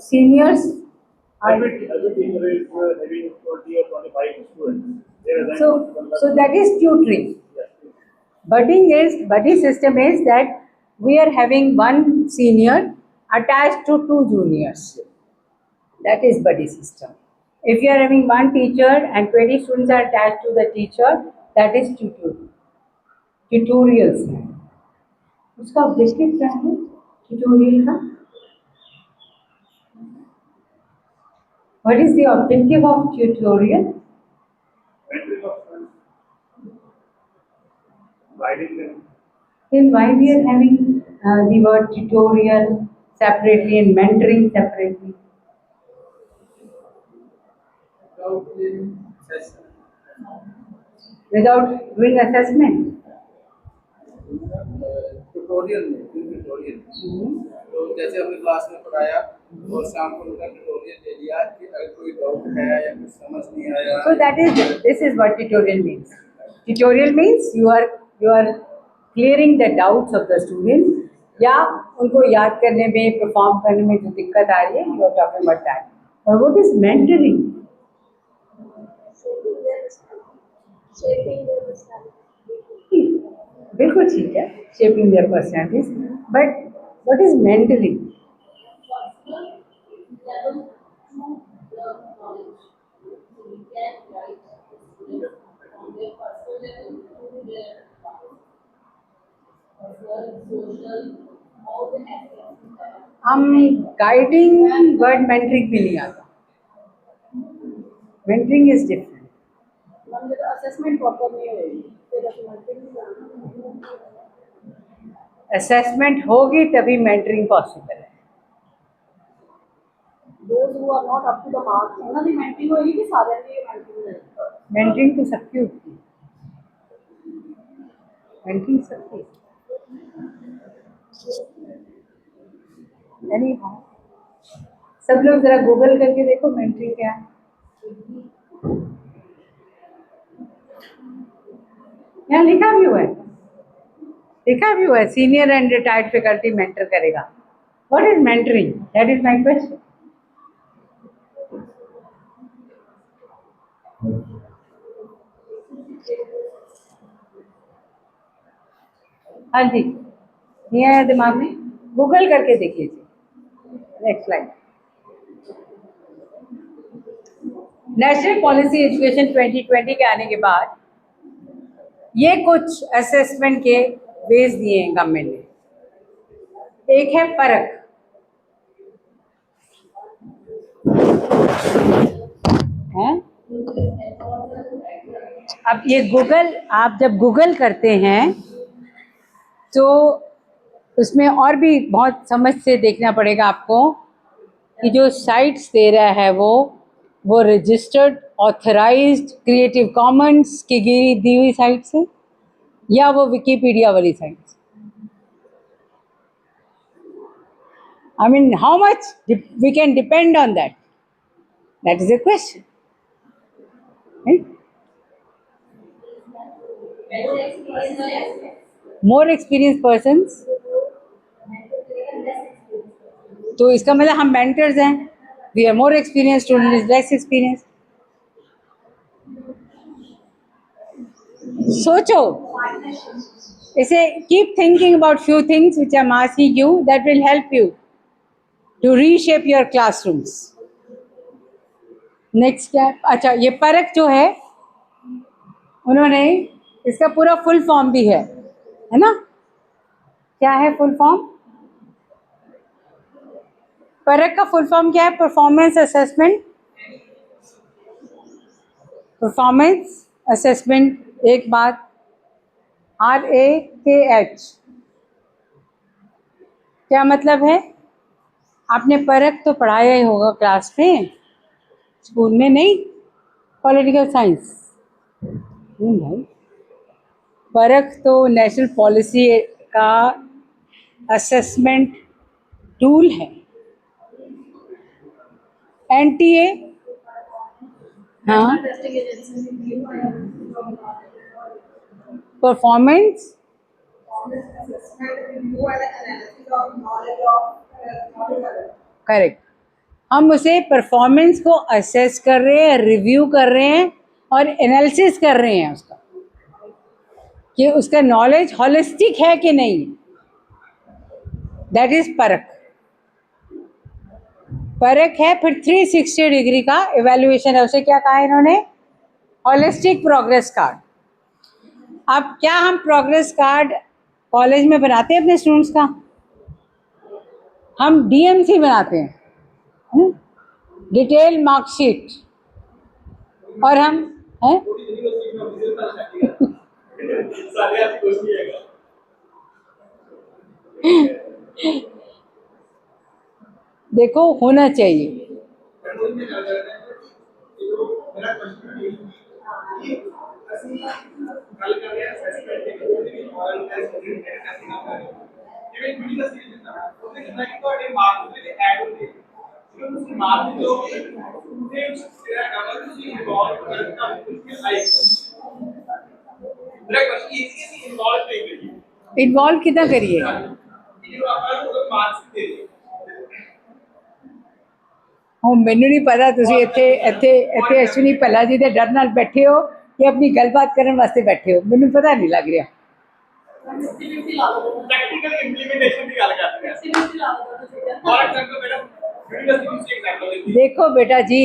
Seniors are. Every teacher is having 20 or 25 students. They are So that is tutoring. Buddy system is that we are having one senior attached to 2 juniors. That is buddy system. If you are having one teacher and 20 students are attached to the teacher, that is tutorials. उसका objective क्या है tutorial का? What is the objective of tutorial? guiding them. Then why we are having the word tutorial separately and mentoring separately? Without doing assessment. Tutorial में tutorial तो तो जैसे हमने class में पढ़ाया और शाम को उनका ट्यूटोरियल ले लिया कि अगर कोई डाउट है या कुछ समझ नहीं आया। So this is what tutorial means. Tutorial means you are clearing the doubts of the student, या उनको याद करने में, परफॉर्म करने में जो दिक्कत आ रही है, you are talking about that. और what is mentoring? बिल्कुल ठीक है, shaping their personalities. But what is mentoring? हम गाइडिंग वर्ड मेंटरिंग भी नहीं आता. Mentoring is different. Assessment proper नहीं होगी असेसमेंट होगी तभी मेंटरिंग पॉसिबल है. those who are not up to the mark ਉਹਨਾਂ ਦੀ ਮੈਂਟਰਿੰਗ ਹੋਏਗੀ ਕਿ ਸਾਰਿਆਂ ਦੀ ਮੈਂਟਰਿੰਗ ਹੋਏਗੀ मेंटरिंग तो सबकी होती है. मेंटरिंग सबकी. यानी सब लोग जरा गूगल करके देखो मेंटरिंग क्या है. यहाँ लिखा भी हुआ है, senior and retired faculty mentor करेगा. What is mentoring? That is my question. हाँ जी, ये है दिमाग में, गूगल करके देख लीजिए. Next slide. National policy education 2020 के आने के बाद ये कुछ असेसमेंट के बेस दिए हैं गवर्नमेंट ने. एक है परख. हैं? अब ये गूगल, आप जब गूगल करते हैं तो उसमें और भी बहुत समझ से देखना पड़ेगा आपको कि जो साइट्स दे रहा है वो रजिस्टर्ड, ऑथराइज्ड, क्रिएटिव कॉमन्स की दी हुई साइट से या वो विकीपीडिया वाली साइट से. I mean, how much we can depend on that? That is the question. Right? More experienced persons. तो इसका मतलब हम मेंटर्स हैं. We are more experienced, student is less experienced. सोचो इसे. Keep thinking about few things which I'm asking you that will help you to reshape your classrooms. Next क्या? अच्छा, ये परख जो है उन्होंने इसका पूरा फुल फॉर्म भी है ना? क्या है फुल फॉर्म? परख का फुल फॉर्म क्या है? Performance assessment. परफॉर्मेंस असेसमेंट, एक बात, RAKH. क्या मतलब है? आपने परख तो पढ़ाया ही होगा क्लास में, स्कूल में नहीं. पॉलिटिकल साइंस नहीं भाई. परख तो नेशनल पॉलिसी का असेसमेंट टूल है. NTA, हाँ, परफॉर्मेंस. करेक्ट. हम उसे परफॉर्मेंस को असेस कर रहे हैं, रिव्यू कर रहे हैं और एनालिसिस कर रहे हैं उसका कि उसका नॉलेज होलिस्टिक है कि नहीं. दैट इज परख. परख है. फिर 360 डिग्री का इवैल्यूएशन है. उसे क्या कहा है इन्होंने? Holistic progress card. अब क्या हम प्रोग्रेस कार्ड कॉलेज में बनाते हैं अपने स्टूडेंट्स का? हम DMC बनाते हैं, डिटेल मार्कशीट. और हम हैं देखो, होना चाहिए. ਜਿਹੜੇ ਯੂਨੀਵਰਸਿਟੀ ਦਿੰਦਾ ਉਹਨੇ ਕਿਹਾ ਕਿ ਤੁਹਾਡੇ ਮਾਰਕਸ ਦੇ ਐਡ ਹੁੰਦੇ ਜਦੋਂ ਤੁਸੀਂ ਮਾਰਕਸ ਦਿਓਗੇ ਉਹਦੇ ਵਿੱਚ ਜਿਹੜਾ ਹੈਗਾ ਤੁਸੀਂ ਇਨਵੋਲਵ ਕਰਨ ਦਾ ਬਿਲਕੁਲ ਆਈ ਮੇਰਾ ਕੁਐਸਚਨ ਇਹ ਸੀ ਕਿ ਇਨਵੋਲਵ ਨਹੀਂ ਕਰੀਏ इन्वॉल्व कितना करिए ਇਹ ਆਪਾਂ ਨੂੰ ਮਾਰਕਸ ਦੇ ਦਿਓ ਹੁਣ ਮੈਨੂੰ ਨਹੀਂ ਪਤਾ ਤੁਸੀਂ ਇੱਥੇ ਅਸ਼ਵਨੀ ਭੱਲਾ ਜੀ ਦੇ ਡਰ ਨਾਲ ਬੈਠੇ ਹੋ ਕਿ ਆਪਣੀ ਗੱਲਬਾਤ ਕਰਨ ਵਾਸਤੇ ਬੈਠੇ ਹੋ, ਮੈਨੂੰ ਪਤਾ ਨਹੀਂ ਲੱਗ ਰਿਹਾ। ਪ੍ਰੈਕਟੀਕਲ ਇੰਪਲੀਮੈਂਟੇਸ਼ਨ ਦੀ ਗੱਲ ਕਰਦੇ ਹਾਂ for example madam university the example ਦਿੰਦੀ ਦੇਖੋ ਬੇਟਾ ਜੀ,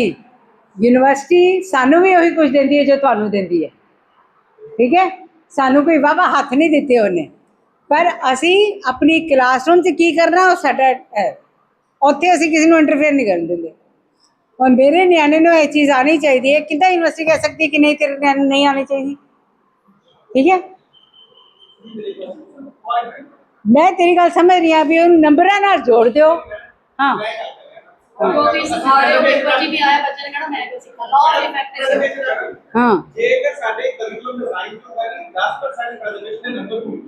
ਯੂਨੀਵਰਸਿਟੀ ਸਾਨੂੰ ਵੀ ਉਹੀ ਕੁਝ ਦਿੰਦੀ ਹੈ ਜੋ ਤੁਹਾਨੂੰ ਦਿੰਦੀ ਹੈ, ਠੀਕ ਹੈ। ਸਾਨੂੰ ਕੋਈ ਵਾਹਵਾ ਹੱਥ ਨਹੀਂ ਦਿੱਤੇ ਉਹਨੇ, ਪਰ ਅਸੀਂ ਆਪਣੀ ਕਲਾਸਰੂਮ 'ਚ ਕੀ ਕਰਨਾ ਉਹ ਸਾਡਾ ਹੈ, ਉੱਥੇ ਅਸੀਂ ਕਿਸੇ ਨੂੰ ਇੰਟਰਫੇਅਰ ਨਹੀਂ ਕਰਨ ਦਿੰਦੇ। और मेरे न्याणे ਨੂੰ ਇਹ ਚੀਜ਼ ਆਣੀ ਚਾਹੀਦੀ ਹੈ। ਕਿੱਦਾਂ ਯੂਨੀਵਰਸਿਟੀ ਕਹਿ ਸਕਦੀ ਹੈ ਕਿ ਨਹੀਂ ਤੇਰੇ ਨਿਆਣੇ ਨੂੰ ਨਹੀਂ ਆਣੀ ਚਾਹੀਦੀ, ਠੀਕ ਹੈ। ਮੈਂ ਤੇਰੀ ਗੱਲ ਸਮਝ ਰਹੀ ਹਾਂ ਵੀ ਉਹਨੂੰ ਨੰਬਰਾਂ ਨਾਲ ਜੋੜ ਦਿਓ। ਹਾਂ जो भी सिखा रहे हो पेपर जी भी आया बच्चे ने कहना मैं भी सीखा लॉ और इफेक्टिव ਹਾਂ ਜੇਕਰ ਸਾਡੇ ਕਰਿਕੂਲਮ ਡਿਜ਼ਾਈਨ ਤੋਂ ਹੈ ਕਿ 10% ਪ੍ਰੈਜ਼ੈਂਟੇਸ਼ਨ ਦੇ ਨੰਬਰ ਹੋਣਗੇ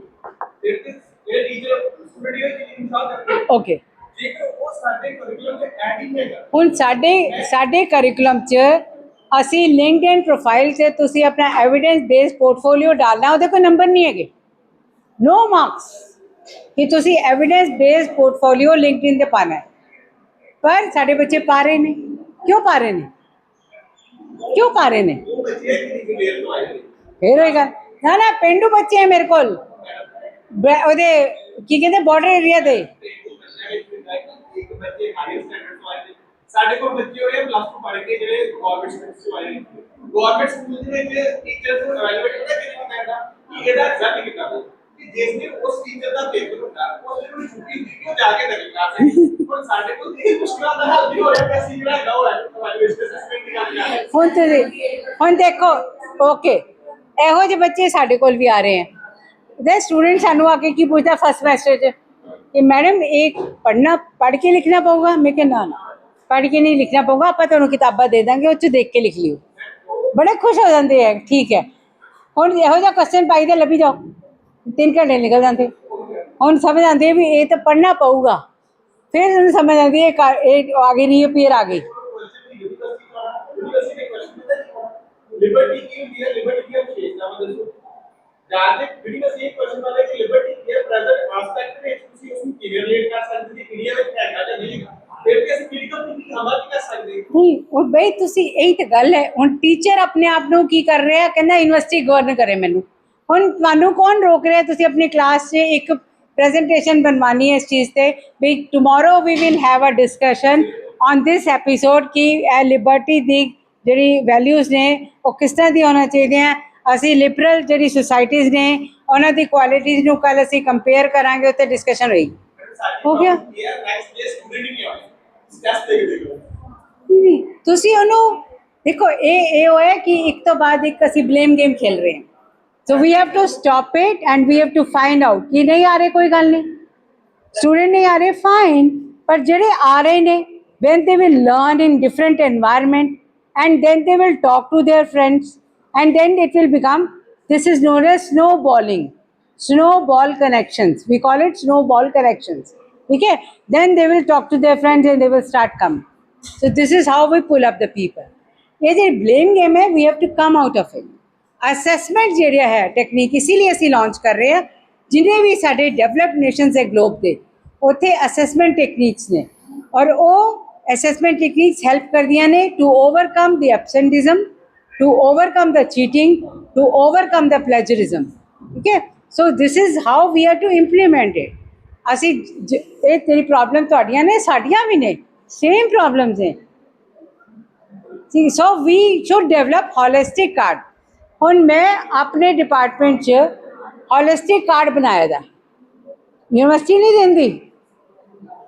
ਫਿਰ ਇਹ ਟੀਚਰ ਸਟੂਡੈਂਟ ਇਹ ਇਨਸਾਫ ਕਰਦੇ ਓਕੇ। ਜੇਕਰ ਉਹ ਸਾਡੇ ਕਰਿਕੂਲਮ ਦੇ ਐਡ ਹੀ ਹੈਗਾ ਹੁਣ ਸਾਡੇ ਕਰਿਕੂਲਮ 'ਚ ਅਸੀਂ ਲਿੰਕਡਇਨ ਪ੍ਰੋਫਾਈਲ 'ਚ ਤੁਸੀਂ ਆਪਣਾ ਐਵੀਡੈਂਸ ਬੇਸਡ ਪੋਰਟਫੋਲੀਓ ਡਾਲਣਾ, ਉਹਦੇ ਕੋਈ ਨੰਬਰ ਨਹੀਂ ਹੈਗੇ, ਨੋ ਮਾਰਕਸ ਕਿ ਤੁਸੀਂ ਐਵੀਡੈਂਸ ਬੇਸਡ ਪੋਰਟਫੋਲੀਓ ਲਿੰਕਡਇਨ 'ਤੇ ਪਾਣਾ ਹੈ। ਪਰ ਸਾਡੇ ਬੱਚੇ ਪਾ ਰਹੇ ਨੇ, ਕਿਉਂ ਪਾ ਰਹੇ ਨੇ, ਕਿਉਂ ਪਾ ਰਹੇ ਨੇ? ਉਹ ਬੱਚੇ ਕਿੰਨੀ ਦੇਰ ਤੋਂ ਆਏ ਨੇ ਫਿਰ ਹੋਏਗਾ ਨਾ ਪੇਂਡੂ ਬੱਚੇ ਹੈ ਮੇਰੇ ਕੋਲ, ਉਹਦੇ ਕੀ ਕਹਿੰਦੇ ਬਾਰਡਰ ਏਰੀਆ ਦੇ। ਇੱਕ ਬੱਚੇ ਹਾਈ ਸਟੈਂਡਰਡ ਤੋਂ ਆਏ ਨੇ, ਸਾਡੇ ਕੋਲ ਬੱਚੇ ਹੋਏ ਪਲੱਸ 2 ਪੜ੍ਹ ਕੇ ਜਿਹੜੇ ਗਵਰਨਮੈਂਟ ਸਕੂਲ ਤੋਂ ਆਏ ਨੇ। ਗਵਰਨਮੈਂਟ ਸਕੂਲ ਦੇ ਵਿੱਚ ਟੀਚਰਸ ਨੂੰ ਅਵੇਲੇਬਲ ਕਿਵੇਂ ਕਰਦਾ ਕਿ ਇਹਦਾ ਰਿਜ਼ਲਟ ਕਿੱਦਾਂ ਹੋਊ ਕਿ ਜਿਸ ਦਿਨ ਉਸ ਟੀਚਰ ਦਾ ਪੇਪਰ ਹੁੰਦਾ ਉਸ ਦਿਨ ਉਹਨੂੰ ਛੁੱਟੀ ਹੁੰਦੀ ਕਿ ਉਹ ਜਾ ਕੇ ਨਕਲ ਕਲਾਸ ਹੈ। ਹੁਣ ਸਾਡੇ ਕੋਲ ਇਹ ਮੁਸ਼ਕਲਾਂ ਦਾ ਹੱਲ ਨਹੀਂ ਹੋ ਰਿਹਾ ਕਿ ਅਸੀਂ ਜਿਹੜਾ ਹੈਗਾ ਉਹ ਐਵੈਲੂਏਸ਼ਨ ਅਸੈਸਮੈਂਟ ਦੀ ਗੱਲ ਕਰ ਰਹੇ ਹਾਂ। ਹੁਣ ਦੇਖੋ ਓਕੇ, ਇਹੋ ਜਿਹੇ ਬੱਚੇ ਸਾਡੇ ਕੋਲ ਵੀ ਆ ਰਹੇ ਹੈ। ਦੇ ਸਟੂडेंट ਸਾਨੂੰ ਆ ਕੇ ਕੀ ਪੁੱਛਦਾ फर्स्ट सेमेस्टर 'ਚ कि मैडम एक पढ़ के लिखना पऊगा। मैं क्या ना पढ़ के नहीं लिखना पऊगा, आप तुहानू किताबां दे देंगे उस देख के लिख लियो। बड़े खुश हो जाते हैं, ठीक है। हुण इहो जिहा क्वेश्चन पाई दे लभी जाओ, 3 घंटे निकल जाते। हुण समझ आती है भी ये तो पढ़ना पऊगा, फिर उन्हें समझ आती है आ गई रीअपीयर आ गई। लिबर्टी की होती है, लिबर्टी की विशेषता मतलब जहाँ तक यूनिवर्सिटी एक क्वेश्चन वाला कि लिबर्टी के प्रेजेंट एस्पेक्ट में ਤੁਸੀਂ ਉਸ ਨੂੰ ਕਿਵੇਂ ਰਿਲੇਟ ਕਰ ਸਕਦੇ ਜੀ ਇੰਡੀਆ ਵਿੱਚ ਹੈਗਾ ਜਾਂ ਨਹੀਂ ਫਿਰ ਵੀ ਅਸੀਂ ਕ੍ਰਿਟੀਕਲ ਥਿੰਕਿੰਗ ਹਮਾਰੀ ਕਰ ਸਕਦੇ ਨਹੀਂ ਉਹ ਬਈ ਤੁਸੀਂ ਇਹੀ ਤਾਂ ਗੱਲ ਹੈ। ਹੁਣ ਟੀਚਰ ਆਪਣੇ ਆਪ ਨੂੰ ਕੀ ਕਰ ਰਿਹਾ, ਕਹਿੰਦਾ ਯੂਨੀਵਰਸਿਟੀ ਗਵਰਨ ਕਰੇ ਮੈਨੂੰ। ਹੁਣ ਤੁਹਾਨੂੰ ਕੌਣ ਰੋਕ ਰਿਹਾ? ਤੁਸੀਂ ਆਪਣੀ ਕਲਾਸ 'ਚ ਇੱਕ ਪ੍ਰੈਜੈਂਟੇਸ਼ਨ ਬਣਵਾਉਣੀ ਹੈ ਇਸ ਚੀਜ਼ 'ਤੇ ਵੀ tomorrow we will have a discussion on this episode ਕਿ ਇਹ ਲਿਬਰਟੀ ਦੀ ਜਿਹੜੀ ਵੈਲਿਊਜ਼ ਨੇ ਉਹ ਕਿਸ ਤਰ੍ਹਾਂ ਦੀ ਹੋਣਾ ਚਾਹੀਦੀਆਂ। ਅਸੀਂ ਲਿਬਰਲ ਜਿਹੜੀ ਸੁਸਾਇਟੀਜ਼ ਨੇ ਉਹਨਾਂ ਦੀ ਕੁਆਲਿਟੀਜ਼ ਨੂੰ ਕੱਲ੍ਹ ਅਸੀਂ ਕੰਪੇਅਰ ਕਰਾਂਗੇ, ਉੱਤੇ ਡਿਸਕਸ਼ਨ ਹੋਏਗੀ। ਹੋ ਗਿਆ ਤੁਸੀਂ ਉਹਨੂੰ ਦੇਖੋ ਇਹ ਹੋਇਆ ਕਿ ਇੱਕ ਤੋਂ ਬਾਅਦ ਇੱਕ ਅਸੀਂ ਬਲੇਮ ਗੇਮ ਖੇਲ ਰਹੇ ਹਾਂ। So we have to stop it and we have to find out ਕਿ ਨਹੀਂ ਆ ਰਹੇ, ਕੋਈ ਗੱਲ ਨਹੀਂ, ਸਟੂਡੈਂਟ ਨਹੀਂ ਆ ਰਹੇ ਫਾइन, ਪਰ ਜਿਹੜੇ ਆ ਰਹੇ ਨੇ when they will learn in different environment and then they will talk to their friends and then it will become, this is known as snowball connections, we call it snowball connections, okay? Then they will talk to their friends and they will start coming. So this is how we pull up the people. ये जो blame game है, we have to come out of it. Assessment ਜਿਹੜਾ ਹੈ technique ਇसीलिए ਅਸੀਂ launch ਕਰ ਰਹੇ ਹਾਂ। ਜਿੰਨੇ ਵੀ ਸਾਡੇ ਡਿਵੈਲਪਡ ਨੇਸ਼ਨਸ ਹੈ ਗਲੋਬ ਦੇ, ਉੱਥੇ ਅਸੈਸਮੈਂਟ ਟੈਕਨੀਕਸ ਨੇ ਔਰ ਉਹ ਅਸੈਸਮੈਂਟ ਟੈਕਨੀਕਸ ਹੈਲਪ ਕਰਦੀਆਂ ਨੇ to overcome the ਐਬਸੈਂਟਿਜ਼ਮ, to overcome the cheating, to overcome the plagiarism, okay? So this is how we have to implement it. ਅਸੀਂ ਇਹ ਤੇਰੀ ਪ੍ਰੋਬਲਮ ਤੁਹਾਡੀਆਂ ਨੇ, ਸਾਡੀਆਂ ਵੀ ਨੇ, ਸੇਮ ਪ੍ਰੋਬਲਮਸ ਨੇ। So we should develop holistic card. ਹੁਣ ਮੈਂ ਆਪਣੇ ਡਿਪਾਰਟਮੈਂਟ 'ਚ ਹੋਲਿਸਟਿਕ ਕਾਰਡ ਬਣਾਇਆ ਦਾ, ਯੂਨੀਵਰਸਿਟੀ ਨਹੀਂ ਦਿੰਦੀ,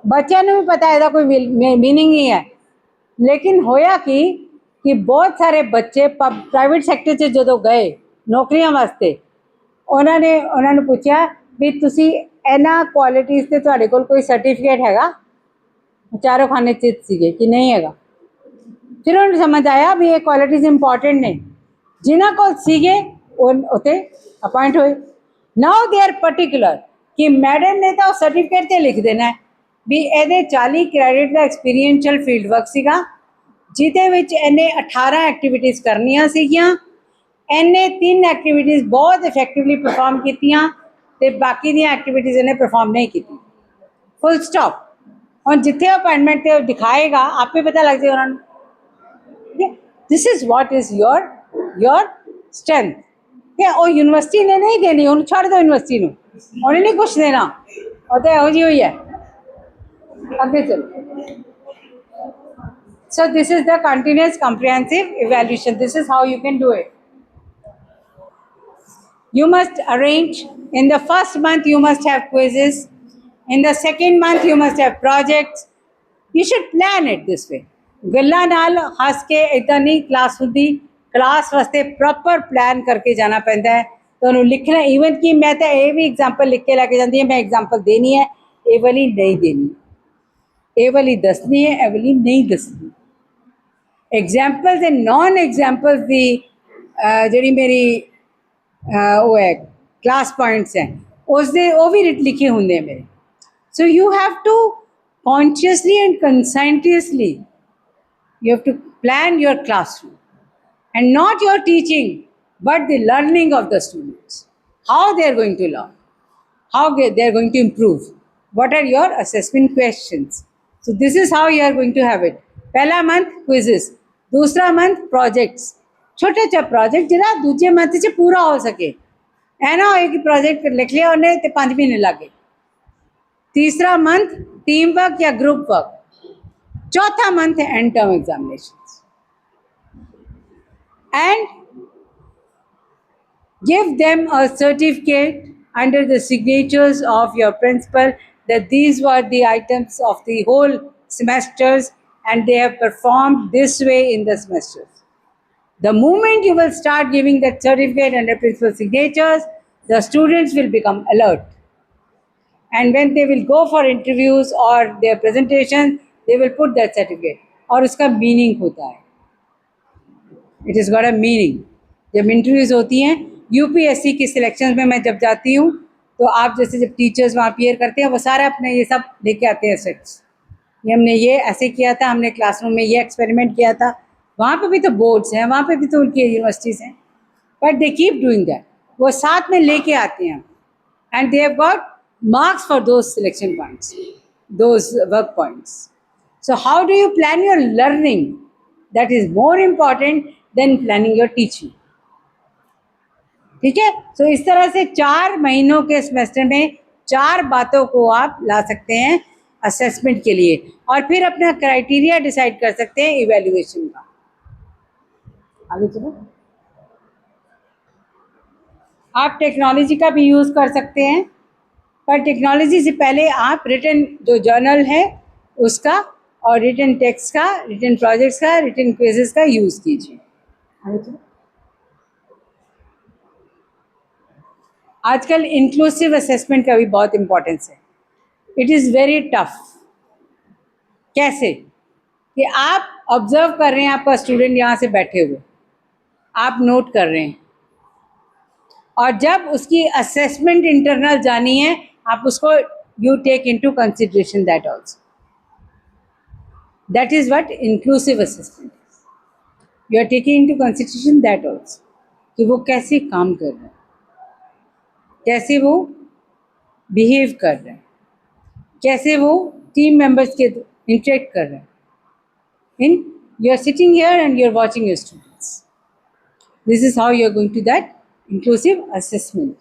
ਬੱਚਿਆਂ ਨੂੰ ਵੀ ਪਤਾ ਇਹਦਾ ਕੋਈ ਮੀਨਿੰਗ ਨਹੀਂ ਹੈ। ਲੇਕਿਨ ਹੋਇਆ ਕਿ ਬਹੁਤ ਸਾਰੇ ਬੱਚੇ ਪ੍ਰਾਈਵੇਟ ਸੈਕਟਰ 'ਚ ਜਦੋਂ ਗਏ ਨੌਕਰੀਆਂ ਵਾਸਤੇ, ਉਹਨਾਂ ਨੂੰ ਪੁੱਛਿਆ ਵੀ ਤੁਸੀਂ ਇਹਨਾਂ ਕੁਆਲਿਟੀਜ਼ 'ਤੇ ਤੁਹਾਡੇ ਕੋਲ ਕੋਈ ਸਰਟੀਫਿਕੇਟ ਹੈਗਾ? ਚਾਰੋਂ ਖਾਨੇ ਚਿੱਤ ਸੀਗੇ ਕਿ ਨਹੀਂ ਹੈਗਾ। ਫਿਰ ਉਹਨੂੰ ਸਮਝ ਆਇਆ ਵੀ ਇਹ ਕੁਆਲਿਟੀਜ਼ ਇੰਪੋਰਟੈਂਟ ਨੇ। ਜਿਨ੍ਹਾਂ ਕੋਲ ਸੀਗੇ ਉਹ ਉੱਥੇ ਅਪਾਇੰਟ ਹੋਏ। ਨਾਓ ਦੇ ਆਰ ਪਰਟੀਕੂਲਰ कि मैडम ने तो सर्टिफिकेट ते लिख देना है भी ਇਹਦੇ 40 ਕ੍ਰੈਡਿਟ ਦਾ ਐਕਸਪੀਰੀਐਂਸ਼ੀਅਲ ਫੀਲਡ ਵਰਕ ਸੀਗਾ ਜਿਹਦੇ ਵਿੱਚ ਇਹਨੇ 18 ਐਕਟੀਵਿਟੀਜ਼ ਕਰਨੀਆਂ ਸੀਗੀਆਂ ਇਹਨੇ 3 ਐਕਟੀਵਿਟੀਜ਼ ਬਹੁਤ ਇਫੈਕਟਿਵਲੀ ਪਰਫਾਰਮ ਕੀਤੀਆਂ ਤੇ ਬਾਕੀ ਦੀਆਂ ਐਕਟੀਵਿਟੀਜ਼ ਇਹਨੇ ਪਰਫਾਰਮ ਨਹੀਂ ਕੀਤੀ ਫੁੱਲ ਸਟਾਪ ਹੁਣ ਜਿੱਥੇ ਅਪਾਇੰਟਮੈਂਟ ਤੇ ਉਹ ਦਿਖਾਏਗਾ ਆਪੇ ਪਤਾ ਲੱਗ ਜਾਏ ਉਹਨਾਂ ਨੂੰ this is what is your strength ਕਿ ਉਹ ਯੂਨੀਵਰਸਿਟੀ ਨੇ ਨਹੀਂ ਦੇਣੀ ਉਹਨੂੰ ਛੱਡ ਦਿਓ ਯੂਨੀਵਰਸਿਟੀ ਨੂੰ ਉਹਨੇ ਨਹੀਂ ਕੁਛ ਦੇਣਾ ਉਹ ਤਾਂ ਇਹੋ ਜਿਹੀ ਹੋਈ ਹੈ ਅੱਗੇ ਚਲੋ so this is the continuous comprehensive evaluation this is how you can do it you must arrange in the first month you must have quizzes in the second month you must have projects you should plan it this way ਗੱਲਾਂ ਨਾਲ ਹੱਸ ਕੇ ਇਦਾਂ ਨਹੀਂ class ਹੁੰਦੀ class ਵਾਸਤੇ proper plan ਕਰਕੇ ਜਾਣਾ ਪੈਂਦਾ ਹੈ ਤੁਹਾਨੂੰ ਲਿਖਣਾ ਈਵਨ ਕਿ ਮੈਂ ਤਾਂ ਇਹ ਵੀ ਐਗਜ਼ਾਮਪਲ ਲਿਖ ਕੇ ਲੈ ਕੇ ਜਾਂਦੀ ਹਾਂ ਮੈਂ ਐਗਜ਼ਾਮਪਲ ਦੇਣੀ ਹੈ ਇਹ ਵਾਲੀ ਨਹੀਂ ਦੇਣੀ ਇਹ ਵਾਲੀ ਦੱਸਣੀ ਹੈ ਇਹ ਵਾਲੀ ਨਹੀਂ ਦੱਸਣੀ ਐਗਜ਼ਾਮਪਲਸ ਐਂਡ ਨॉन ਐਗਜ਼ਾਮਪਲਸ ਦੀ ਜਿਹੜੀ ਮੇਰੀ ਉਹ ਹੈ ਕਲਾਸ ਪੁਆਇੰਟਸ ਹੈ ਉਸ ਦੇ ਉਹ ਵੀ ਲਿਖੇ ਹੁੰਦੇ ਆ ਮੇਰੇ so you have to consciously and conscientiously you have to plan your classroom and not your teaching but the learning of the students how they are going to learn how they are going to improve what are your assessment questions so this is how you are going to have it pehla month quizzes dusra month projects छोटे छोटे project जरा दूजे month च पूरा हो सके है ना एक प्रोजेक्ट लिख लिया उन्हें तो 5 महीने लगे तीसरा मंथ टीम वर्क या ग्रुप वर्क चौथा मंथ है and term examinations and give them a certificate under the signatures of your principal that these were the items of the whole semesters and they have performed this way in the semesters. The moment you will start giving that certificate under principal signatures, the students will become alert. And when they will go for interviews or their presentations, they will put that certificate. और उसका meaning होता है. It has got a meaning. जब interviews होती हैं UPSC की selection में मैं जब जाती हूँ तो आप जैसे जब टीचर्स वहाँ अपीयर करते हैं वो सारे अपने ये सब लेके आते हैं सेट्स ये हमने ये ऐसे किया था हमने क्लासरूम में ये एक्सपेरिमेंट किया था वहाँ पे भी तो बोर्ड्स हैं वहाँ पे भी तो उनकी यूनिवर्सिटीज़ हैं but they keep doing that वो साथ में लेके आते हैं and they have got marks for those selection points, those work points. So how do you plan your learning? That is more important than planning your teaching. ठीक है? So इस तरह से 4 महीनों के सेमेस्टर में 4 बातों को आप ला सकते हैं असेसमेंट के लिए और फिर अपना क्राइटेरिया डिसाइड कर सकते हैं इवैल्यूएशन का. आगे चलो. आप टेक्नोलॉजी का भी यूज़ कर सकते हैं पर टेक्नोलॉजी से पहले आप रिटन जो जर्नल है उसका और रिटन टेक्स्ट का रिटन प्रोजेक्ट्स का रिटन क्विजेस का यूज़ कीजिए. आजकल इंक्लूसिव असेसमेंट का भी बहुत इम्पोर्टेंस है. It is very tough. कैसे कि आप ऑब्जर्व कर रहे हैं आपका स्टूडेंट यहाँ से बैठे हुए आप नोट कर रहे हैं और जब उसकी असेसमेंट इंटरनल जानी है आप उसको you take into consideration that also. That is what inclusive assessment is. You are taking into consideration that also कि वो कैसे काम कर रहे हैं कैसे वो बिहेव कर रहे हैं कैसे वो टीम मेंबर्स के इंटरेक्ट कर रहे हैं. In you are sitting here and you are watching your students. This is how you are going to that inclusive assessment.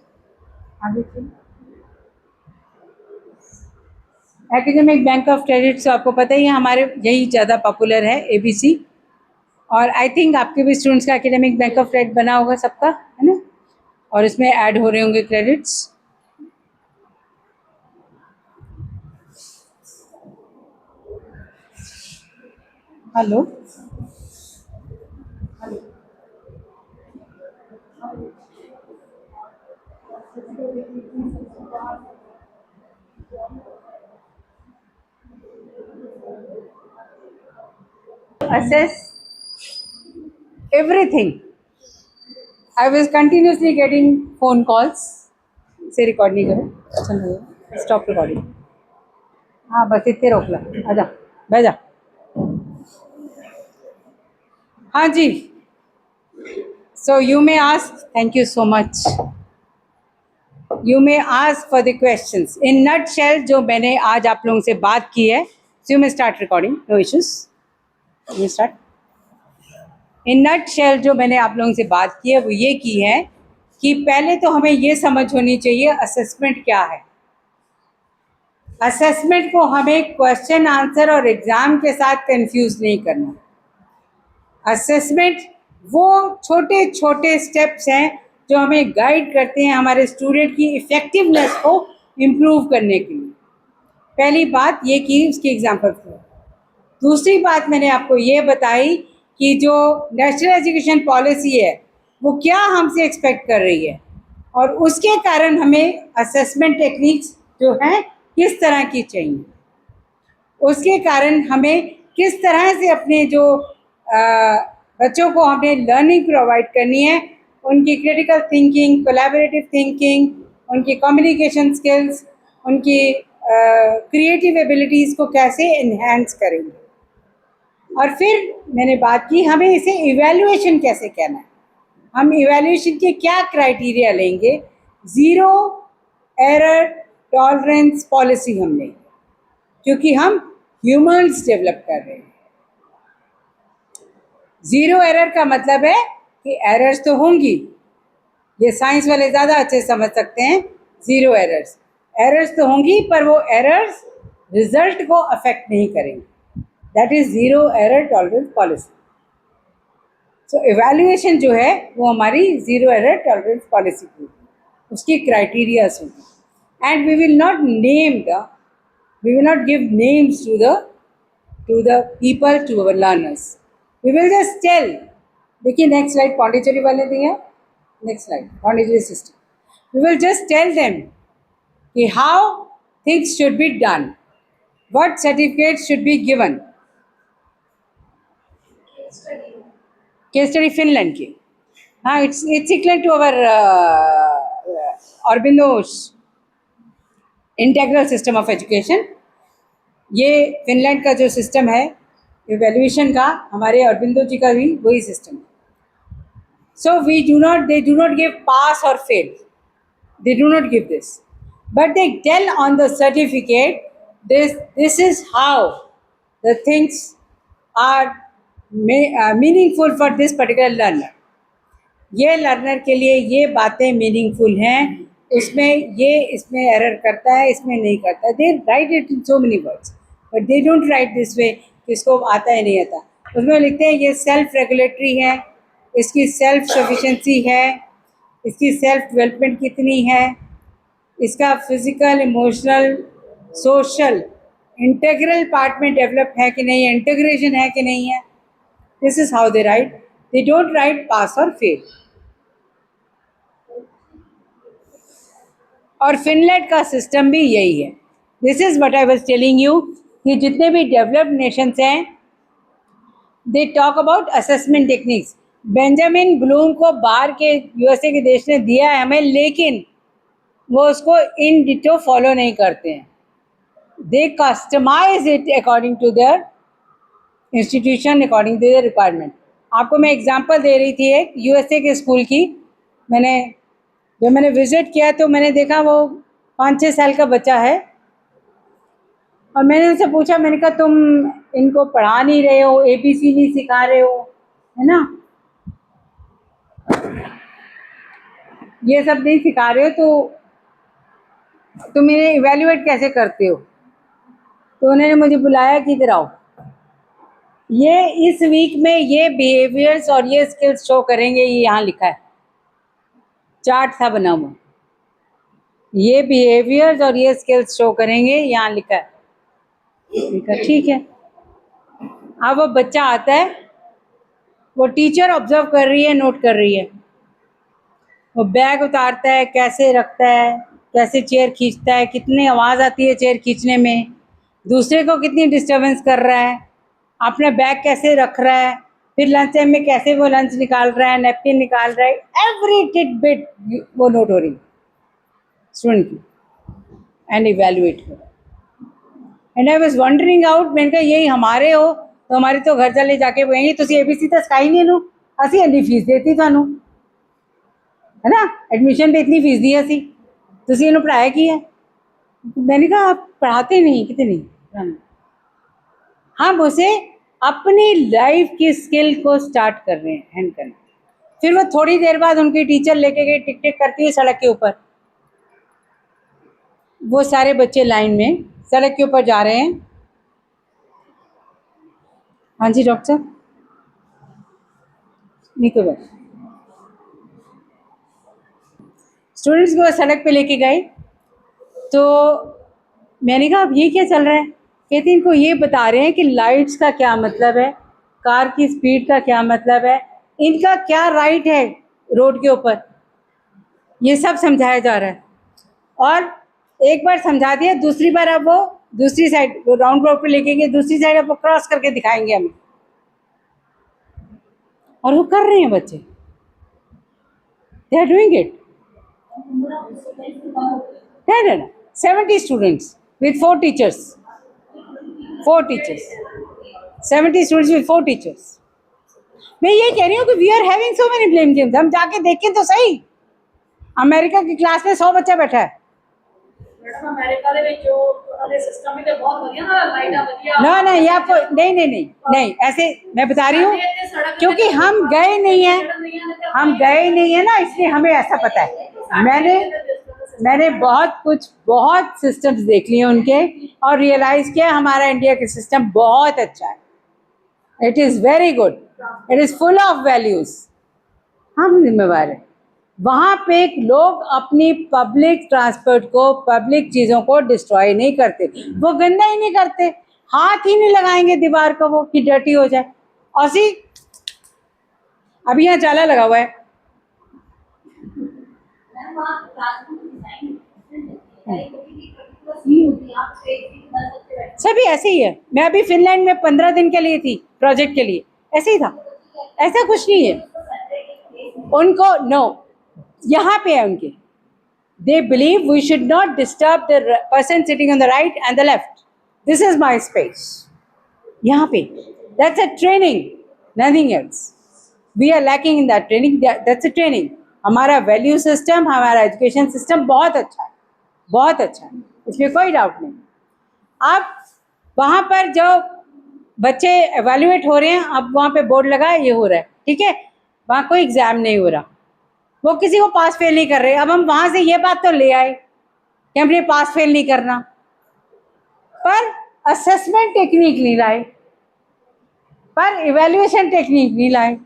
आगे चलिए. एकेडमिक बैंक ऑफ क्रेडिट तो आपको पता ही है हमारे यही ज़्यादा पॉपुलर है एबीसी और आई थिंक आपके भी स्टूडेंट्स का एकेडमिक बैंक ऑफ क्रेडिट बना होगा सबका है ना और इसमें ऐड हो रहे होंगे credits. Hello assess everything. I was continuously getting phone calls. से रिकॉर्ड नहीं करो. अच्छा नहीं. Stop recording. हाँ बस इतने रोक ला, आजा बैठ जा। हाँ जी, so you may ask, thank you so much, you may ask for the questions in nutshell. जो मैंने आज आप लोगों से बात की है, so you may start recording, no issues, you start. In nutshell जो मैंने आप लोगों से बात की है वो ये की है कि पहले तो हमें ये समझ होनी चाहिए असेसमेंट क्या है। असेसमेंट को हमें क्वेश्चन आंसर और एग्जाम के साथ कंफ्यूज नहीं करना। असेसमेंट वो छोटे छोटे स्टेप्स हैं जो हमें गाइड करते हैं हमारे स्टूडेंट की इफेक्टिवनेस को इम्प्रूव करने के लिए। पहली बात ये की, उसकी एग्जाम्पल थी। दूसरी बात मैंने आपको ये बताई कि जो नेशनल एजुकेशन पॉलिसी है वो क्या हमसे एक्सपेक्ट कर रही है और उसके कारण हमें असेसमेंट टेक्निक्स जो हैं किस तरह की चाहिए, उसके कारण हमें किस तरह से अपने जो बच्चों को हमें लर्निंग प्रोवाइड करनी है, उनकी क्रिटिकल थिंकिंग, कोलैबोरेटिव थिंकिंग, उनकी कम्युनिकेशन स्किल्स, उनकी क्रिएटिव एबिलिटीज़ को कैसे इन्हेंस करेंगे। और फिर मैंने बात की हमें इसे इवैल्यूएशन कैसे करना है। हम इवैल्यूएशन के क्या क्राइटेरिया लेंगे। ज़ीरो एरर टॉलरेंस पॉलिसी हम लेंगे क्योंकि हम ह्यूमन्स डेवलप कर रहे हैं। ज़ीरो एरर का मतलब है कि एरर्स तो होंगी, ये साइंस वाले ज़्यादा अच्छे समझ सकते हैं। ज़ीरो एरर्स तो होंगी पर वो एरर्स रिजल्ट को अफेक्ट नहीं करेंगे। That is zero error tolerance policy. So evaluation जो है वो हमारी ज़ीरो एरर टॉलरेंस पॉलिसी की, उसकी क्राइटेरियाज होंगी। And we will not give names to the people, to our learners. We will just tell. देखिए नेक्स्ट स्लाइड पौंडीचेरी वाले दिए, next slide Pondicherry system. We will just tell them कि how things should be done, what certificates should be given. Case study Finland की, हाँ, it's equal to our Aurobindo's integral system of education. ये Finland का जो system है evaluation का, हमारे अरबिंदो जी का भी वही सिस्टम है। सो they do not give pass or fail, they do not give this, but they tell on the certificate this is how the things are meaningful for this particular learner. ये learner के लिए ये बातें meaningful हैं, इसमें error करता है, इसमें नहीं करता है। They write it in so many words but they don't write this way कि इसको आता है नहीं आता। उसमें लिखते हैं ये सेल्फ रेगुलेटरी है, इसकी सेल्फ सफिशेंसी है, इसकी सेल्फ डेवलपमेंट कितनी है, इसका physical, emotional, social integral part में डेवलप है कि नहीं है, इंटीग्रेशन है कि नहीं है। This is how they write, they don't write pass और फेल। और फिनलैंड का सिस्टम भी यही है। This is what I was telling you कि जितने भी डेवलप्ड नेशंस हैं they talk about assessment techniques. Benjamin Bloom को बाहर के यूएसए के देश ने दिया है हमें, लेकिन वो उसको इन डिटो फॉलो नहीं करते हैं। They customize it according to their institution, according to their requirement. आपको मैं एग्जांपल दे रही थी एक यूएसए के स्कूल की। जब मैंने विजिट किया तो मैंने देखा वो 5-6 साल का बच्चा है और मैंने उनसे पूछा, मैंने कहा तुम इनको पढ़ा नहीं रहे हो, ABC नहीं सिखा रहे हो, है ना, ये सब नहीं सिखा रहे हो, तो तुम इन्हें इवैल्यूएट कैसे करते हो। तो उन्होंने मुझे बुलाया कि इधर आओ, ये इस वीक में ये बिहेवियर्स और ये स्किल्स शो करेंगे, ये यहाँ लिखा है, चार्ट था बना हुआ, ये बिहेवियर्स और ये स्किल्स शो करेंगे, यहाँ लिखा है। लिखा ठीक है। अब वो बच्चा आता है, वो टीचर ऑब्जर्व कर रही है, नोट कर रही है, वो बैग उतारता है, कैसे रखता है, कैसे चेयर खींचता है, कितनी आवाज़ आती है चेयर खींचने में, दूसरे को कितनी डिस्टर्बेंस कर रहा है, अपना बैग कैसे रख रहा है, फिर लंच टाइम में कैसे वो लंच निकाल रहा है, नैपकिन निकाल रहा है, एवरी टिट बिट वो नोट हो रही स्टूडेंट की। एंड इवेल्युएट करो। And I was wondering out, मैंने कहा यही हमारे हो तो हमारे तो घर चले जाके कहेंगे तुसी ABC तो सिखाई नहीं इनू, ਅਸੀਂ ਇੰਨੀ ਫੀਸ ਦੇਤੀ ਤੁਹਾਨੂੰ, है ना, एडमिशन पे इतनी फीस दी असी, तुसी इन्हों पढ़ाया की है? मैंने कहा आप पढ़ाते नहीं, कितनी हम उसे अपनी लाइफ की स्किल को स्टार्ट कर रहे हैं हैंड करना। फिर वो थोड़ी देर बाद उनकी टीचर लेके गई, टिक टिक करती है सड़क के ऊपर, वो सारे बच्चे लाइन में सड़क के ऊपर जा रहे हैं। हाँ जी डॉक्टर साहब, नहीं कोई बात। स्टूडेंट्स को सड़क पे लेके गए तो मैंने कहा अब ये क्या चल रहा है? कहते इनको ये बता रहे हैं कि लाइट्स का क्या मतलब है, कार की स्पीड का क्या मतलब है, इनका क्या राइट है रोड के ऊपर, ये सब समझाया जा रहा है। और एक बार समझा दिया, दूसरी बार अब वो दूसरी साइड, वो राउंड रोड पे लेके गए, दूसरी साइड अब वो क्रॉस करके दिखाएंगे हमें, और वो कर रहे हैं बच्चे, they are doing it. 70 students with 4 teachers. 4 teachers. 70 students with 4 teachers. मैं ये कह रही हूँ कि we are having so many blame games. हम जाके देखें तो सही, अमेरिका की क्लास में 100 बच्चा बैठा है। मैडम अमेरिका ਦੇ ਵਿੱਚ ਉਹਨਾਂ ਦੇ ਸਿਸਟਮ ਵੀ ਤੇ ਬਹੁਤ ਵਧੀਆ ਨਾ, ਲਾਈਟਾਂ ਵਧੀਆ। ना ना, ये आपको नहीं ऐसे मैं बता रही हूँ, क्योंकि हम गए नहीं हैं, हम गए नहीं है ना, इसलिए हमें ऐसा पता है। मैंने बहुत सिस्टम्स देख लिए उनके और रियलाइज़ किया हमारा इंडिया का सिस्टम बहुत अच्छा है। It is very good, it is full of values. हम जिम्मेवार हैं। वहाँ पे लोग अपनी पब्लिक ट्रांसपोर्ट को, पब्लिक चीज़ों को डिस्ट्रॉय नहीं करते, वो गंदा ही नहीं करते, हाथ ही नहीं लगाएंगे दीवार को वो कि डर्टी हो जाए। और सी अभी यहाँ जाला लगा हुआ है, सभी ऐसे ही है। मैं अभी फिनलैंड में 15 दिन के लिए थी, प्रोजेक्ट के लिए, ऐसे ही था, ऐसा कुछ नहीं है उनको। नो, यहाँ पे है उनके, they believe we should not disturb the person sitting on the right and the left, this is my space. यहाँ पे that's a training, nothing else. We are lacking in that training, that's a training. हमारा value system, हमारा education system बहुत अच्छा है, बहुत अच्छा है, इसमें कोई डाउट नहीं। अब वहाँ पर जो बच्चे एवेल्युएट हो रहे हैं, अब वहाँ पे बोर्ड लगा है, ये हो रहा है, ठीक है, वहाँ कोई एग्ज़ाम नहीं हो रहा, वो किसी को पास फेल नहीं कर रहे। अब हम वहाँ से ये बात तो ले आए कि हमने पास फेल नहीं करना, पर असेसमेंट टेक्निक नहीं लाए, पर इवेल्युएशन टेक्निक नहीं लाए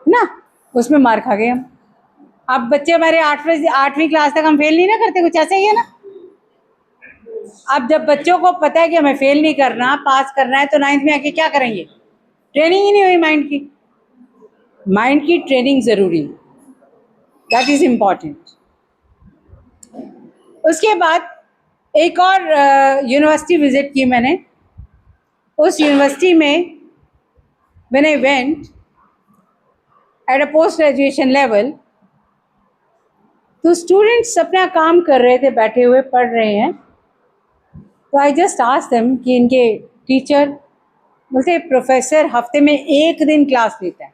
ना, उसमें मार खा गए हम। अब बच्चे हमारे 8वीं क्लास तक हम फेल नहीं ना करते, कुछ ऐसा ही है ना। अब जब बच्चों को पता है कि हमें फेल नहीं करना, पास करना है, तो 9th में आके क्या करेंगे? ट्रेनिंग ही नहीं हुई माइंड की। माइंड की ट्रेनिंग ज़रूरी, दैट इज़ इम्पॉर्टेंट। उसके बाद एक और यूनिवर्सिटी विज़िट की मैंने। उस यूनिवर्सिटी में when I went at a post graduation level, तो स्टूडेंट्स अपना काम कर रहे थे, बैठे हुए पढ़ रहे हैं। तो आई जस्ट आस्क्ड देम कि इनके टीचर, बोलते प्रोफेसर हफ्ते में 1 दिन क्लास लेता है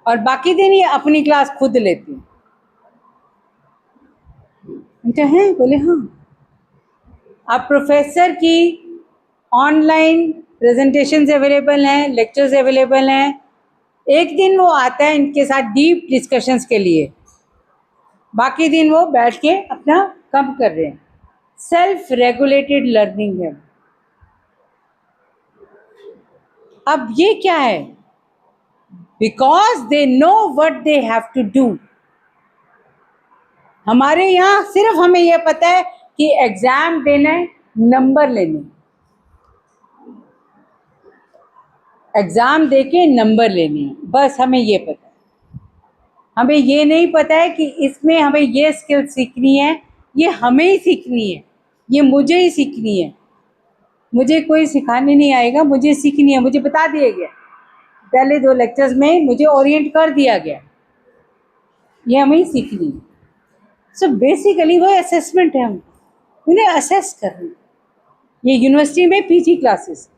और बाकी दिन ये अपनी क्लास खुद लेती है। हैं? बोले हाँ। अब प्रोफेसर की ऑनलाइन प्रेजेंटेशंस अवेलेबल हैं, लेक्चर्स अवेलेबल हैं, एक दिन वो आता है इनके साथ डीप डिस्कशंस के लिए, बाकी दिन वो बैठ के अपना काम कर रहे हैं। सेल्फ रेगुलेटेड लर्निंग है। अब ये क्या है? Because they know what they have to do. हमारे यहाँ सिर्फ हमें यह पता है कि एग्जाम देना है, नंबर लेने, एग्जाम देके नंबर लेने हैं, बस हमें ये पता है। हमें ये नहीं पता है कि इसमें हमें ये स्किल सीखनी है, ये हमें ही सीखनी है, ये मुझे ही सीखनी है, मुझे कोई सिखाने नहीं आएगा, मुझे सीखनी है। मुझे बता दिया गया पहले 2 लेक्चर्स में, मुझे ओरिएंट कर दिया गया, ये हमें ही सीखनी है। सो बेसिकली वो असेसमेंट है, हम उन्हें असेस कर रहे हैं। ये यूनिवर्सिटी में PG classes,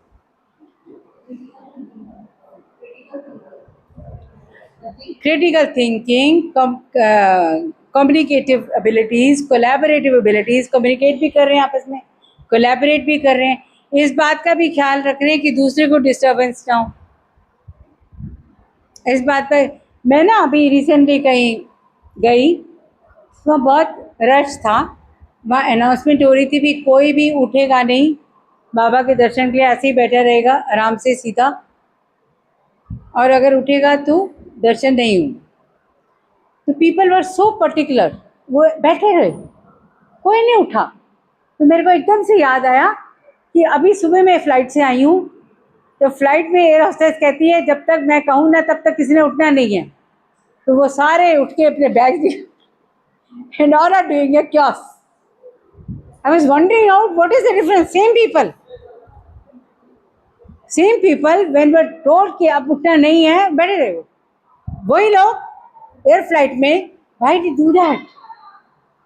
critical thinking, communicative abilities, collaborative abilities, communicate भी कर रहे हैं आपस में, collaborate भी कर रहे हैं, इस बात का भी ख्याल रख रहे हैं कि दूसरे को डिस्टर्बेंस ना हो। इस बात पर मैं ना अभी रिसेंटली कहीं गई, वहाँ बहुत रश था, वहाँ अनाउंसमेंट हो रही थी भी कोई भी उठेगा नहीं बाबा के दर्शन के लिए, ऐसे ही बैठा रहेगा आराम से सीधा, और अगर उठेगा तो दर्शन नहीं होंगे। तो पीपल वर सो पर्टिकुलर, वो बैठे रहे, कोई नहीं उठा। तो मेरे को एकदम से याद आया कि अभी सुबह मैं फ़्लाइट से आई हूँ, तो फ्लाइट में एयर होस्टेस कहती है जब तक मैं कहूँ ना तब तक किसी ने उठना नहीं है। तो वो सारे उठ के अपने बैग दिए and all are doing a chaos. I was wondering out what is the difference. Same people when were told कि अब उठना नहीं है, बैठे रहे हो। वही लोग एयर फ्लाइट में, व्हाई डिड डू दैट?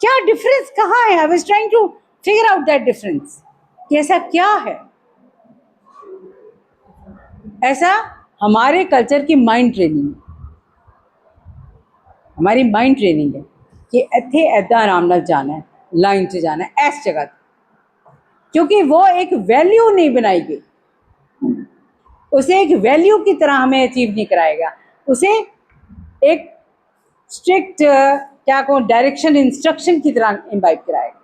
क्या डिफरेंस कहाँ है? I was trying to figure out that difference कि ऐसा क्या है। ऐसा हमारे कल्चर की माइंड ट्रेनिंग है, हमारी माइंड ट्रेनिंग है कि इत्थे ऐदा आराम नाल जाना है, लाइन से जाना है इस जगह, क्योंकि वो एक वैल्यू नहीं बनाई गई, उसे एक वैल्यू की तरह हमें अचीव नहीं कराएगा, उसे एक स्ट्रिक्ट क्या कहूँ डायरेक्शन इंस्ट्रक्शन की तरह इम्बाइब कराएगा।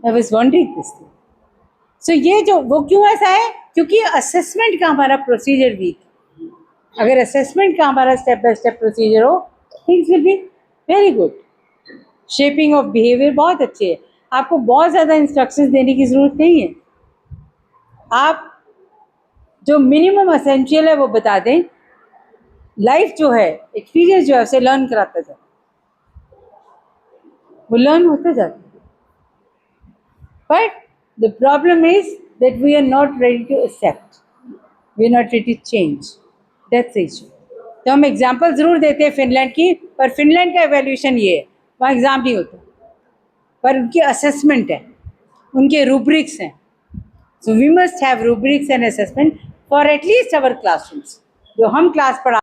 I was wondering this thing. So ये जो वो क्यों ऐसा है? क्योंकि असेसमेंट का हमारा प्रोसीजर वीक है। अगर असेसमेंट का हमारा स्टेप बाय स्टेप प्रोसीजर हो, things will be very good. Shaping of behaviour बहुत अच्छे है, आपको बहुत ज़्यादा इंस्ट्रक्शंस देने की ज़रूरत नहीं है। आप जो मिनिमम एसेंशियल है वो बता दें, लाइफ जो है, एक्सपीरियंस जो है उसे लर्न कराता जाए, वो लर्न होता जाता है। But the problem is that we are not ready to accept, we are not ready to change, that's issue. तो हम एग्जाम्पल ज़रूर देते हैं फिनलैंड की, पर फिनलैंड का एवेल्यूशन ये है, वहाँ एग्ज़ाम नहीं होता, पर उनकी असेसमेंट है, उनके रूब्रिक्स हैं। So we must have rubrics and assessment for at least our classrooms, जो हम क्लास पढ़ा